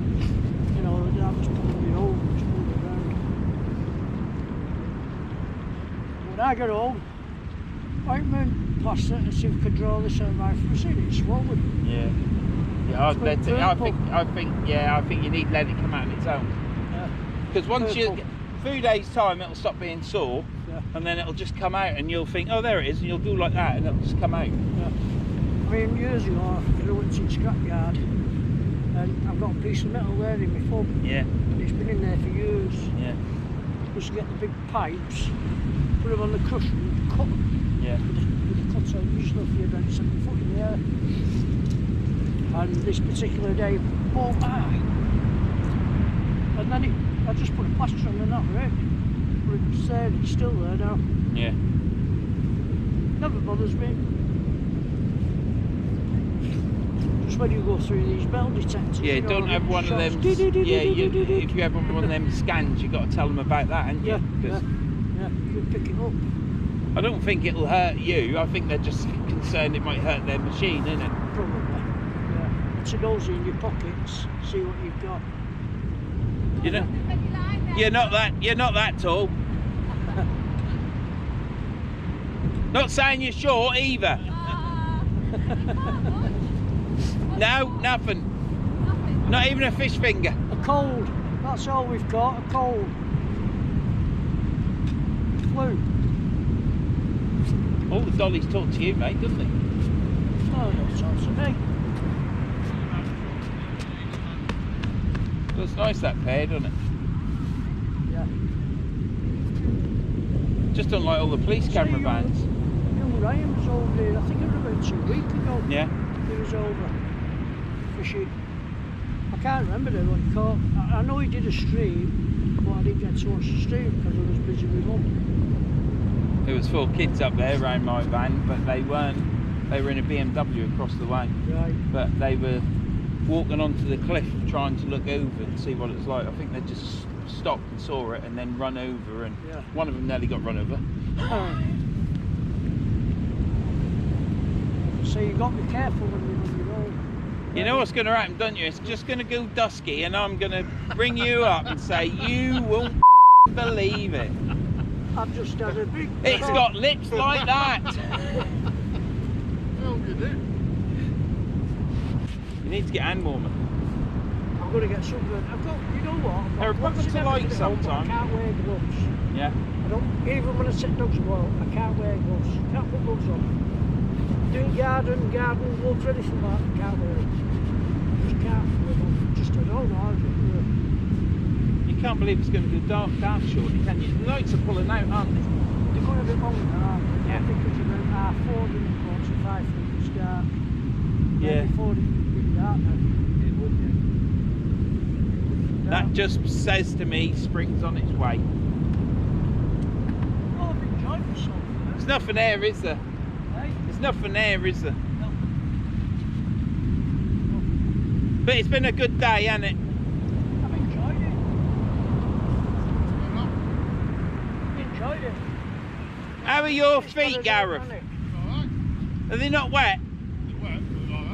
Speaker 2: You know, that was putting the hole, was putting it around. When I got home, I went past it and see if I could draw this out of my foot. I seen it swollen.
Speaker 1: Yeah. Yeah, I
Speaker 2: It's like
Speaker 1: think you need lead to come out on its own.
Speaker 2: Yeah.
Speaker 1: Because once you,
Speaker 2: Purple.
Speaker 1: a few days time, it'll stop being sore,
Speaker 2: Yeah.
Speaker 1: and then it'll just come out, and you'll think, oh, there it is, and you'll do like that, and it'll just come out.
Speaker 2: Yeah. I mean, years ago, I went to the scrapyard and I've got a piece of metal there in my fob.
Speaker 1: Yeah,
Speaker 2: And it's been in there for years.
Speaker 1: yeah,
Speaker 2: Just to get the big pipes, put them on the cushion, cut them
Speaker 1: yeah.
Speaker 2: with the cutter, usually if you're about 7 foot in the air. And this particular day, oh my! And then I just put a plaster on the knot, right? But it's there, it's still there now.
Speaker 1: Yeah.
Speaker 2: Never bothers me. Just when you go through these metal detectors.
Speaker 1: Yeah,
Speaker 2: you know,
Speaker 1: don't have one of them.
Speaker 2: shots,
Speaker 1: Yeah, if you have one of them scans, you got to tell them about that, haven't you?
Speaker 2: Yeah,
Speaker 1: 'Cause
Speaker 2: yeah, you pick it up.
Speaker 1: I don't think it'll hurt you. I think they're just concerned it might hurt their machine, isn't it?
Speaker 2: Probably. Yeah. It's a nosy in your pockets. See what you've got.
Speaker 1: You know, you're not that tall. Not saying you're short either. No, nothing. Not even a fish finger.
Speaker 2: A cold. That's all we've got. A cold. Flu.
Speaker 1: All the dollies talk to you, mate, doesn't they?
Speaker 2: Oh, no chance of me.
Speaker 1: Looks nice that pair, doesn't it?
Speaker 2: Yeah.
Speaker 1: Just unlike all the police camera vans.
Speaker 2: Young Ryan was over there. I think it was about 2 weeks ago.
Speaker 1: Yeah.
Speaker 2: He was over fishing. I can't remember now what he caught. I know he did a stream, but I didn't get to watch the stream because I was busy with Mum.
Speaker 1: There was 4 kids up there around my van, but they weren't. They were in a BMW across the way.
Speaker 2: Right.
Speaker 1: But they were walking onto the cliff trying to look over and see what it was like. I think they just stopped and saw it and then run over, and
Speaker 2: Yeah.
Speaker 1: one of them nearly got run over.
Speaker 2: So you got to be careful when you're on your own.
Speaker 1: You know what's going to happen, don't you? It's just going to go dusky, and I'm going to ring you up and say, you won't believe it.
Speaker 2: I've just had a big...
Speaker 1: It's got lips like that.
Speaker 4: Well, you do.
Speaker 1: You need to get hand warmer.
Speaker 2: I'm going to get sunburned. I've got, you know what? I've
Speaker 1: They're a
Speaker 2: got
Speaker 1: bugger
Speaker 2: gloves
Speaker 1: to
Speaker 2: and
Speaker 1: like
Speaker 2: everything at home, but
Speaker 1: sometimes.
Speaker 2: I can't wear gloves.
Speaker 1: Yeah.
Speaker 2: I don't, even when I set dogs well, I can't wear gloves. Can't put gloves on. Doing garden gloves, anything like that, I can't wear it. Just can't wear them. Just I don't know.
Speaker 1: You can't believe it's going to go dark shortly, can you? The lights are pulling out, aren't they?
Speaker 2: They're going a bit longer than that.
Speaker 1: Yeah.
Speaker 2: I think it's about half 4 in 45 feet it's dark.
Speaker 1: Yeah.
Speaker 2: Before it would dark now.
Speaker 1: It would, yeah. That just says to me spring's on its way.
Speaker 2: Oh, I've enjoyed myself.
Speaker 1: There's nothing there, is there?
Speaker 2: Hey?
Speaker 1: There's nothing there, is there?
Speaker 2: No.
Speaker 1: But it's been a good day, hasn't it?
Speaker 2: I've enjoyed it. Enjoyed it.
Speaker 1: How are your
Speaker 2: It's got a
Speaker 1: feet,
Speaker 2: bit
Speaker 1: Gareth?
Speaker 2: on it.
Speaker 4: Alright.
Speaker 1: Are they not wet?
Speaker 4: It's wet, but like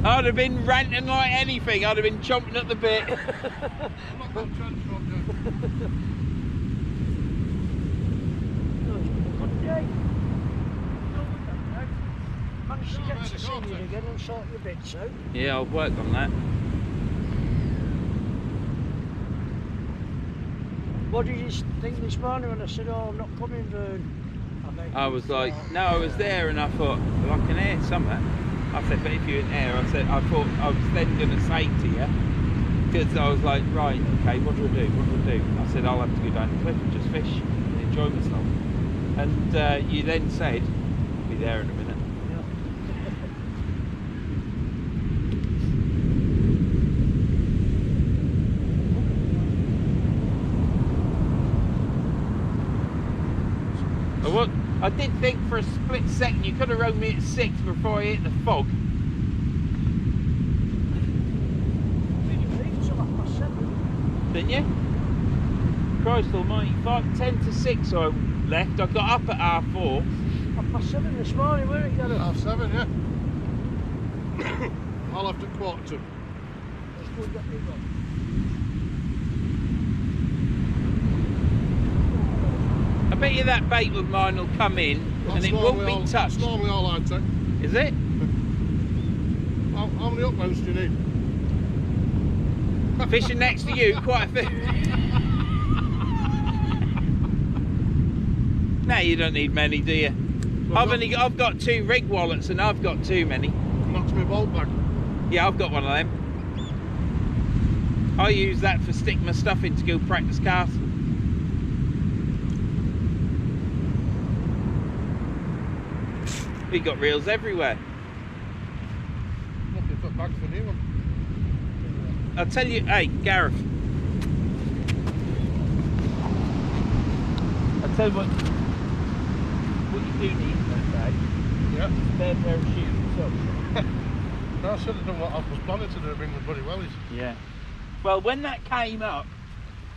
Speaker 4: that.
Speaker 1: I'd have been ranting like anything. I'd have been chomping at the bit.
Speaker 4: I'm not got transport yet.
Speaker 2: No, it's been a good day. No, we've done that. Managed to get to see you again and sort your bits out.
Speaker 1: Yeah, I'll work on that.
Speaker 2: What did you think this morning when I said, oh, I'm not coming, Vern?
Speaker 1: I was like, no, I was there, and I thought, well, I can hear something. I said, but if you're in there, I thought I was then going to say to you, because I was like, right, okay, what do I do? What do I do? I said, I'll have to go down the cliff and just fish and enjoy myself. And you then said, I'll be there in a minute. I did think for a split second you could have rowed me at 6 before I hit the fog. Didn't you? Christ almighty, 10 to 6 I left. I got up at 4:30.
Speaker 2: 7:30 this morning, weren't it, Gareth?
Speaker 4: 7:30, yeah. I left at 1:45.
Speaker 2: That's good that you've got.
Speaker 1: I bet you that bait of mine will come in and it won't be touched.
Speaker 4: That's normally all I take.
Speaker 1: Is it?
Speaker 4: How many upmounts do you need?
Speaker 1: Fishing next to you, quite a few. No, you don't need many, do you? I've got 2 rig wallets and I've got too many.
Speaker 4: Knocks my bolt back.
Speaker 1: Yeah, I've got one of them. I use that for stick my stuff in to go practice casting. We got reels everywhere.
Speaker 4: Nothing but bags for new one.
Speaker 1: I'll tell you, hey, Gareth. I'll tell you what you do need that day.
Speaker 4: Yeah.
Speaker 1: Spare pair of shoes and socks.
Speaker 4: No, I should have done what I was planning to do, bring the bloody wellies.
Speaker 1: Yeah. Well, when that came up,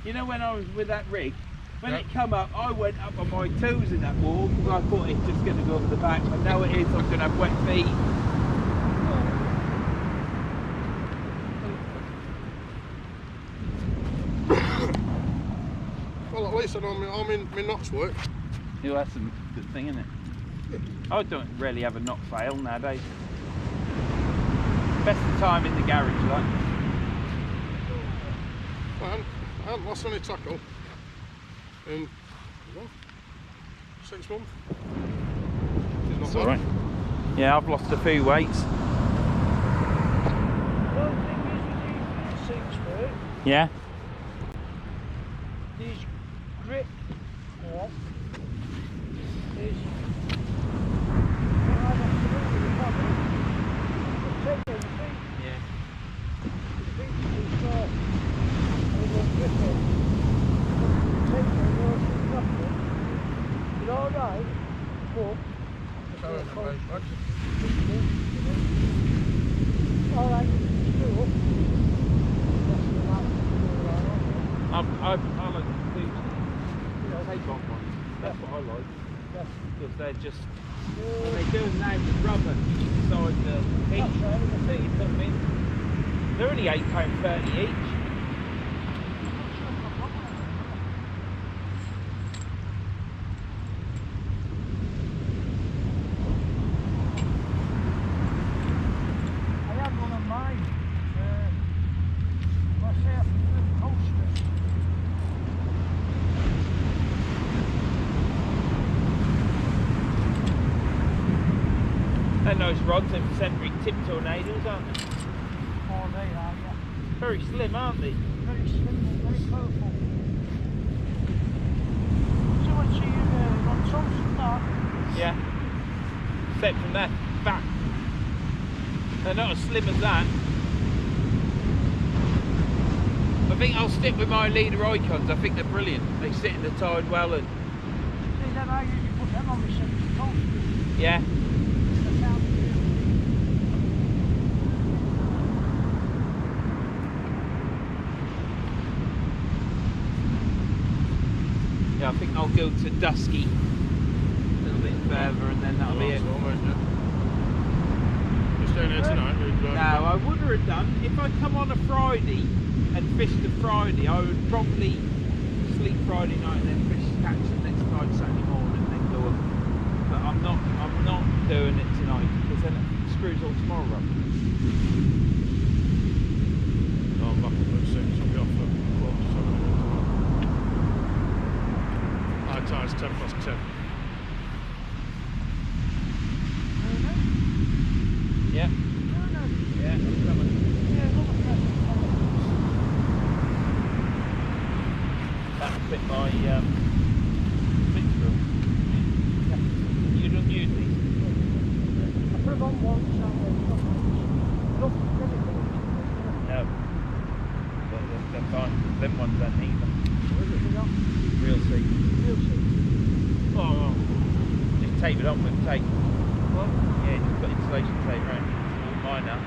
Speaker 1: you know when I was with that rig, when it come up, I went up on my toes in that wall because I thought it's just going to go over the back, but now it is, I'm going to have wet feet.
Speaker 4: Well, at least I know my knots work.
Speaker 1: Yeah, that's a good thing, isn't it? I don't really have a knot fail nowadays. Best of time in the garage, like.
Speaker 4: I haven't lost any tackle in 6 months.
Speaker 1: It's alright. Yeah, I've lost a few weights.
Speaker 2: One thing is with these 6-foot,
Speaker 1: Yeah.
Speaker 2: these grip off is what I have to do with the body. Take the feet,
Speaker 1: Yeah.
Speaker 2: the feet too far, and it won't grip it. Take the nose to the bottom. It's alright, but
Speaker 4: Carrying the base bags.
Speaker 2: alright, it's cool.
Speaker 1: I like to do, take on ones. That's what I like. Because they're just, when they do them now with rubber, you can decide the heat that you put them in. They're only £8.30 each.
Speaker 2: I had one of mine. I say I prefer the poster.
Speaker 1: And those rods, them centric tip tornadoes, aren't they?
Speaker 2: Oh, they are, yeah.
Speaker 1: Very slim, aren't they?
Speaker 2: Very slim and very powerful. So what you on toast and that?
Speaker 1: Yeah. Except from that back. They're not as slim as that. I think I'll stick with my leader icons. I think they're brilliant. They sit in the tide well and
Speaker 2: See, then I usually put them on my central toasters.
Speaker 1: yeah.
Speaker 2: That's how they do.
Speaker 1: Yeah, I think I'll go to Dusky a little bit further and then that'll be it.
Speaker 4: You're staying here tonight?
Speaker 1: No, I would have done. If I come on a Friday and fish the Friday, I would probably sleep Friday night and then fish catch the next tide Saturday morning and then go up. But I'm not doing it tonight because then it screws all tomorrow up.
Speaker 4: No, I'm back up at 6. I'll be off at 7. High tide's 10:10.
Speaker 1: Yeah. Yeah, I'm coming. That'll fit my fix room. You don't use these?
Speaker 2: I put them on once and nothing critical.
Speaker 1: No. But they're fine. Them ones don't need them.
Speaker 2: What is it not?
Speaker 1: Real seat.
Speaker 2: Real seat.
Speaker 1: Oh, just tape it on with tape.
Speaker 2: What?
Speaker 1: Yeah, just put insulation tape around it. It's all mine now.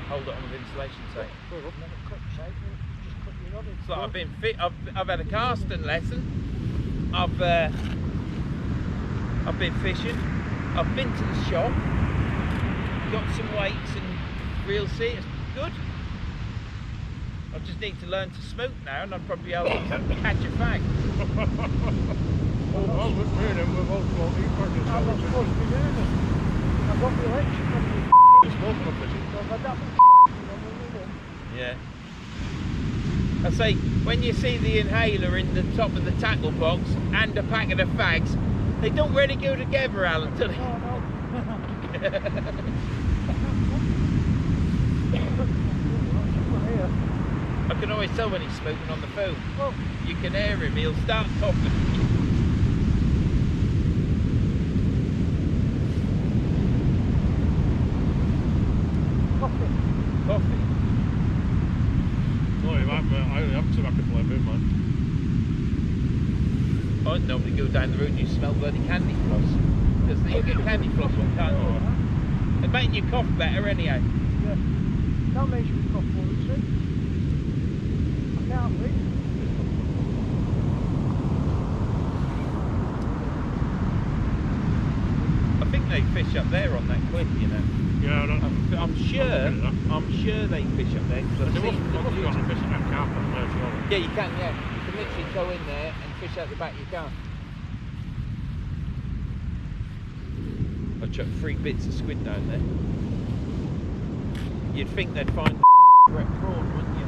Speaker 1: Hold it on with insulation tape.
Speaker 2: Never cut tape, just cut your rod in.
Speaker 1: So I've been fit. I've had a casting lesson. I've been fishing. I've been to the shop. Got some weights and reel seat. It's good. I just need to learn to smoke now, and I'll probably be able to catch a fag.
Speaker 4: Well, with me and him, we're both smoking.
Speaker 2: I'm not supposed to be doing it. I've got the electric on me.
Speaker 4: Smoking up it.
Speaker 2: So if I don't you know,
Speaker 1: Yeah. I say, when you see the inhaler in the top of the tackle box and a packet of fags, they don't really go together, Alan, do they?
Speaker 2: No, no.
Speaker 1: I can always tell when he's smoking on the phone.
Speaker 2: Well,
Speaker 1: You can hear him, he'll start coughing.
Speaker 2: coffee.
Speaker 1: Coffee.
Speaker 4: No, I only have tobacco flavour in mine.
Speaker 1: I normally go down the road and you smell bloody candy floss. Because you get candy floss on can't you? It makes you cough better anyhow.
Speaker 2: Yeah. That makes me cough more, you see. I can't breathe.
Speaker 1: I think they fish up there on that cliff, you know.
Speaker 4: Yeah, I don't know.
Speaker 1: I'm sure they fish up there. 'Cause I've
Speaker 4: There
Speaker 1: seen
Speaker 4: must
Speaker 1: them on
Speaker 4: be on a
Speaker 1: YouTube.
Speaker 4: fishing net carp on there, surely.
Speaker 1: Yeah, you can, yeah. You can literally go in there and fish out the back of your car. I chucked 3 bits of squid down there. You'd think they'd find wet prawn, wouldn't you?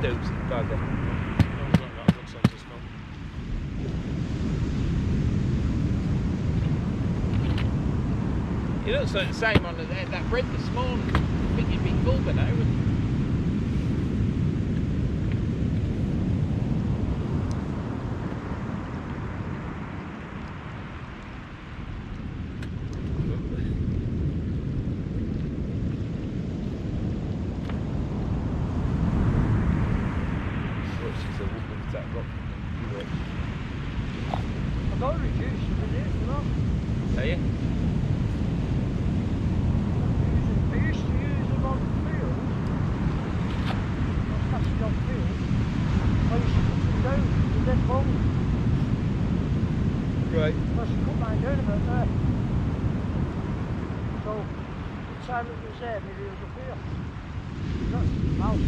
Speaker 1: Dozy bugger.
Speaker 4: That was a good sense of smell.
Speaker 1: You look like the same on that bread this morning. I think you'd be full by now, wouldn't you?
Speaker 2: I've got to reduce the days for that.
Speaker 1: Are you?
Speaker 2: I used to use them on field. On casting on field. I used to put them down to dead bone.
Speaker 1: Right.
Speaker 2: I should cut mine down a bit there. So, the time it was there, maybe it was up here. That's the mouse.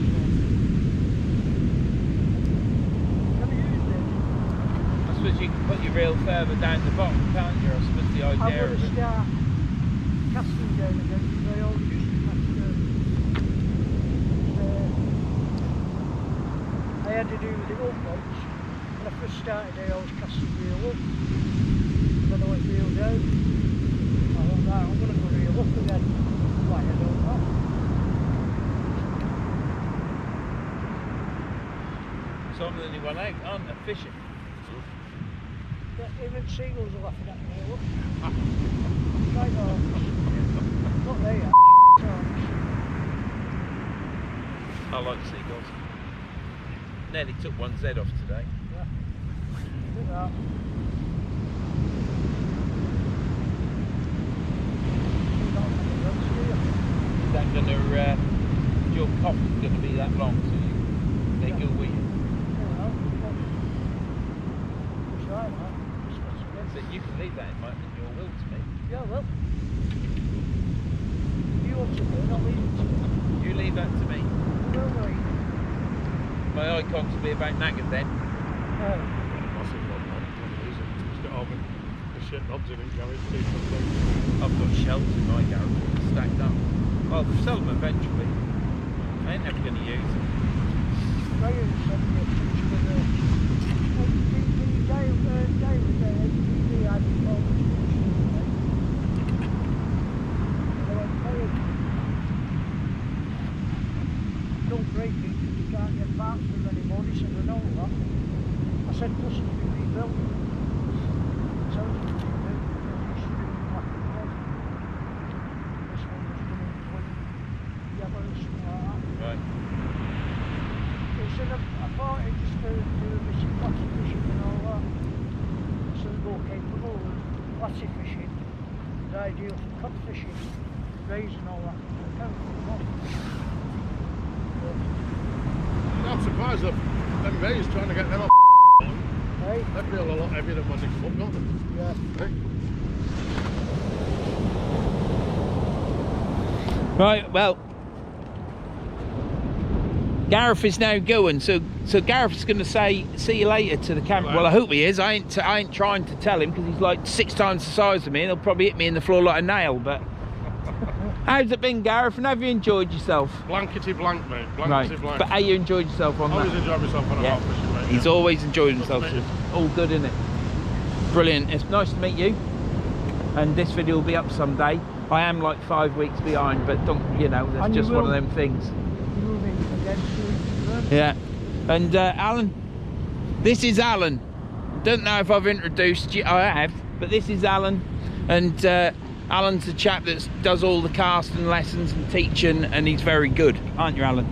Speaker 2: Never used it.
Speaker 1: I suppose you can put your reel further down the bottom, can't you? I suppose the
Speaker 2: I'm
Speaker 1: idea
Speaker 2: going
Speaker 1: of
Speaker 2: to
Speaker 1: it.
Speaker 2: start casting down again because I always used to cast down. I had to do with the up once. When I first started, I always cast the reel up. Then I went reel down. I thought, right, I'm going to go reel up again. Why, I don't know.
Speaker 1: So I'm the only one out, aren't they, fishing?
Speaker 2: Yeah, even seagulls are laughing at me. Look. Right on. Not they are.
Speaker 1: I like seagulls. Nearly took one's head off today.
Speaker 2: Yeah. Look at that.
Speaker 1: Is that gonna, your coffee's gonna be that long, so they go with you?
Speaker 2: That's right, man. Just what's again.
Speaker 1: So you can leave that in your will to me.
Speaker 2: Yeah, well. You want to do it, not leave it to me.
Speaker 1: You leave that to me.
Speaker 2: No, no.
Speaker 1: My icons will be about knackered then.
Speaker 4: Massive rod, man. Use it. Just get all the shit rods in and carry it deep and things.
Speaker 1: I've got shells in my garage stacked up. I'll sell them eventually. I ain't never going to use them.
Speaker 2: Ryan sent me a picture with a HDD I just told him I went, hey, don't break it because you can't get parts from them anymore. He said, I know that. I said, plus it's been rebuilt. So it's been rebuilt. It's been black and red. This one was coming with yellow and something like that.
Speaker 1: Right.
Speaker 2: He said, I bought it just to do a bit of flatty fishing and all that. So they're more capable of flatty fishing. It's ideal for cod fishing, rays and all that.
Speaker 4: I'm surprised that them guys trying to get them off.
Speaker 2: Hey?
Speaker 4: They feel a lot heavier than magic foot, don't they?
Speaker 2: Yeah.
Speaker 4: Hey?
Speaker 1: Right, well, Gareth is now going, so Gareth's going to say see you later to the camera. Well, I hope he is. I ain't trying to tell him because he's like 6 times the size of me and he'll probably hit me in the floor like a nail, but How's it been, Gareth? And have you enjoyed yourself?
Speaker 4: Blankety blank, mate.
Speaker 1: Right.
Speaker 4: Blankety blank.
Speaker 1: But how you enjoyed yourself on
Speaker 4: Always
Speaker 1: that?
Speaker 4: enjoy myself when I'm out fishing, mate.
Speaker 1: He's
Speaker 4: yeah.
Speaker 1: always enjoyed himself.
Speaker 4: Good to meet
Speaker 1: It's all good, isn't it? Brilliant. It's nice to meet you. And this video will be up someday. I am like 5 weeks behind, but don't, you know, that's just one of them things. Yeah. And Alan, this is Alan. Don't know if I've introduced you. I have, but this is Alan. And Alan's the chap that does all the casting lessons and teaching, and he's very good, aren't you, Alan?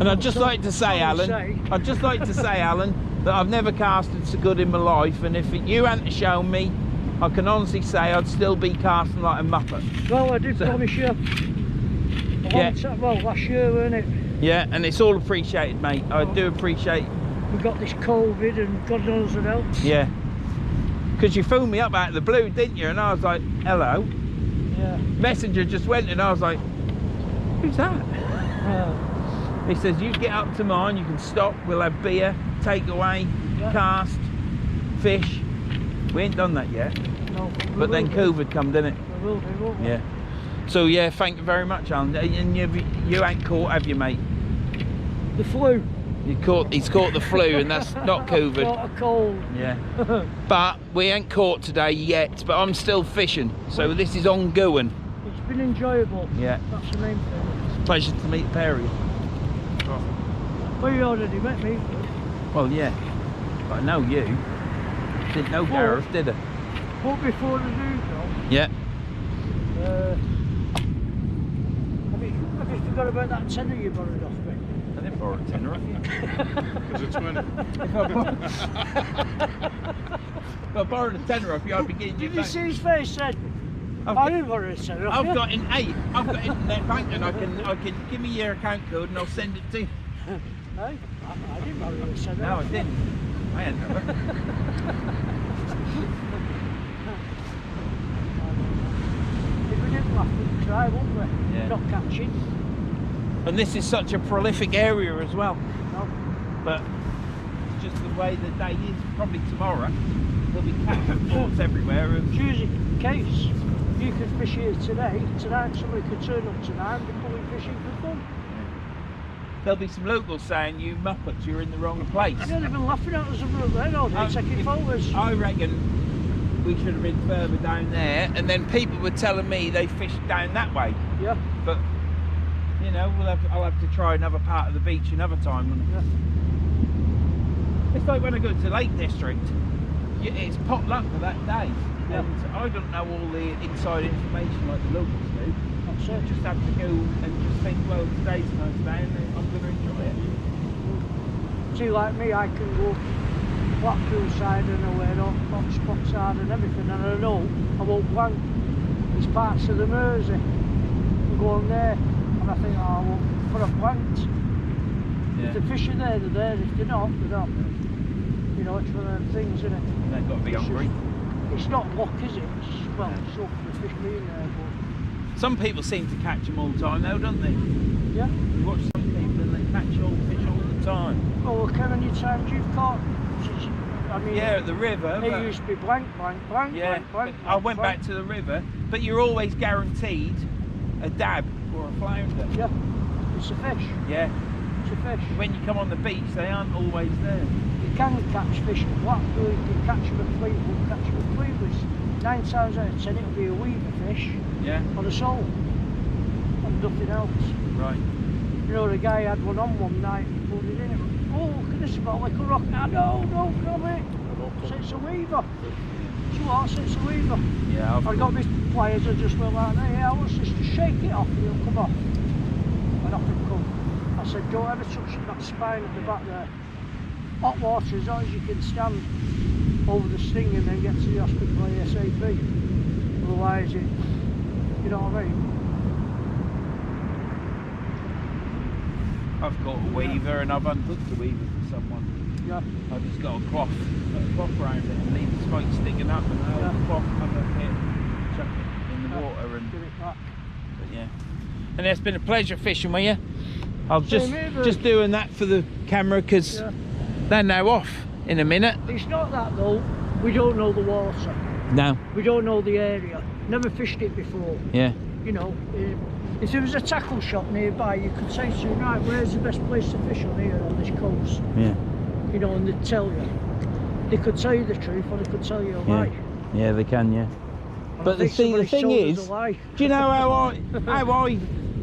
Speaker 1: And I'd just like to say, Alan, I'd just like to say, Alan, that I've never casted so good in my life, and if you hadn't shown me, I can honestly say I'd still be casting like a muppet.
Speaker 2: Well, I did promise you. Well, last year, weren't it?
Speaker 1: Yeah, and it's all appreciated, mate. I do appreciate.
Speaker 2: We got this COVID and God knows what else.
Speaker 1: Yeah. Because you phoned me up out of the blue, didn't you? And I was like, hello.
Speaker 2: Yeah.
Speaker 1: Messenger just went, and I was like, who's that? He says, you get up to mine, you can stop, we'll have beer, takeaway, cast, fish. We ain't done that yet.
Speaker 2: No,
Speaker 1: But then COVID come, didn't it?
Speaker 2: We will do, won't we?
Speaker 1: Yeah. So yeah, thank you very much, Alan. And you ain't caught, have you, mate?
Speaker 2: The flu.
Speaker 1: He's caught the flu, and that's not COVID.
Speaker 2: Caught a cold.
Speaker 1: Yeah. But we ain't caught today yet, but I'm still fishing. So this is ongoing.
Speaker 2: It's been enjoyable.
Speaker 1: Yeah.
Speaker 2: That's the main thing.
Speaker 1: It's a pleasure to meet Perry.
Speaker 2: Well, you already met me.
Speaker 1: Well, yeah. But I know you. Didn't know Gareth, did I?
Speaker 2: But before the news, though,
Speaker 1: Yeah.
Speaker 2: have you forgot about that tenner you borrowed off me?
Speaker 1: I didn't borrow a tenner off you.
Speaker 4: There's a 20.
Speaker 1: If I borrowed a tenner off you, I'd be getting you
Speaker 2: Did you
Speaker 1: back.
Speaker 2: see his face then? I didn't borrow a tenner off you.
Speaker 1: I've got internet banking. I can give me your account code and I'll send it to you.
Speaker 2: No, I didn't borrow a tenner
Speaker 1: No, I
Speaker 2: off you.
Speaker 1: didn't. I hadn't ever.
Speaker 2: If we didn't laugh, we'd try, wouldn't we?
Speaker 1: Yeah.
Speaker 2: Not catching.
Speaker 1: And this is such a prolific area as well.
Speaker 2: No.
Speaker 1: But it's just the way the day is. Probably tomorrow there'll be catch reports everywhere.
Speaker 2: It's usually the case. You could fish here today. Tonight somebody could turn up tonight and be pulling fishing for fun.
Speaker 1: There'll be some locals saying, you muppets, you're in the wrong place.
Speaker 2: Yeah, they've been laughing at us over there, all day, taking photos.
Speaker 1: I reckon we should have been further down there, and then people were telling me they fished down that way.
Speaker 2: Yeah.
Speaker 1: But you know, I'll have to try another part of the beach another time.
Speaker 2: Yeah.
Speaker 1: It's like when I go to Lake District, it's pot luck for that day.
Speaker 2: Yeah.
Speaker 1: And I don't know all the inside information like the locals do.
Speaker 2: That's
Speaker 1: You
Speaker 2: it.
Speaker 1: just have to go and just think, well, today's a nice day and I'm going to enjoy it.
Speaker 2: See, like me, I can go Blackpool side and away, on Spot side and everything, and I know I won't blank. There's parts of the Mersey. I'm going there, and I think, oh, I won't put a blanked. If the fish are there, they're there. If they're not, they're not. You know, it's one of them things, isn't it?
Speaker 1: They've got to be hungry.
Speaker 2: It's not luck, is it? It's, well, it's all for the fish being there, but
Speaker 1: Some people seem to catch them all the time though, don't they?
Speaker 2: yeah.
Speaker 1: You watch some people and they catch all fish all the time.
Speaker 2: Oh, look how many times you've caught. I mean,
Speaker 1: Yeah, at the river.
Speaker 2: it
Speaker 1: but-
Speaker 2: used to be blank, blank, blank,
Speaker 1: Yeah,
Speaker 2: blank, blank.
Speaker 1: I went
Speaker 2: blank.
Speaker 1: back to the river, but you're always guaranteed a dab or a flounder.
Speaker 2: Yeah, it's a fish.
Speaker 1: Yeah.
Speaker 2: It's a fish.
Speaker 1: When you come on the beach, they aren't always there.
Speaker 2: You can catch fish at Blackpool, you can catch them at Fleetwood, catch them at Fleetwood. 9 times out of 10 it'll be a weaver fish
Speaker 1: Yeah.
Speaker 2: on a sole and nothing else.
Speaker 1: Right.
Speaker 2: You know, the guy had one on one night, he pulled it in. Oh, look at this, about like a rock. Ah, no, grab it. So it's a weaver. So what? So it's a weaver.
Speaker 1: Yeah.
Speaker 2: I got these pliers that just went like that. Yeah, I was just to shake it off and it'll come off. And off it come. I said, don't ever touch that spine at the back there. Hot water as long as you can stand over the sting and then get to the hospital ASAP. Otherwise it, you know what I mean?
Speaker 1: I've got a weaver and I've unhooked a weaver for someone.
Speaker 2: Yeah.
Speaker 1: I've just got a cloth around it and leave the spike sticking up and hold the cloth under here, chuck it in the water and
Speaker 2: Give it back.
Speaker 1: but yeah. And it's been a pleasure fishing with you. I'll
Speaker 2: Same here, bud.
Speaker 1: just doing that for the camera because
Speaker 2: Yeah.
Speaker 1: they're now off in a minute.
Speaker 2: It's not that though, we don't know the water.
Speaker 1: No.
Speaker 2: We don't know the area. Never fished it before.
Speaker 1: Yeah.
Speaker 2: You know, If there was a tackle shop nearby, you could say to them, right, where's the best place to fish on here on this coast?
Speaker 1: Yeah.
Speaker 2: You know, and they'd tell you. They could tell you the truth or they could tell you a
Speaker 1: Yeah.
Speaker 2: lie.
Speaker 1: Yeah, they can, yeah.
Speaker 2: And
Speaker 1: But
Speaker 2: I
Speaker 1: the
Speaker 2: think
Speaker 1: thing
Speaker 2: somebody's
Speaker 1: is,
Speaker 2: told us a lie.
Speaker 1: do you know how I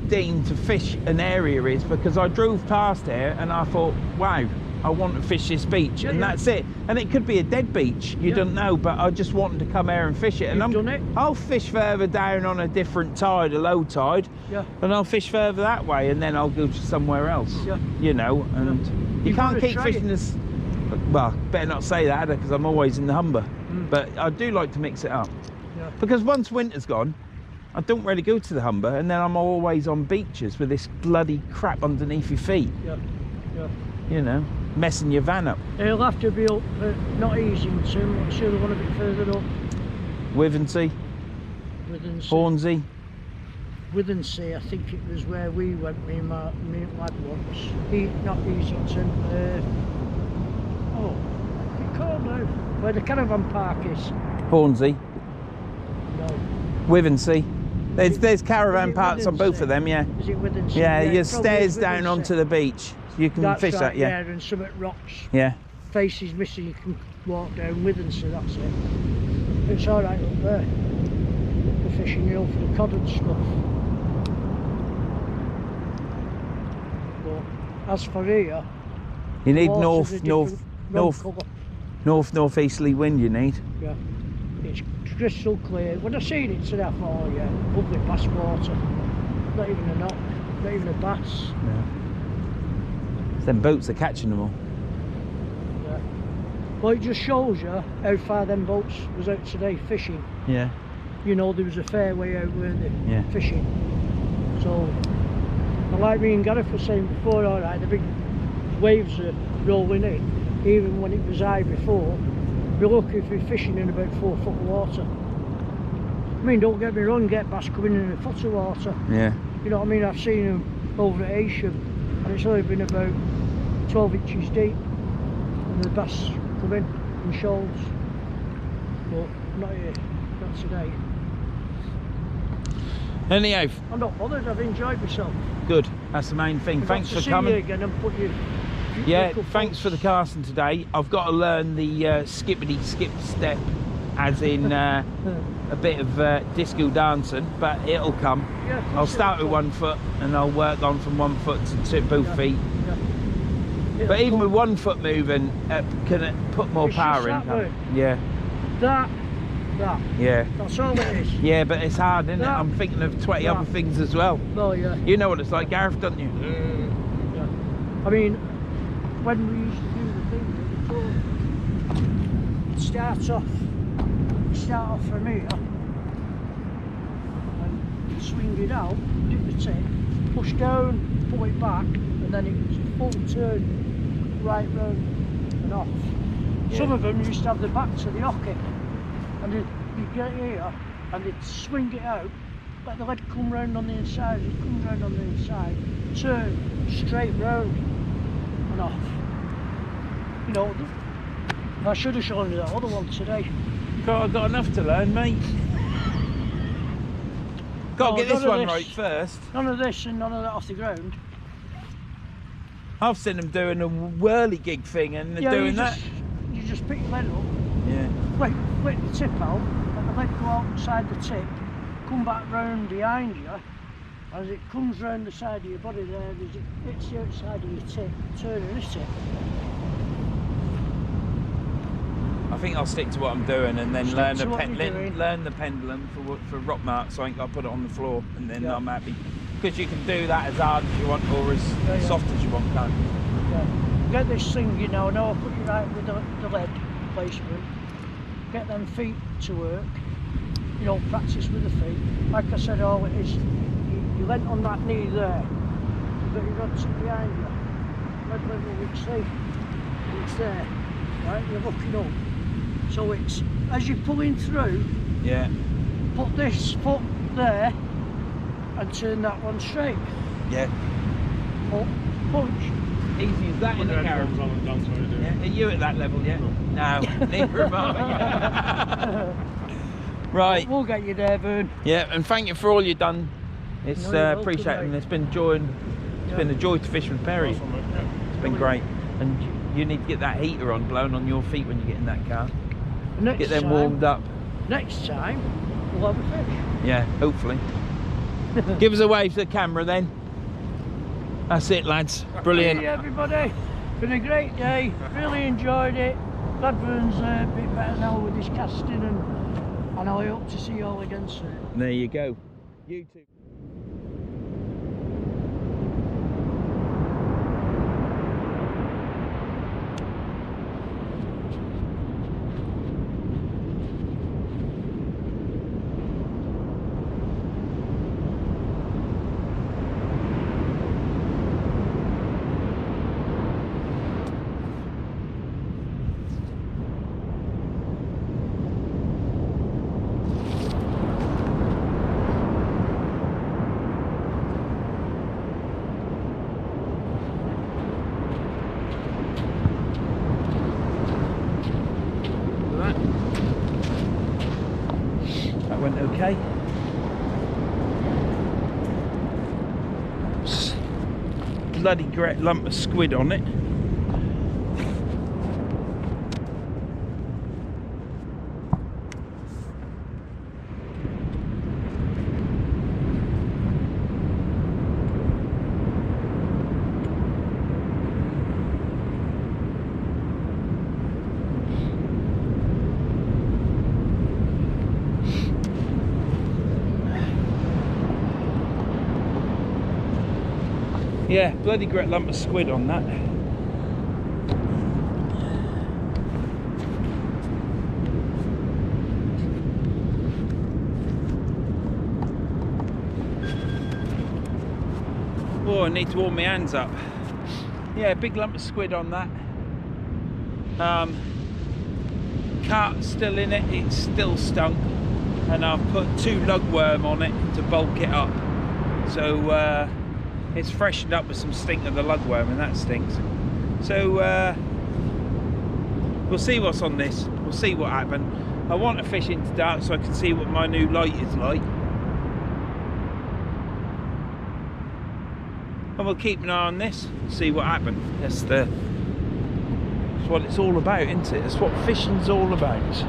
Speaker 1: deem to fish an area is? Because I drove past here and I thought, wow, I want to fish this beach,
Speaker 2: Yeah,
Speaker 1: and
Speaker 2: yeah.
Speaker 1: that's it. And it could be a dead beach, you
Speaker 2: Yeah.
Speaker 1: don't know, but I just wanted to come here and fish it. And
Speaker 2: You've done it.
Speaker 1: I'll fish further down on a different tide, a low tide,
Speaker 2: Yeah.
Speaker 1: and I'll fish further that way, and then I'll go to somewhere else.
Speaker 2: Yeah.
Speaker 1: You know, and you
Speaker 2: You've
Speaker 1: can't
Speaker 2: gotta
Speaker 1: keep
Speaker 2: try
Speaker 1: fishing
Speaker 2: it.
Speaker 1: this. Well, better not say that because I'm always in the Humber.
Speaker 2: Mm.
Speaker 1: But I do like to mix it up.
Speaker 2: Yeah.
Speaker 1: Because once winter's gone, I don't really go to the Humber, and then I'm always on beaches with this bloody crap underneath your feet,
Speaker 2: Yeah. Yeah.
Speaker 1: you know, messing your van up.
Speaker 2: It'll have to be up, not easy soon, but sure the one a bit further up.
Speaker 1: Withensea,
Speaker 2: Withensea.
Speaker 1: Hornsey.
Speaker 2: Withensea, I think it was where we went, me and lad once. Not Easington. What's it called now? Where the caravan park is.
Speaker 1: Hornsey,
Speaker 2: No.
Speaker 1: Withensea. There's
Speaker 2: Is
Speaker 1: caravan
Speaker 2: it
Speaker 1: parks on both
Speaker 2: Withensea?
Speaker 1: of them, yeah.
Speaker 2: Is it Withensea?
Speaker 1: Yeah,
Speaker 2: it
Speaker 1: your
Speaker 2: probably
Speaker 1: stairs
Speaker 2: is
Speaker 1: down
Speaker 2: Withensea.
Speaker 1: onto the beach. You can
Speaker 2: That's
Speaker 1: fish
Speaker 2: right,
Speaker 1: that, yeah.
Speaker 2: and some rocks.
Speaker 1: Yeah.
Speaker 2: Faces missing, you can walk down Withensea, that's it. It's alright up there. For fishing, you know, for the cod and stuff. But as for here,
Speaker 1: You need
Speaker 2: water's a
Speaker 1: north,
Speaker 2: different red colour.
Speaker 1: northeasterly wind you need.
Speaker 2: Yeah. It's crystal clear. When I seen it today, I thought, oh yeah, lovely bass water. Not even a knock, not even a bass.
Speaker 1: Yeah. Them boats are catching them all.
Speaker 2: Yeah. Well, it just shows you how far them boats was out today fishing.
Speaker 1: Yeah.
Speaker 2: You know, there was a fair way out, weren't there?
Speaker 1: Yeah.
Speaker 2: Fishing. So, and like me and Gareth were saying before, alright, the big waves are rolling in, even when it was high before. We're lucky if we're fishing in about 4 foot of water. I mean, don't get me wrong, get bass coming in a foot of water.
Speaker 1: Yeah.
Speaker 2: You know what I mean? I've seen them over at Asia, and it's only been about 12 inches deep, and the bass come in shoals. But not here, not today.
Speaker 1: Anyhow,
Speaker 2: I'm not bothered, I've enjoyed myself.
Speaker 1: good. That's the main thing.
Speaker 2: I've
Speaker 1: Thanks
Speaker 2: got
Speaker 1: for
Speaker 2: to see
Speaker 1: coming.
Speaker 2: you again and put you.
Speaker 1: Yeah,
Speaker 2: local
Speaker 1: thanks for the
Speaker 2: folks.
Speaker 1: casting today. I've got to learn the skippity skip step, as in a bit of disco dancing, but it'll come.
Speaker 2: Yeah, of course
Speaker 1: I'll start
Speaker 2: it'll
Speaker 1: with
Speaker 2: come.
Speaker 1: 1 foot and I'll work on from 1 foot to both
Speaker 2: Yeah.
Speaker 1: feet.
Speaker 2: Yeah.
Speaker 1: But
Speaker 2: It'll
Speaker 1: even
Speaker 2: come.
Speaker 1: with 1 foot moving, can it put more
Speaker 2: It's
Speaker 1: power
Speaker 2: just
Speaker 1: in?
Speaker 2: that
Speaker 1: can't it?
Speaker 2: way.
Speaker 1: Yeah,
Speaker 2: that,
Speaker 1: yeah.
Speaker 2: that's all it is.
Speaker 1: Yeah, but it's hard, isn't it?
Speaker 2: That.
Speaker 1: I'm thinking of 20
Speaker 2: That.
Speaker 1: other things as well.
Speaker 2: Oh yeah,
Speaker 1: You know what it's like, Gareth, don't you?
Speaker 2: yeah. I mean, when we used to do the thing, it start off from here, and swing it out, dip the tip, push down, pull it back, and then it was a full turn right round and off.
Speaker 1: Yeah.
Speaker 2: Some of them used to have the back to the hockey, and you'd get here and they'd swing it out, let the lead come round on the inside, it comes round on the inside, turn straight round and off. You know, I should have shown you that other one today.
Speaker 1: I've got enough to learn, mate. Got to
Speaker 2: Oh,
Speaker 1: get this
Speaker 2: none of
Speaker 1: one
Speaker 2: this.
Speaker 1: right first.
Speaker 2: None of this and none of that off the ground.
Speaker 1: I've seen them doing a whirly gig thing and they're
Speaker 2: Yeah,
Speaker 1: doing
Speaker 2: you
Speaker 1: that.
Speaker 2: You just pick your lead up,
Speaker 1: Yeah.
Speaker 2: flick the tip out, let the lead go outside the tip, come back round behind you. As it comes round the side of your body there, as it hits the outside of your tip, turning this tip.
Speaker 1: I think I'll stick to what I'm doing and then
Speaker 2: Stick
Speaker 1: learn
Speaker 2: to
Speaker 1: the
Speaker 2: what you're doing.
Speaker 1: learn the pendulum for rock marks. So I think I'll put it on the floor and then
Speaker 2: Yeah.
Speaker 1: I'm happy. Because you can do that as hard as you want or as
Speaker 2: Yeah, yeah.
Speaker 1: soft as you want, can't you?
Speaker 2: Yeah. Get this thing, you know, now I'll put you right with the lead placement. Get them feet to work. You know, practice with the feet. Like I said, all it is, you leant on that knee there. You've got your rod tip behind you. Lead level, we can see. It's there. Right, you're looking up. So it's, as you're pulling through,
Speaker 1: Yeah.
Speaker 2: put this foot there and turn that one straight.
Speaker 1: Yeah.
Speaker 2: Up, punch.
Speaker 1: Easy as that in
Speaker 4: Put
Speaker 1: the
Speaker 4: your
Speaker 1: carriage.
Speaker 4: headphones on and dance while you do
Speaker 1: Yeah.
Speaker 4: it.
Speaker 1: Are you at that level yet? No. Neither am I. Right.
Speaker 2: We'll get you there, Vern.
Speaker 1: Yeah, and thank you for all you've done It's
Speaker 2: No, you're welcome,
Speaker 1: appreciated, and
Speaker 2: mate.
Speaker 1: it's been been a joy to fish with Perry.
Speaker 4: Nice one, mate. Yeah.
Speaker 1: It's been great, and you need to get that heater on, blowing on your feet when you get in that car.
Speaker 2: Next
Speaker 1: Get them
Speaker 2: time,
Speaker 1: warmed up.
Speaker 2: Next time, we'll have a fish.
Speaker 1: Yeah, hopefully. Give us a wave to the camera then. That's it, lads. Brilliant.
Speaker 2: Hey everybody, been a great day. Really enjoyed it. Glad Verns a bit better now with his casting, and I hope to see you all again soon.
Speaker 1: There you go. You too. That went okay. Bloody great lump of squid on it. Yeah, bloody great lump of squid on that. Oh, I need to warm my hands up. Yeah, big lump of squid on that. Carp still in it, it's still stunk, and I've put 2 lugworm on it to bulk it up. So it's freshened up with some stink of the lugworm, and that stinks. So we'll see what's on this. We'll see what happens. I want to fish into dark so I can see what my new light is like. And we'll keep an eye on this, see what happens. That's what it's all about, isn't it? That's what fishing's all about.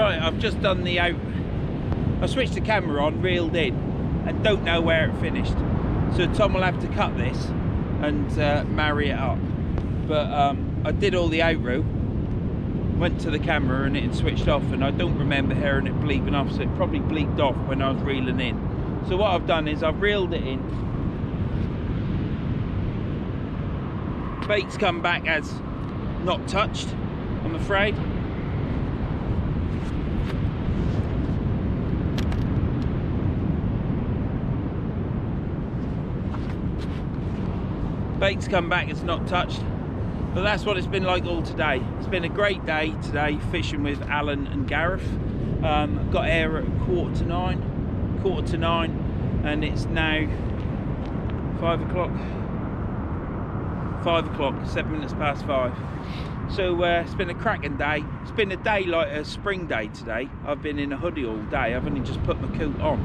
Speaker 1: Right, I've just done the out. I switched the camera on, reeled in, and don't know where it finished. So Tom will have to cut this and marry it up. But I did all the out route, went to the camera and it had switched off, and I don't remember hearing it bleeping off, so it probably bleeped off when I was reeling in. So what I've done is I've reeled it in. Bait's come back as not touched, I'm afraid. Bait's come back as not touched, but that's what it's been like all today. It's been a great day today fishing with Alan and Gareth. Got air at 9:15, and it's now 5 o'clock. 5 o'clock, 7 minutes past 5. So it's been a cracking day. It's been a day like a spring day today. I've been in a hoodie all day. I've only just put my coat on,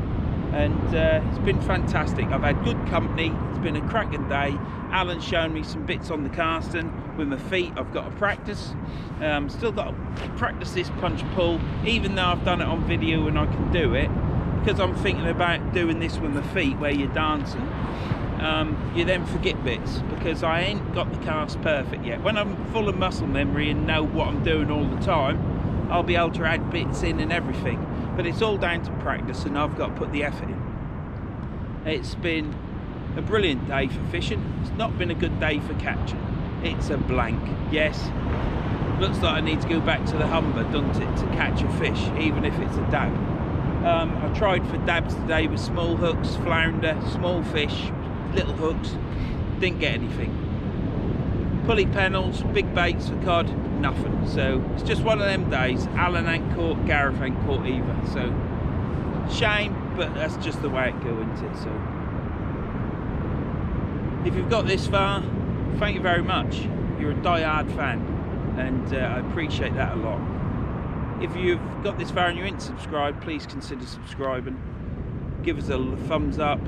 Speaker 1: and it's been fantastic. I've had good company. It's been a cracking day. Alan's shown me some bits on the casting with my feet. I've got to practice. Still got to practice this punch pull, even though I've done it on video and I can do it, because I'm thinking about doing this with my feet where you're dancing. You then forget bits, because I ain't got the cast perfect yet. When I'm full of muscle memory and know what I'm doing all the time, I'll be able to add bits in and everything. But it's all down to practice, and I've got to put the effort in. It's been a brilliant day for fishing. It's not been a good day for catching. It's a blank. Yes, looks like I need to go back to the Humber, doesn't it, to catch a fish, even if it's a dab. I tried for dabs today with small hooks, flounder, small fish, little hooks, didn't get anything. Pulley pennels, big baits for cod, nothing. So it's just one of them days. Alan ain't caught, Gareth ain't caught either. So shame, but that's just the way it goes, isn't it? So if you've got this far, thank you very much. You're a die-hard fan, and I appreciate that a lot. If you've got this far and you ain't subscribed, please consider subscribing. Give us a thumbs up.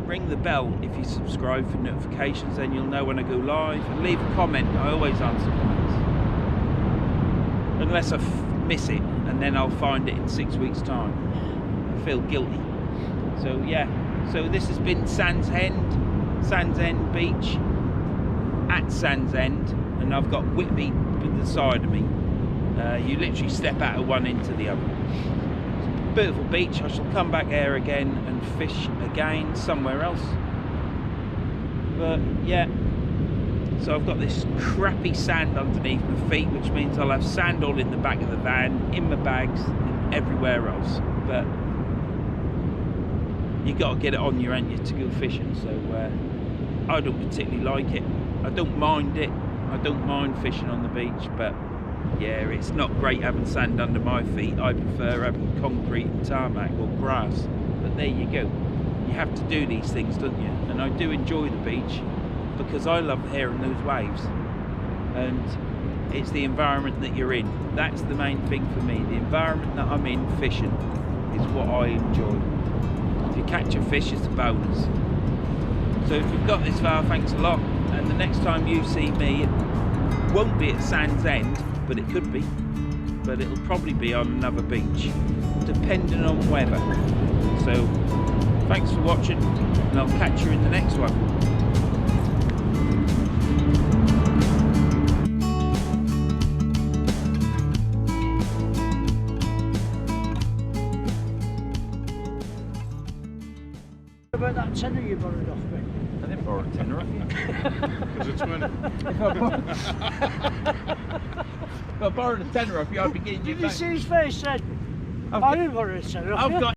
Speaker 1: Ring the bell if you subscribe for notifications, then you'll know when I go live, and leave a comment. I always answer comments, unless I miss it, and then I'll find it in 6 weeks time. I feel guilty. So yeah, so this has been Sandsend Beach at Sandsend, and I've got Whitby to the side of me. You literally step out of one into the other. Beautiful beach. I shall come back here again and fish again somewhere else. But yeah, so I've got this crappy sand underneath my feet, which means I'll have sand all in the back of the van, in my bags, and everywhere else. But you got to get it on you, ain't you, to go fishing. So I don't particularly like it. I don't mind it. I don't mind fishing on the beach, but yeah, it's not great having sand under my feet. I prefer having concrete and tarmac or grass. But there you go. You have to do these things, don't you? And I do enjoy the beach because I love hearing those waves. And it's the environment that you're in. That's the main thing for me. The environment that I'm in fishing is what I enjoy. If you catch a fish, it's a bonus. So if you've got this far, thanks a lot. And the next time you see me, it won't be at Sandsend, but it could be. But it'll probably be on another beach, depending on weather. So thanks for watching, and I'll catch you in the next one.
Speaker 2: About that tenner you borrowed off me.
Speaker 1: I didn't borrow a tenner off you.
Speaker 4: Because it's when
Speaker 1: If I borrowed a tenner off you, I'd be getting you
Speaker 2: Did you
Speaker 1: back.
Speaker 2: see his face then? I didn't borrow a tenner off
Speaker 1: I've
Speaker 2: you.
Speaker 1: got